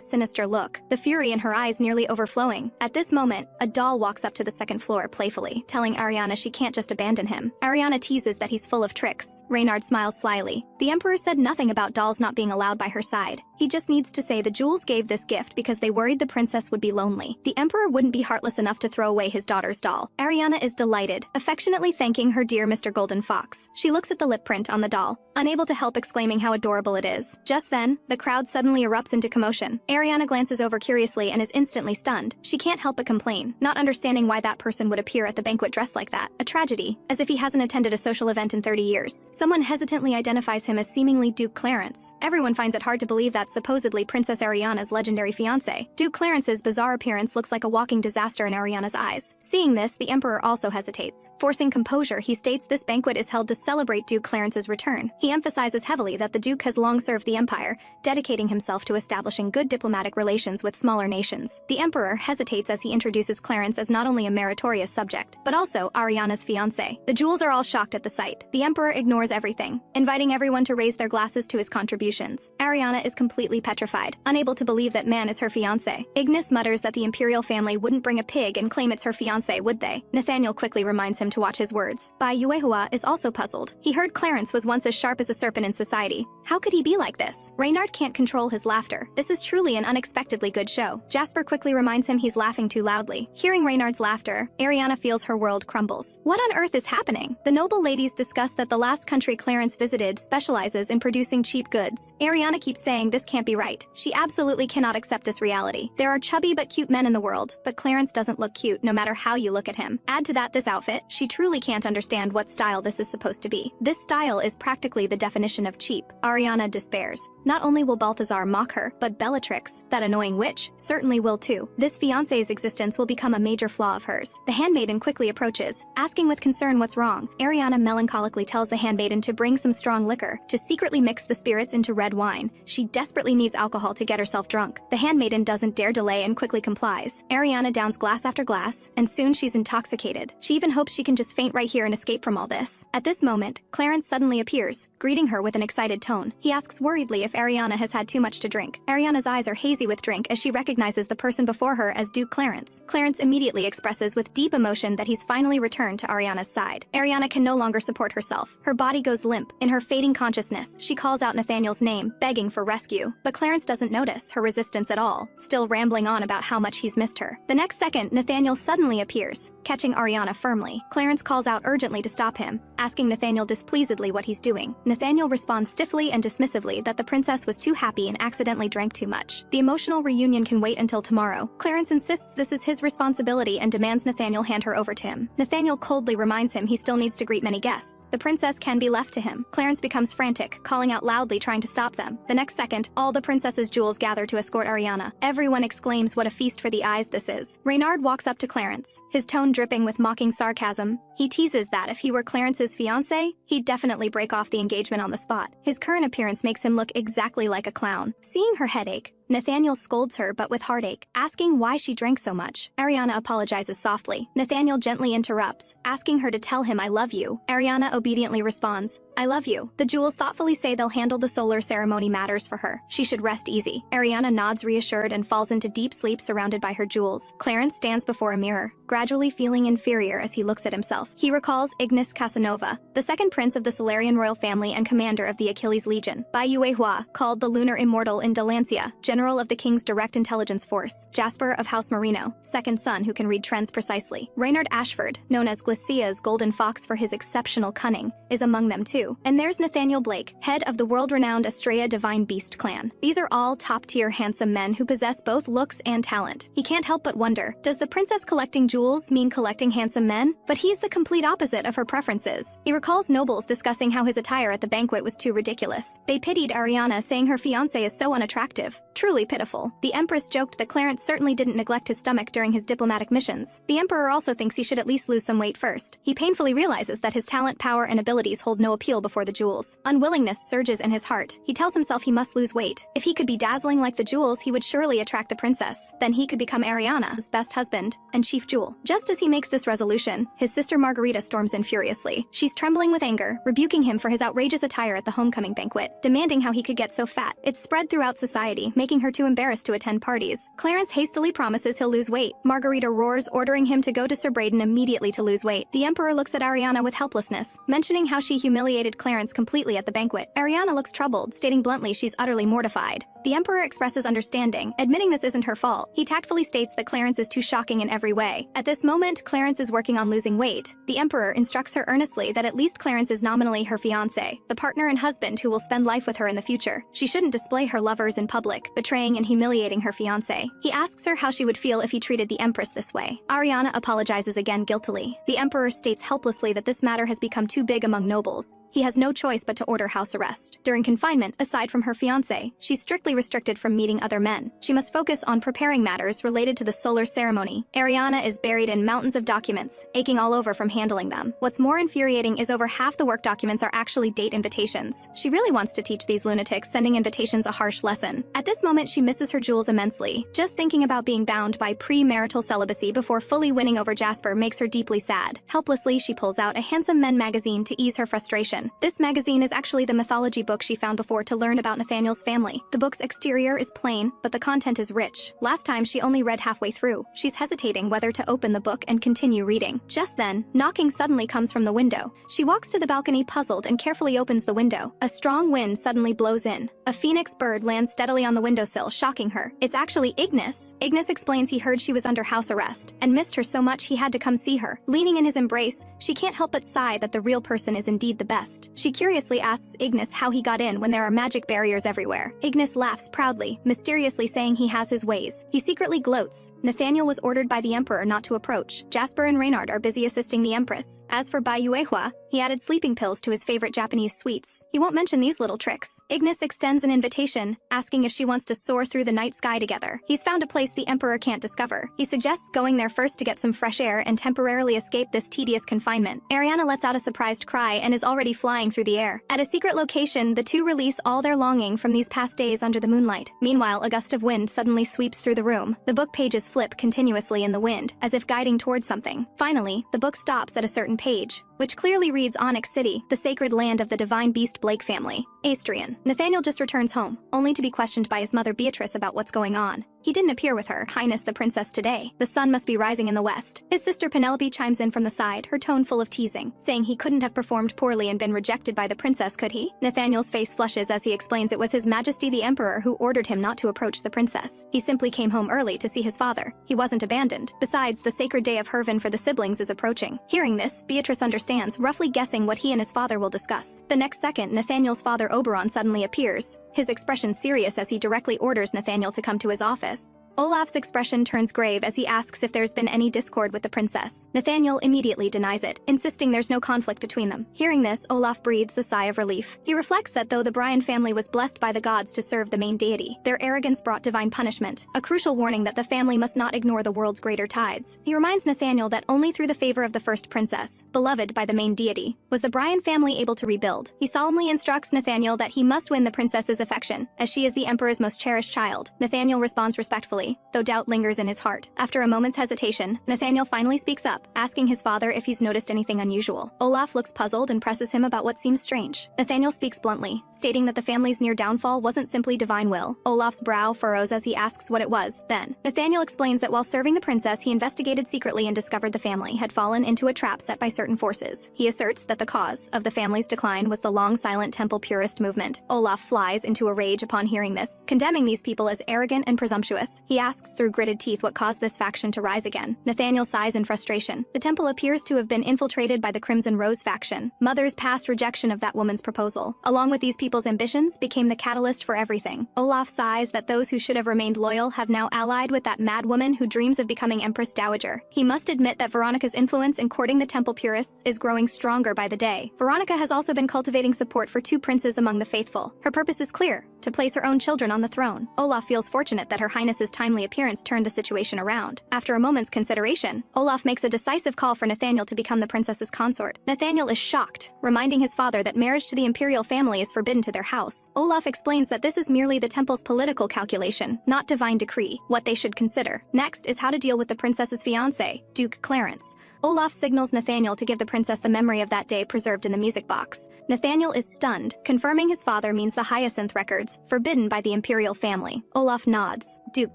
sinister look, the fury in her eyes nearly overflowing. At this moment, a doll walks up to the second floor playfully, telling Ariana she can't just abandon him. Ariana teases that he's full of tricks. Reynard smiles slyly. The emperor said nothing about dolls not being allowed by her side. He just needs to say the jewels gave this gift because they worried the princess would be lonely. The emperor wouldn't be heartless enough to throw away his daughter's doll. Ariana is delighted, affectionately thanking her dear Mr. Golden Fox. She looks at the lip print on the doll, unable to help exclaiming how adorable it is. Just then, the crowd suddenly erupts into commotion. Ariana glances over curiously and is instantly stunned. She can't help but complain, not understanding why that person would appear at the banquet dressed like that. A tragedy, as if he hasn't attended a social event in 30 years. Someone hesitantly identifies him as seemingly Duke Clarence. Everyone finds it hard to believe that's supposedly Princess Ariana's legendary fiance. Duke Clarence's bizarre appearance looks like a walking disaster in Ariana's eyes. Seeing this, the emperor also hesitates. Forcing composure, he states this banquet is held to celebrate Duke Clarence's return. He emphasizes heavily that the Duke has long served the empire, dedicating himself to establishing good diplomatic relations with smaller nations. The emperor hesitates as he introduces Clarence as not only a meritorious subject, but also Ariana's fiance. The jewels are all shocked at the sight. The emperor ignores everything, inviting everyone to raise their glasses to his contributions. Ariana is completely petrified, unable to believe that man is her fiance. Ignis mutters that the imperial family wouldn't bring a pig and claim it's her fiance, would they? Nathaniel quickly reminds him to watch his words. Bai Yuehua is also puzzled. He heard Clarence was once as sharp as a serpent in society. How could he be like this? Reynard can't control his laughter. This is truly an unexpectedly good show. Jasper quickly reminds him he's laughing too loudly. Hearing Reynard's laughter, Ariana feels her world crumbles. What on earth is happening? The noble ladies discuss that the last country Clarence visited specializes in producing cheap goods. Ariana keeps saying this can't be right. She absolutely cannot accept this reality. There are chubby but cute men in the world, but Clarence doesn't look cute no matter how you look at him. Add to that this outfit. She truly can't understand what style this is supposed to be. This style is practically the definition of cheap. Ariana despairs. Not only will Balthazar mock her, but Bellatrix, that annoying witch, certainly will too. This fiance's existence will become a major flaw of hers. The handmaiden quickly approaches, asking with concern what's wrong. Ariana melancholically tells the handmaiden to bring some strong liquor, to secretly mix the spirits into red wine. She desperately needs alcohol to get herself drunk. The handmaiden doesn't dare delay and quickly complies. Ariana downs glass after glass, and soon she's intoxicated. She even hopes she can just faint right here and escape from all this. At this moment, Clarence suddenly appears, greeting her with an excited tone. He asks worriedly if Ariana has had too much to drink. Ariana's eyes are hazy with drink as she recognizes the person before her as Duke Clarence. Clarence immediately expresses with deep emotion that he's finally returned to Ariana's side. Ariana can no longer support herself. Her body goes limp. In her fading consciousness, she calls out Nathaniel's name, begging for rescue. But Clarence doesn't notice her resistance at all, still rambling on about how much he's missed her. The next second, Nathaniel suddenly appears, catching Ariana firmly. Clarence calls out urgently to stop him, asking Nathaniel displeasedly what he's doing. Nathaniel responds stiffly and dismissively that the princess was too happy and accidentally drank too much. The emotional reunion can wait until tomorrow. Clarence insists this is his responsibility and demands Nathaniel hand her over to him. Nathaniel coldly reminds him he still needs to greet many guests. The princess can be left to him. Clarence becomes frantic, calling out loudly trying to stop them. The next second, all the princess's jewels gather to escort Ariana. Everyone exclaims what a feast for the eyes this is. Reynard walks up to Clarence, his tone dripping with mocking sarcasm. He teases that if he were Clarence's fiancé, he'd definitely break off the engagement on the spot. His current appearance makes him look exactly like a clown. Seeing her headache, Nathaniel scolds her but with heartache, asking why she drank so much. Ariana apologizes softly. Nathaniel gently interrupts, asking her to tell him I love you. Ariana obediently responds, I love you. The jewels thoughtfully say they'll handle the solar ceremony matters for her. She should rest easy. Ariana nods reassured and falls into deep sleep surrounded by her jewels. Clarence stands before a mirror, gradually feeling inferior as he looks at himself. He recalls Ignis Casanova, the second prince of the Solarian royal family and commander of the Achilles Legion. Bai Yuehua, called the lunar immortal in Delancia, general of the king's direct intelligence force. Jasper of House Marino, second son who can read trends precisely. Reynard Ashford, known as Glacia's golden fox for his exceptional cunning, is among them too. And there's Nathaniel Blake, head of the world-renowned Estrella Divine Beast clan. These are all top-tier handsome men who possess both looks and talent. He can't help but wonder, does the princess collecting jewels mean collecting handsome men? But he's the complete opposite of her preferences. He recalls nobles discussing how his attire at the banquet was too ridiculous. They pitied Ariana, saying her fiancé is so unattractive. Truly pitiful. The Empress joked that Clarence certainly didn't neglect his stomach during his diplomatic missions. The Emperor also thinks he should at least lose some weight first. He painfully realizes that his talent, power, and abilities hold no appeal before the jewels. Unwillingness surges in his heart. He tells himself he must lose weight. If he could be dazzling like the jewels, he would surely attract the princess. Then he could become Ariana's best husband and chief jewel. Just as he makes this resolution, his sister Margarita storms in furiously. She's trembling with anger, rebuking him for his outrageous attire at the homecoming banquet, demanding how he could get so fat. It's spread throughout society, making making her too embarrassed to attend parties. Clarence hastily promises he'll lose weight. Margarita roars, ordering him to go to Sir Braden immediately to lose weight. The Emperor looks at Ariana with helplessness, mentioning how she humiliated Clarence completely at the banquet. Ariana looks troubled, stating bluntly she's utterly mortified. The Emperor expresses understanding, admitting this isn't her fault. He tactfully states that Clarence is too shocking in every way. At this moment, Clarence is working on losing weight. The Emperor instructs her earnestly that at least Clarence is nominally her fiance, the partner and husband who will spend life with her in the future. She shouldn't display her lovers in public, betraying and humiliating her fiance. He asks her how she would feel if he treated the Empress this way. Ariana apologizes again guiltily. The Emperor states helplessly that this matter has become too big among nobles. He has no choice but to order house arrest. During confinement, aside from her fiancé, she's strictly restricted from meeting other men. She must focus on preparing matters related to the solar ceremony. Ariana is buried in mountains of documents, aching all over from handling them. What's more infuriating is over half the work documents are actually date invitations. She really wants to teach these lunatics sending invitations a harsh lesson. At this moment, she misses her jewels immensely. Just thinking about being bound by pre-marital celibacy before fully winning over Jasper makes her deeply sad. Helplessly, she pulls out a Handsome Men magazine to ease her frustration. This magazine is actually the mythology book she found before to learn about Nathaniel's family. The book's exterior is plain, but the content is rich. Last time, she only read halfway through. She's hesitating whether to open the book and continue reading. Just then, knocking suddenly comes from the window. She walks to the balcony puzzled and carefully opens the window. A strong wind suddenly blows in. A phoenix bird lands steadily on the windowsill, shocking her. It's actually Ignis. Ignis explains he heard she was under house arrest and missed her so much he had to come see her. Leaning in his embrace, she can't help but sigh that the real person is indeed the best. She curiously asks Ignis how he got in when there are magic barriers everywhere. Ignis laughs proudly, mysteriously saying he has his ways. He secretly gloats. Nathaniel was ordered by the Emperor not to approach. Jasper and Reynard are busy assisting the Empress. As for Bayuehua, he added sleeping pills to his favorite Japanese sweets. He won't mention these little tricks. Ignis extends an invitation, asking if she wants to soar through the night sky together. He's found a place the Emperor can't discover. He suggests going there first to get some fresh air and temporarily escape this tedious confinement. Ariana lets out a surprised cry and is already flying through the air. At a secret location, the two release all their longing from these past days under the moonlight. Meanwhile, a gust of wind suddenly sweeps through the room. The book pages flip continuously in the wind, as if guiding towards something. Finally, the book stops at a certain page, which clearly reads Onyx City, the sacred land of the divine beast Blake family. Astrian. Nathaniel just returns home, only to be questioned by his mother Beatrice about what's going on. He didn't appear with her Highness the Princess today. The sun must be rising in the west. His sister Penelope chimes in from the side, her tone full of teasing, saying he couldn't have performed poorly and been rejected by the princess, could he? Nathaniel's face flushes as he explains it was His Majesty the Emperor who ordered him not to approach the princess. He simply came home early to see his father. He wasn't abandoned. Besides, the sacred day of Hervin for the siblings is approaching. Hearing this, Beatrice understands, roughly guessing what he and his father will discuss. The next second, Nathaniel's father Oberon suddenly appears, his expression serious as he directly orders Nathaniel to come to his office. Olaf's expression turns grave as he asks if there's been any discord with the princess. Nathaniel immediately denies it, insisting there's no conflict between them. Hearing this, Olaf breathes a sigh of relief. He reflects that though the Bryan family was blessed by the gods to serve the main deity, their arrogance brought divine punishment, a crucial warning that the family must not ignore the world's greater tides. He reminds Nathaniel that only through the favor of the first princess, beloved by the main deity, was the Bryan family able to rebuild. He solemnly instructs Nathaniel that he must win the princess's affection, as she is the Emperor's most cherished child. Nathaniel responds respectfully, though doubt lingers in his heart. After a moment's hesitation, Nathaniel finally speaks up, asking his father if he's noticed anything unusual. Olaf looks puzzled and presses him about what seems strange. Nathaniel speaks bluntly, stating that the family's near downfall wasn't simply divine will. Olaf's brow furrows as he asks what it was. Then, Nathaniel explains that while serving the princess, he investigated secretly and discovered the family had fallen into a trap set by certain forces. He asserts that the cause of the family's decline was the long silent temple purist movement. Olaf flies into a rage upon hearing this, condemning these people as arrogant and presumptuous. He asks through gritted teeth what caused this faction to rise again. Nathaniel sighs in frustration. The temple appears to have been infiltrated by the Crimson Rose faction. Mother's past rejection of that woman's proposal, along with these people's ambitions, became the catalyst for everything. Olaf sighs that those who should have remained loyal have now allied with that mad woman who dreams of becoming Empress Dowager. He must admit that Veronica's influence in courting the temple purists is growing stronger by the day. Veronica has also been cultivating support for two princes among the faithful. Her purpose is clear: to place her own children on the throne. Olaf feels fortunate that Her Highness's timely appearance turned the situation around. After a moment's consideration, Olaf makes a decisive call for Nathaniel to become the princess's consort. Nathaniel is shocked, reminding his father that marriage to the imperial family is forbidden to their house. Olaf explains that this is merely the temple's political calculation, not divine decree. What they should consider next is how to deal with the princess's fiancé, Duke Clarence. Olaf signals Nathaniel to give the princess the memory of that day preserved in the music box. Nathaniel is stunned, confirming his father means the Hyacinth records records, forbidden by the imperial family. Olaf nods. Duke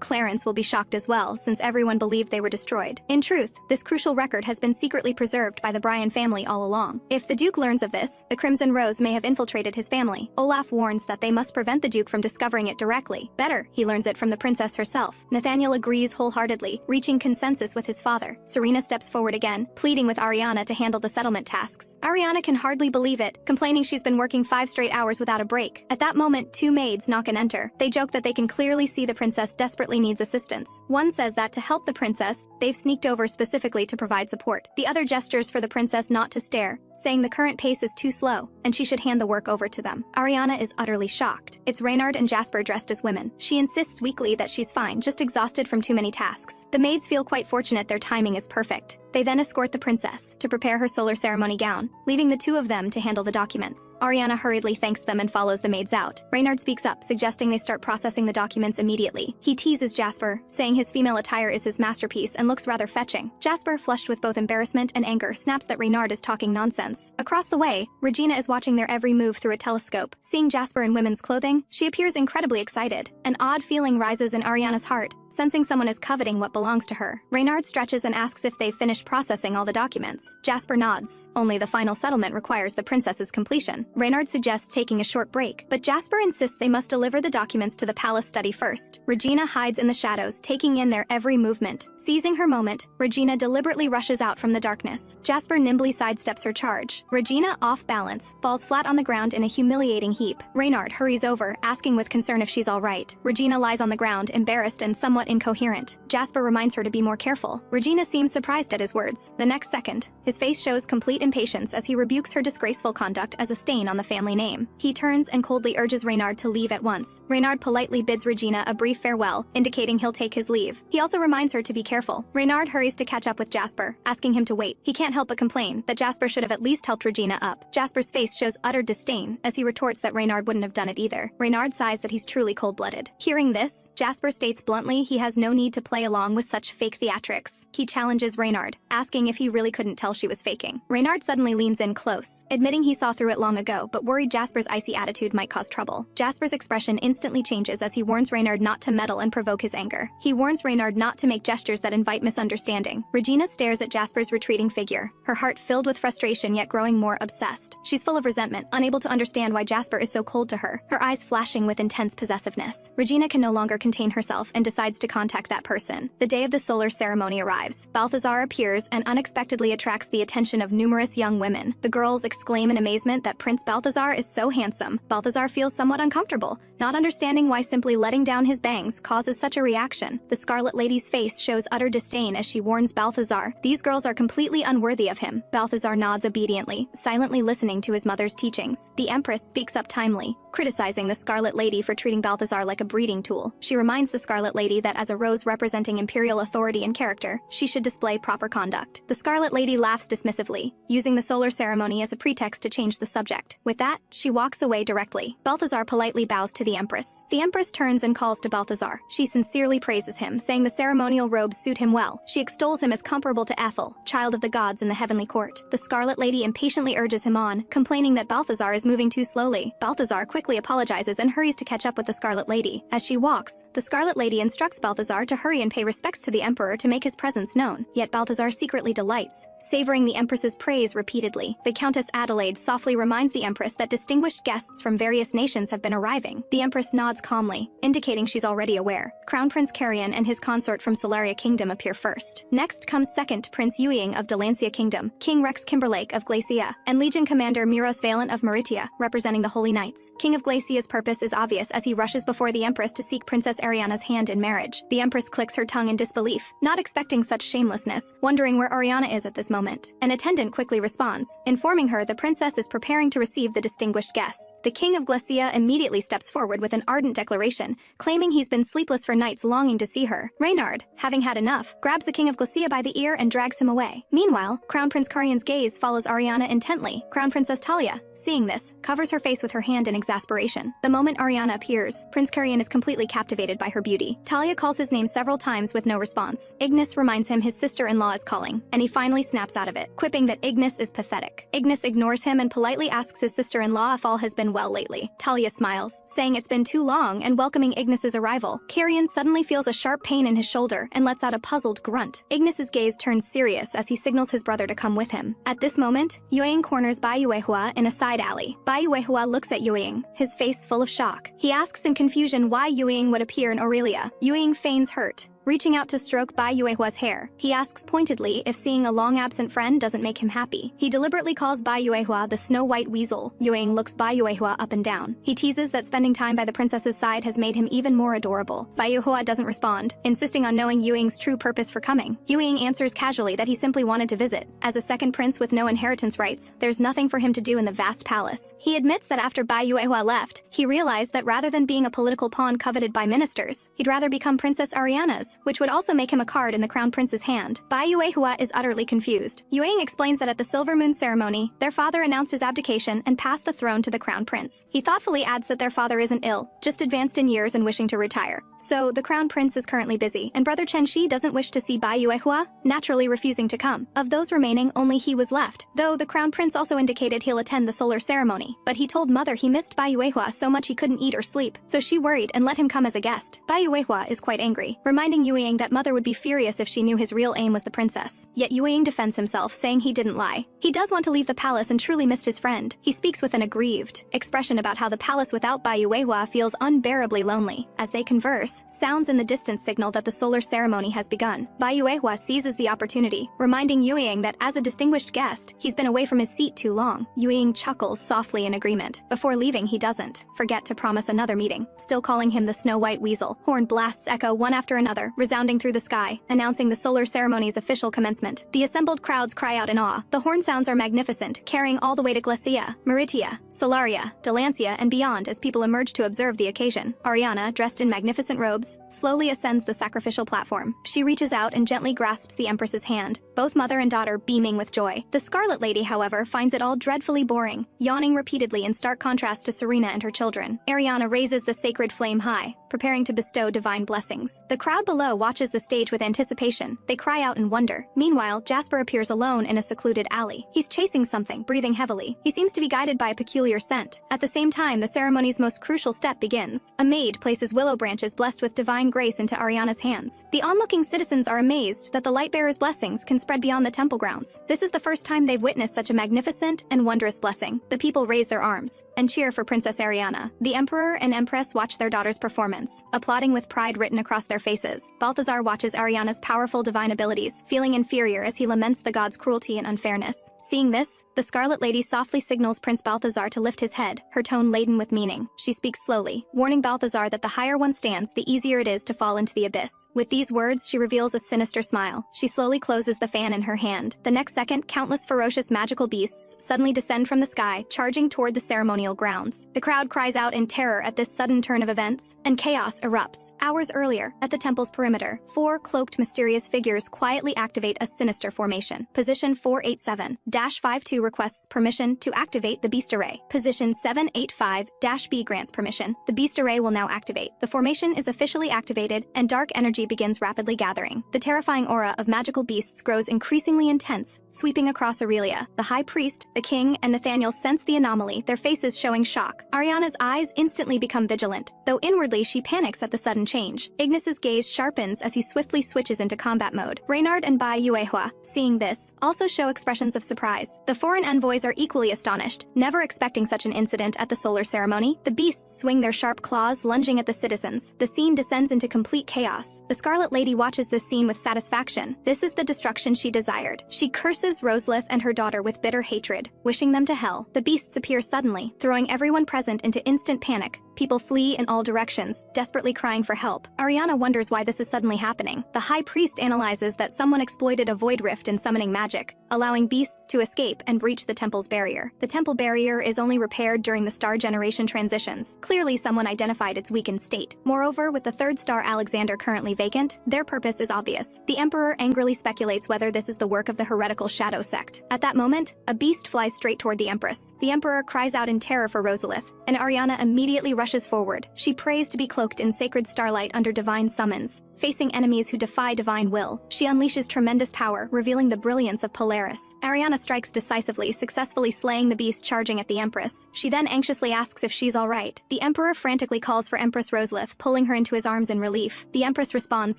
Clarence will be shocked as well, since everyone believed they were destroyed. In truth, this crucial record has been secretly preserved by the Bryan family all along. If the Duke learns of this, the Crimson Rose may have infiltrated his family. Olaf warns that they must prevent the Duke from discovering it directly. Better, he learns it from the princess herself. Nathaniel agrees wholeheartedly, reaching consensus with his father. Serena steps forward again, pleading with Ariana to handle the settlement tasks. Ariana can hardly believe it, complaining she's been working 5 straight hours without a break. At that moment, 2 maids knock and enter. They joke that they can clearly see the princess desperately needs assistance. One says that to help the princess, they've sneaked over specifically to provide support. The other gestures for the princess not to stare, saying the current pace is too slow, and she should hand the work over to them. Ariana is utterly shocked. It's Reynard and Jasper dressed as women. She insists weakly that she's fine, just exhausted from too many tasks. The maids feel quite fortunate their timing is perfect. They then escort the princess to prepare her solar ceremony gown, leaving the 2 of them to handle the documents. Ariana hurriedly thanks them and follows the maids out. Reynard speaks up, suggesting they start processing the documents immediately. He teases Jasper, saying his female attire is his masterpiece and looks rather fetching. Jasper, flushed with both embarrassment and anger, snaps that Reynard is talking nonsense. Across the way, Regina is watching their every move through a telescope. Seeing Jasper in women's clothing, she appears incredibly excited. An odd feeling rises in Ariana's heart, sensing someone is coveting what belongs to her. Reynard stretches and asks if they've finished processing all the documents. Jasper nods. Only the final settlement requires the princess's completion. Reynard suggests taking a short break, but Jasper insists they must deliver the documents to the palace study first. Regina hides in the shadows, taking in their every movement. Seizing her moment, Regina deliberately rushes out from the darkness. Jasper nimbly sidesteps her charge. Regina, off balance, falls flat on the ground in a humiliating heap. Reynard hurries over, asking with concern if she's all right. Regina lies on the ground, embarrassed and somewhat incoherent. Jasper reminds her to be more careful. Regina seems surprised at his words. The next second, his face shows complete impatience as he rebukes her disgraceful conduct as a stain on the family name. He turns and coldly urges Reynard to leave at once. Reynard politely bids Regina a brief farewell, indicating he'll take his leave. He also reminds her to be careful. Reynard hurries to catch up with Jasper, asking him to wait. He can't help but complain that Jasper should have at least helped Regina up. Jasper's face shows utter disdain as he retorts that Reynard wouldn't have done it either. Reynard sighs that he's truly cold-blooded. Hearing this, Jasper states bluntly he has no need to play along with such fake theatrics. He challenges Reynard, asking if he really couldn't tell she was faking. Reynard suddenly leans in close, admitting he saw through it long ago, but worried Jasper's icy attitude might cause trouble. Jasper's expression instantly changes as he warns Reynard not to meddle and provoke his anger. He warns Reynard not to make gestures that invite misunderstanding. Regina stares at Jasper's retreating figure, her heart filled with frustration yet growing more obsessed. She's full of resentment, unable to understand why Jasper is so cold to her, her eyes flashing with intense possessiveness. Regina can no longer contain herself and decides to contact that person. The day of the solar ceremony arrives. Balthazar appears and unexpectedly attracts the attention of numerous young women. The girls exclaim in amazement that Prince Balthazar is so handsome. Balthazar feels somewhat uncomfortable, not understanding why simply letting down his bangs causes such a reaction. The Scarlet Lady's face shows utter disdain as she warns Balthazar these girls are completely unworthy of him. Balthazar nods obediently, silently listening to his mother's teachings. The Empress speaks up timely, criticizing the Scarlet Lady for treating Balthazar like a breeding tool. She reminds the Scarlet Lady that as a rose representing imperial authority and character, she should display proper conduct. The Scarlet Lady laughs dismissively, using the solar ceremony as a pretext to change the subject. With that, she walks away directly. Balthazar politely bows to the Empress. The Empress turns and calls to Balthazar. She sincerely praises him, saying the ceremonial robes suit him well. She extols him as comparable to Ethel, child of the gods in the heavenly court. The Scarlet Lady impatiently urges him on, complaining that Balthazar is moving too slowly. Balthazar quickly apologizes and hurries to catch up with the Scarlet Lady. As she walks, the Scarlet Lady instructs Balthazar to hurry and pay respects to the Emperor to make his presence known. Yet Balthazar secretly delights, savoring the Empress's praise repeatedly. Viscountess Adelaide softly reminds the Empress that distinguished guests from various nations have been arriving. The Empress nods calmly, indicating she's already aware. Crown Prince Carrion and his consort from Solaria Kingdom appear first. Next comes second Prince Yueying of Delancia Kingdom, King Rex Kimberlake of Glacia, and Legion Commander Miros Valent of Meritia, representing the Holy Knights. King of Glacia's purpose is obvious as he rushes before the Empress to seek Princess Ariana's hand in marriage. The Empress clicks her tongue in disbelief, not expecting such shamelessness, wondering where Ariana is at this moment. An attendant quickly responds, informing her the princess is preparing to receive the distinguished guests. The King of Glacia immediately steps forward with an ardent declaration, claiming he's been sleepless for nights longing to see her. Reynard, having had enough, grabs the King of Glacia by the ear and drags him away. Meanwhile, Crown Prince Carrion's gaze follows Ariana intently. Crown Princess Talia, seeing this, covers her face with her hand in exasperation. desperation. The moment Ariana appears, Prince Carrion is completely captivated by her beauty. Talia calls his name several times with no response. Ignis reminds him his sister-in-law is calling, and he finally snaps out of it, quipping that Ignis is pathetic. Ignis ignores him and politely asks his sister-in-law if all has been well lately. Talia smiles, saying it's been too long and welcoming Ignis's arrival. Carrion suddenly feels a sharp pain in his shoulder and lets out a puzzled grunt. Ignis's gaze turns serious as he signals his brother to come with him. At this moment, Yueying corners Bai Yuehua in a side alley. Bai Yuehua looks at Yueying, his face full of shock. He asks in confusion why Yueying would appear in Aurelia. Yueying feigns hurt, reaching out to stroke Bai Yuehua's hair. He asks pointedly if seeing a long-absent friend doesn't make him happy. He deliberately calls Bai Yuehua the Snow White Weasel. Yueying looks Bai Yuehua up and down. He teases that spending time by the princess's side has made him even more adorable. Bai Yuehua doesn't respond, insisting on knowing Yueying's true purpose for coming. Yueying answers casually that he simply wanted to visit. As a second prince with no inheritance rights, there's nothing for him to do in the vast palace. He admits that after Bai Yuehua left, he realized that rather than being a political pawn coveted by ministers, he'd rather become Princess Ariana's, which would also make him a card in the crown prince's hand. Bai Yuehua is utterly confused. Yueying explains that at the Silver Moon ceremony, their father announced his abdication and passed the throne to the crown prince. He thoughtfully adds that their father isn't ill, just advanced in years and wishing to retire. So, the crown prince is currently busy, and brother Chen Shi doesn't wish to see Bai Yuehua, naturally refusing to come. Of those remaining, only he was left, though the crown prince also indicated he'll attend the solar ceremony. But he told mother he missed Bai Yuehua so much he couldn't eat or sleep, so she worried and let him come as a guest. Bai Yuehua is quite angry, reminding Yueying that mother would be furious if she knew his real aim was the princess. Yet Yueying defends himself, saying he didn't lie. He does want to leave the palace and truly missed his friend. He speaks with an aggrieved expression about how the palace without Bai Yuehua feels unbearably lonely. As they converse, sounds in the distance signal that the solar ceremony has begun. Bai Yuehua seizes the opportunity, reminding Yueying that as a distinguished guest, he's been away from his seat too long. Yueying chuckles softly in agreement. Before leaving, he doesn't forget to promise another meeting, still calling him the Snow White Weasel. Horn blasts echo one after another, resounding through the sky, announcing the solar ceremony's official commencement. The assembled crowds cry out in awe. The horn sounds are magnificent, carrying all the way to Glacia, Meritia, Solaria, Delancia, and beyond as people emerge to observe the occasion. Ariana, dressed in magnificent robes, slowly ascends the sacrificial platform. She reaches out and gently grasps the Empress's hand, both mother and daughter beaming with joy. The Scarlet Lady, however, finds it all dreadfully boring, yawning repeatedly in stark contrast to Serena and her children. Ariana raises the sacred flame high, preparing to bestow divine blessings. The crowd below watches the stage with anticipation. They cry out in wonder. Meanwhile, Jasper appears alone in a secluded alley. He's chasing something, breathing heavily. He seems to be guided by a peculiar scent. At the same time, the ceremony's most crucial step begins. A maid places willow branches blessed with divine grace into Ariana's hands. The onlooking citizens are amazed that the Lightbearer's blessings can spread beyond the temple grounds. This is the first time they've witnessed such a magnificent and wondrous blessing. The people raise their arms and cheer for Princess Ariana. The Emperor and Empress watch their daughter's performance, applauding with pride written across their faces. Balthazar watches Ariana's powerful divine abilities, feeling inferior as he laments the god's cruelty and unfairness. Seeing this, the Scarlet Lady softly signals Prince Balthazar to lift his head, her tone laden with meaning. She speaks slowly, warning Balthazar that the higher one stands, the easier it is to fall into the abyss. With these words, she reveals a sinister smile. She slowly closes the fan in her hand. The next second, countless ferocious magical beasts suddenly descend from the sky, charging toward the ceremonial grounds. The crowd cries out in terror at this sudden turn of events, and chaos erupts. Hours earlier, at the temple's perimeter, 4 cloaked mysterious figures quietly activate a sinister formation. Position 487-52 requests permission to activate the Beast Array. Position 785-B grants permission. The Beast Array will now activate. The formation is officially activated, and dark energy begins rapidly gathering. The terrifying aura of magical beasts grows increasingly intense, sweeping across Aurelia. The High Priest, the King, and Nathaniel sense the anomaly, their faces showing shock. Ariana's eyes instantly become vigilant, though inwardly she panics at the sudden change. Ignis's gaze sharpens as he swiftly switches into combat mode. Reynard and Bai Yuehua, seeing this, also show expressions of surprise. The foreign envoys are equally astonished, never expecting such an incident at the solar ceremony. The beasts swing their sharp claws, lunging at the citizens. The scene descends into complete chaos. The Scarlet Lady watches this scene with satisfaction. This is the destruction she desired. She curses Roselith and her daughter with bitter hatred, wishing them to hell. The beasts appear suddenly, throwing everyone present into instant panic. People flee in all directions, desperately crying for help. Ariana wonders why this is suddenly happening. The High Priest analyzes that someone exploited a void rift in summoning magic, allowing beasts to escape and breach the temple's barrier. The temple barrier is only repaired during the star generation transitions. Clearly, someone identified its weakened state. Moreover, with the third star Alexander currently vacant, their purpose is obvious. The Emperor angrily speculates whether this is the work of the heretical Shadow Sect. At that moment, a beast flies straight toward the Empress. The Emperor cries out in terror for Roselith, and Ariana immediately rushes forward. She prays to be cloaked in sacred starlight under divine summons. Facing enemies who defy divine will, she unleashes tremendous power, revealing the brilliance of Polaris. Ariana strikes decisively, successfully slaying the beast charging at the Empress. She then anxiously asks if she's alright. The Emperor frantically calls for Empress Roselith, pulling her into his arms in relief. The Empress responds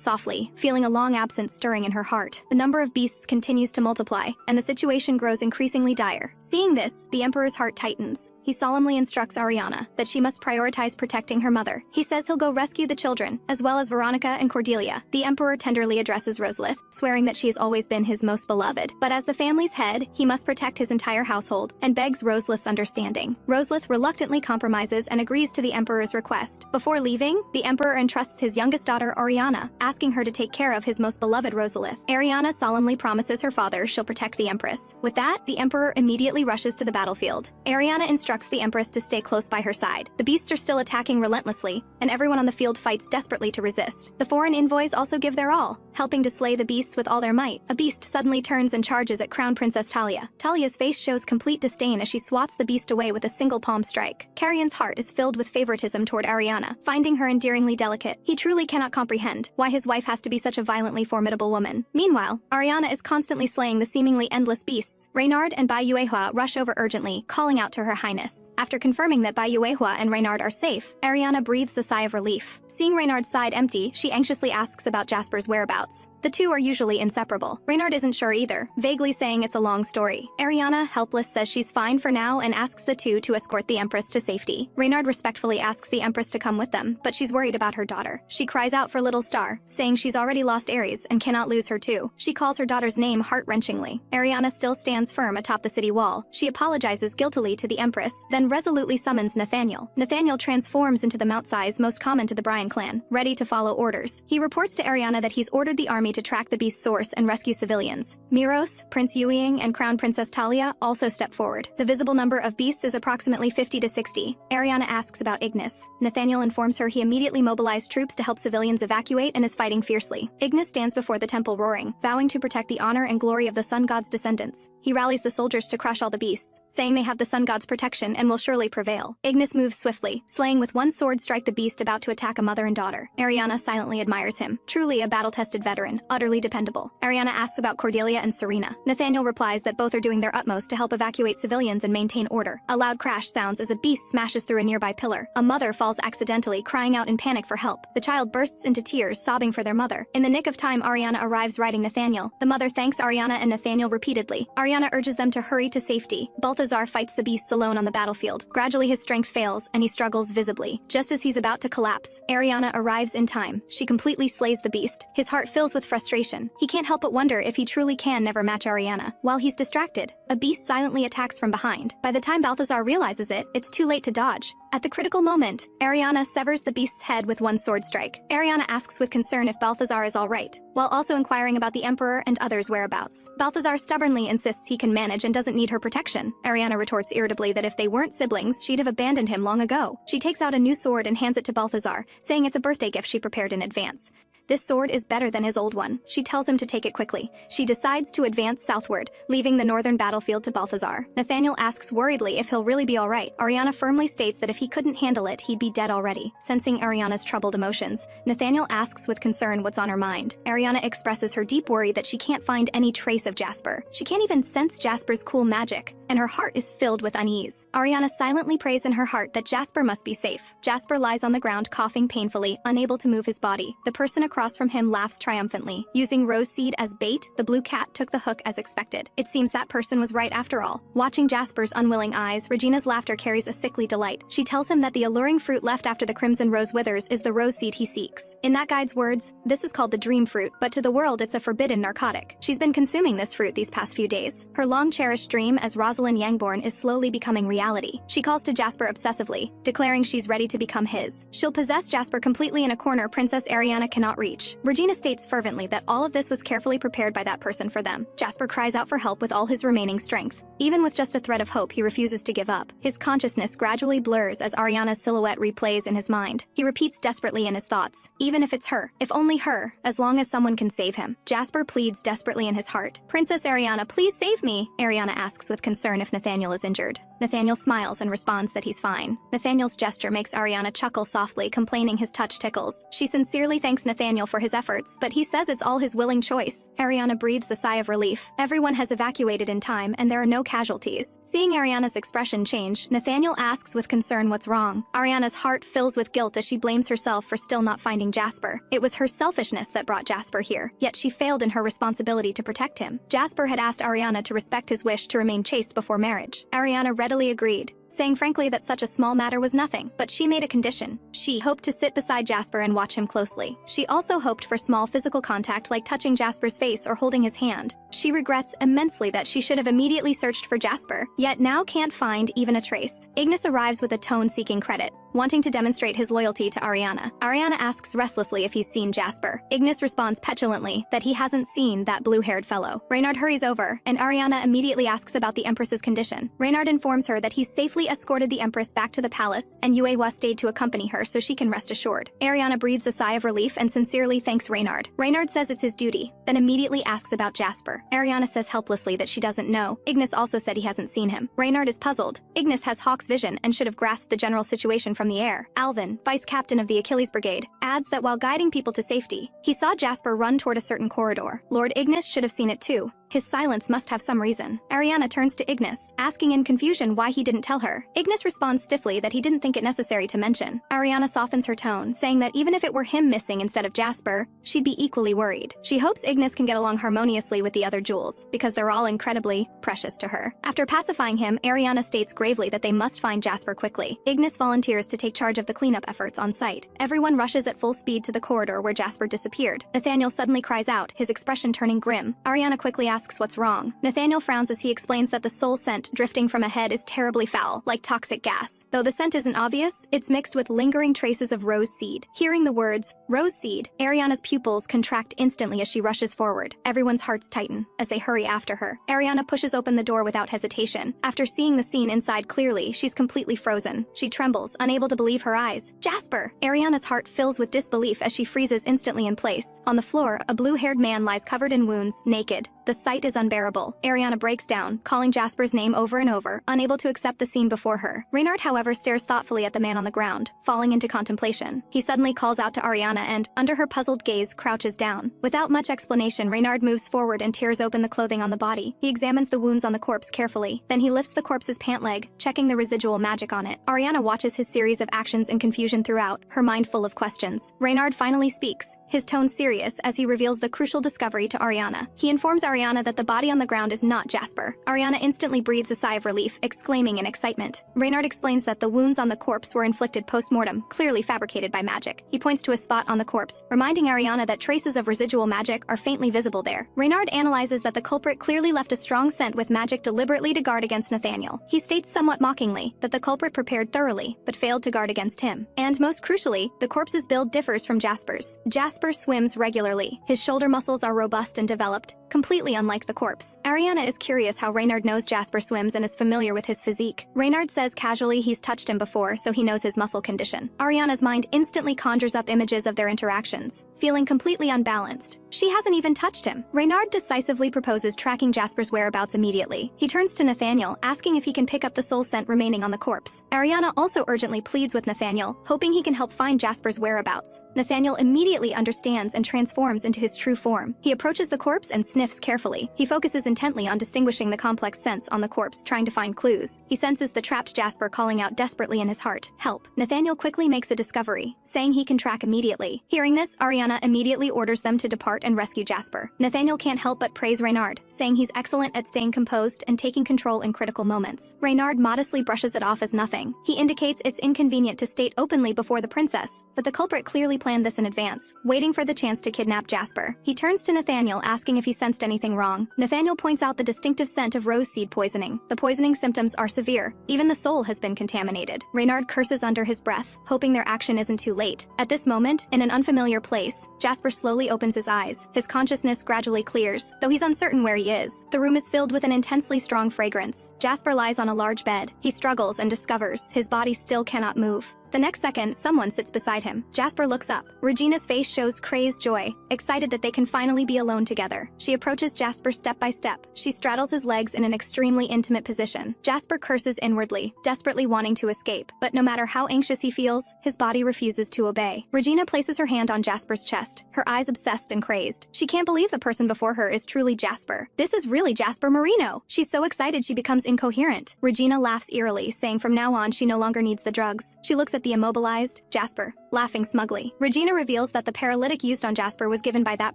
softly, feeling a long absence stirring in her heart. The number of beasts continues to multiply, and the situation grows increasingly dire. Seeing this, the Emperor's heart tightens. He solemnly instructs Ariana that she must prioritize protecting her mother. He says he'll go rescue the children, as well as Veronica and Cordelia. The Emperor tenderly addresses Roselith, swearing that she has always been his most beloved. But as the family's head, he must protect his entire household, and begs Roselith's understanding. Roselith reluctantly compromises and agrees to the Emperor's request. Before leaving, the Emperor entrusts his youngest daughter Ariana, asking her to take care of his most beloved Roselith. Ariana solemnly promises her father she'll protect the Empress. With that, the Emperor immediately rushes to the battlefield. Ariana instructs the Empress to stay close by her side. The beasts are still attacking relentlessly, and everyone on the field fights desperately to resist. The foreign envoys also give their all, helping to slay the beasts with all their might. A beast suddenly turns and charges at Crown Princess Talia. Talia's face shows complete disdain as she swats the beast away with a single palm strike. Carrion's heart is filled with favoritism toward Ariana, finding her endearingly delicate. He truly cannot comprehend why his wife has to be such a violently formidable woman. Meanwhile, Ariana is constantly slaying the seemingly endless beasts. Reynard and Bai Yuehua rush over urgently, calling out to her highness. After confirming that Bai Yuehua and Reynard are safe, Ariana breathes a sigh of relief. Seeing Reynard's side empty, she anxiously asks about Jasper's whereabouts. The two are usually inseparable. Reynard isn't sure either, vaguely saying it's a long story. Ariana, helpless, says she's fine for now and asks the two to escort the Empress to safety. Reynard respectfully asks the Empress to come with them, but she's worried about her daughter. She cries out for little Star, saying she's already lost Ares and cannot lose her too. She calls her daughter's name heart-wrenchingly. Ariana still stands firm atop the city wall. She apologizes guiltily to the Empress, then resolutely summons Nathaniel. Nathaniel transforms into the mount size most common to the Bryan clan, ready to follow orders. He reports to Ariana that he's ordered the army to track the beast's source and rescue civilians. Miros, Prince Yueying, and Crown Princess Talia also step forward. The visible number of beasts is approximately 50 to 60. Ariana asks about Ignis. Nathaniel informs her he immediately mobilized troops to help civilians evacuate and is fighting fiercely. Ignis stands before the temple roaring, vowing to protect the honor and glory of the sun god's descendants. He rallies the soldiers to crush all the beasts, saying they have the sun god's protection and will surely prevail. Ignis moves swiftly, slaying with one sword strike the beast about to attack a mother and daughter. Ariana silently admires him, truly a battle-tested veteran, utterly dependable. Ariana asks about Cordelia and Serena. Nathaniel replies that both are doing their utmost to help evacuate civilians and maintain order. A loud crash sounds as a beast smashes through a nearby pillar. A mother falls accidentally, crying out in panic for help. The child bursts into tears, sobbing for their mother. In the nick of time, Ariana arrives riding Nathaniel. The mother thanks Ariana and Nathaniel repeatedly. Ariana urges them to hurry to safety. Balthazar fights the beasts alone on the battlefield. Gradually his strength fails, and he struggles visibly. Just as he's about to collapse, Ariana arrives in time. She completely slays the beast. His heart fills with frustration. He can't help but wonder if he truly can never match Ariana. While he's distracted, a beast silently attacks from behind. By the time Balthazar realizes it, it's too late to dodge. At the critical moment, Ariana severs the beast's head with one sword strike. Ariana asks with concern if Balthazar is alright, while also inquiring about the Emperor and others' whereabouts. Balthazar stubbornly insists he can manage and doesn't need her protection. Ariana retorts irritably that if they weren't siblings, she'd have abandoned him long ago. She takes out a new sword and hands it to Balthazar, saying it's a birthday gift she prepared in advance. This sword is better than his old one. She tells him to take it quickly. She decides to advance southward, leaving the northern battlefield to Balthazar. Nathaniel asks worriedly if he'll really be alright. Ariana firmly states that if he couldn't handle it, he'd be dead already. Sensing Ariana's troubled emotions, Nathaniel asks with concern what's on her mind. Ariana expresses her deep worry that she can't find any trace of Jasper. She can't even sense Jasper's cool magic, and her heart is filled with unease. Ariana silently prays in her heart that Jasper must be safe. Jasper lies on the ground coughing painfully, unable to move his body. The person across from him laughs triumphantly. Using rose seed as bait, the blue cat took the hook as expected. It seems that person was right after all. Watching Jasper's unwilling eyes, Regina's laughter carries a sickly delight. She tells him that the alluring fruit left after the crimson rose withers is the rose seed he seeks. In that guide's words, this is called the dream fruit, but to the world it's a forbidden narcotic. She's been consuming this fruit these past few days. Her long-cherished dream as Rosalind Yangborn is slowly becoming reality. She calls to Jasper obsessively, declaring she's ready to become his. She'll possess Jasper completely in a corner Princess Ariana cannot reach. Regina states fervently that all of this was carefully prepared by that person for them. Jasper cries out for help with all his remaining strength. Even with just a thread of hope, he refuses to give up. His consciousness gradually blurs as Ariana's silhouette replays in his mind. He repeats desperately in his thoughts, even if it's her, if only her, as long as someone can save him. Jasper pleads desperately in his heart. Princess Ariana, please save me, Ariana asks with concern if Nathaniel is injured. Nathaniel smiles and responds that he's fine. Nathaniel's gesture makes Ariana chuckle softly, complaining his touch tickles. She sincerely thanks Nathaniel for his efforts, but he says it's all his willing choice. Ariana breathes a sigh of relief. Everyone has evacuated in time, and there are no casualties. Seeing Ariana's expression change, Nathaniel asks with concern what's wrong. Ariana's heart fills with guilt as she blames herself for still not finding Jasper. It was her selfishness that brought Jasper here, yet she failed in her responsibility to protect him. Jasper had asked Ariana to respect his wish to remain chaste before marriage. Ariana readily agreed, saying frankly that such a small matter was nothing, but she made a condition. She hoped to sit beside Jasper and watch him closely. She also hoped for small physical contact like touching Jasper's face or holding his hand. She regrets immensely that she should have immediately searched for Jasper, yet now can't find even a trace. Ignis arrives with a tone seeking credit, wanting to demonstrate his loyalty to Ariana. Ariana asks restlessly if he's seen Jasper. Ignis responds petulantly that he hasn't seen that blue-haired fellow. Reynard hurries over, and Ariana immediately asks about the Empress's condition. Reynard informs her that he safely escorted the Empress back to the palace, and Yue stayed to accompany her so she can rest assured. Ariana breathes a sigh of relief and sincerely thanks Reynard. Reynard says it's his duty, then immediately asks about Jasper. Ariana says helplessly that she doesn't know. Ignis also said he hasn't seen him. Reynard is puzzled. Ignis has Hawk's vision and should have grasped the general situation from the air. Alvin, vice captain of the Achilles Brigade, adds that while guiding people to safety, he saw Jasper run toward a certain corridor. Lord Ignis should have seen it too. His silence must have some reason. Ariana turns to Ignis, asking in confusion why he didn't tell her. Ignis responds stiffly that he didn't think it necessary to mention. Ariana softens her tone, saying that even if it were him missing instead of Jasper, she'd be equally worried. She hopes Ignis can get along harmoniously with the other jewels, because they're all incredibly precious to her. After pacifying him, Ariana states gravely that they must find Jasper quickly. Ignis volunteers to take charge of the cleanup efforts on site. Everyone rushes at full speed to the corridor where Jasper disappeared. Nathaniel suddenly cries out, his expression turning grim. Ariana quickly asks what's wrong. Nathaniel frowns as he explains that the soul scent drifting from a head is terribly foul, like toxic gas. Though the scent isn't obvious, it's mixed with lingering traces of rose seed. Hearing the words, rose seed, Ariana's pupils contract instantly as she rushes forward. Everyone's hearts tighten as they hurry after her. Ariana pushes open the door without hesitation. After seeing the scene inside clearly, she's completely frozen. She trembles, unable to believe her eyes. Jasper! Ariana's heart fills with disbelief as she freezes instantly in place. On the floor, a blue-haired man lies covered in wounds, naked. The sight is unbearable. Ariana breaks down, calling Jasper's name over and over, unable to accept the scene before her. Reynard, however, stares thoughtfully at the man on the ground, falling into contemplation. He suddenly calls out to Ariana and, under her puzzled gaze, crouches down. Without much explanation, Reynard moves forward and tears open the clothing on the body. He examines the wounds on the corpse carefully. Then he lifts the corpse's pant leg, checking the residual magic on it. Ariana watches his series of actions in confusion throughout, her mind full of questions. Reynard finally speaks, his tone serious as he reveals the crucial discovery to Ariana. He informs Ariana that the body on the ground is not Jasper. Ariana instantly breathes a sigh of relief, exclaiming in excitement. Reynard explains that the wounds on the corpse were inflicted post-mortem, clearly fabricated by magic. He points to a spot on the corpse, reminding Ariana that traces of residual magic are faintly visible there. Reynard analyzes that the culprit clearly left a strong scent with magic deliberately to guard against Nathaniel. He states somewhat mockingly that the culprit prepared thoroughly, but failed to guard against him. And most crucially, the corpse's build differs from Jasper's. Jasper swims regularly. His shoulder muscles are robust and developed, completely unlike the corpse. Ariana is curious how Reynard knows Jasper swims and is familiar with his physique. Reynard says casually he's touched him before, so he knows his muscle condition. Ariana's mind instantly conjures up images of their interactions, feeling completely unbalanced. She hasn't even touched him. Reynard decisively proposes tracking Jasper's whereabouts immediately. He turns to Nathaniel, asking if he can pick up the soul scent remaining on the corpse. Ariana also urgently pleads with Nathaniel, hoping he can help find Jasper's whereabouts. Nathaniel immediately understands and transforms into his true form. He approaches the corpse and sniffs carefully. He focuses intently on distinguishing the complex scents on the corpse, trying to find clues. He senses the trapped Jasper calling out desperately in his heart, "Help." Nathaniel quickly makes a discovery, saying he can track immediately. Hearing this, Ariana immediately orders them to depart and rescue Jasper. Nathaniel can't help but praise Reynard, saying he's excellent at staying composed and taking control in critical moments. Reynard modestly brushes it off as nothing. He indicates it's inconvenient to state openly before the princess, but the culprit clearly planned this in advance, waiting for the chance to kidnap Jasper. He turns to Nathaniel, asking if he sensed sensed anything wrong. Nathaniel points out the distinctive scent of rose seed poisoning. The poisoning symptoms are severe. Even the soul has been contaminated. Reynard curses under his breath, hoping their action isn't too late. At this moment, in an unfamiliar place, Jasper slowly opens his eyes. His consciousness gradually clears, though he's uncertain where he is. The room is filled with an intensely strong fragrance. Jasper lies on a large bed. He struggles and discovers his body still cannot move. The next second, someone sits beside him. Jasper looks up. Regina's face shows crazed joy, excited that they can finally be alone together. She approaches Jasper step by step. She straddles his legs in an extremely intimate position. Jasper curses inwardly, desperately wanting to escape. But no matter how anxious he feels, his body refuses to obey. Regina places her hand on Jasper's chest, her eyes obsessed and crazed. She can't believe the person before her is truly Jasper. This is really Jasper Marino. She's so excited she becomes incoherent. Regina laughs eerily, saying from now on she no longer needs the drugs. She looks at the immobilized Jasper, laughing smugly. Regina reveals that the paralytic used on Jasper was given by that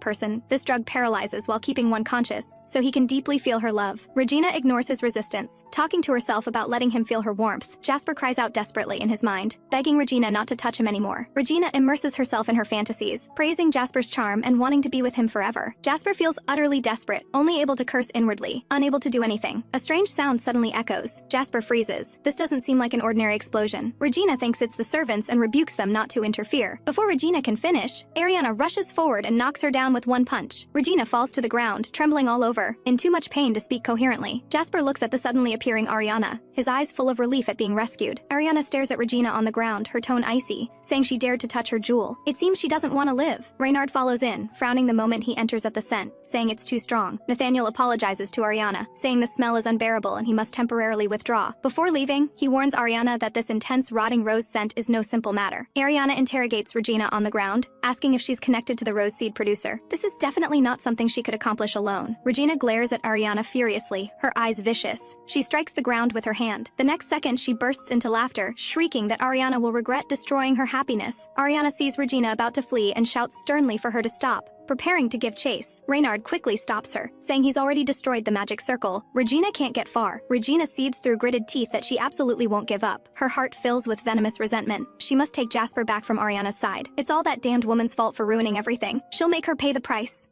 person. This drug paralyzes while keeping one conscious, so he can deeply feel her love. Regina ignores his resistance, talking to herself about letting him feel her warmth. Jasper cries out desperately in his mind, begging Regina not to touch him anymore. Regina immerses herself in her fantasies, praising Jasper's charm and wanting to be with him forever. Jasper feels utterly desperate, only able to curse inwardly, unable to do anything. A strange sound suddenly echoes. Jasper freezes. This doesn't seem like an ordinary explosion. Regina thinks it's the servants and rebukes them not to interfere. Before Regina can finish, Ariana rushes forward and knocks her down with one punch. Regina falls to the ground, trembling all over, in too much pain to speak coherently. Jasper looks at the suddenly appearing Ariana, his eyes full of relief at being rescued. Ariana stares at Regina on the ground, her tone icy, saying she dared to touch her jewel. It seems she doesn't want to live. Reynard follows in, frowning the moment he enters at the scent, saying it's too strong. Nathaniel apologizes to Ariana, saying the smell is unbearable and he must temporarily withdraw. Before leaving, he warns Ariana that this intense rotting rose scent is no simple matter. Ariana interrogates Regina on the ground, asking if she's connected to the rose seed producer. This is definitely not something she could accomplish alone. Regina glares at Ariana furiously, her eyes vicious. She strikes the ground with her hand. The next second, she bursts into laughter, shrieking that Ariana will regret destroying her happiness. Ariana sees Regina about to flee and shouts sternly for her to stop, preparing to give chase. Reynard quickly stops her, saying he's already destroyed the magic circle. Regina can't get far. Regina cedes through gritted teeth that she absolutely won't give up. Her heart fills with venomous resentment. She must take Jasper back from Ariana's side. It's all that damned woman's fault for ruining everything. She'll make her pay the price.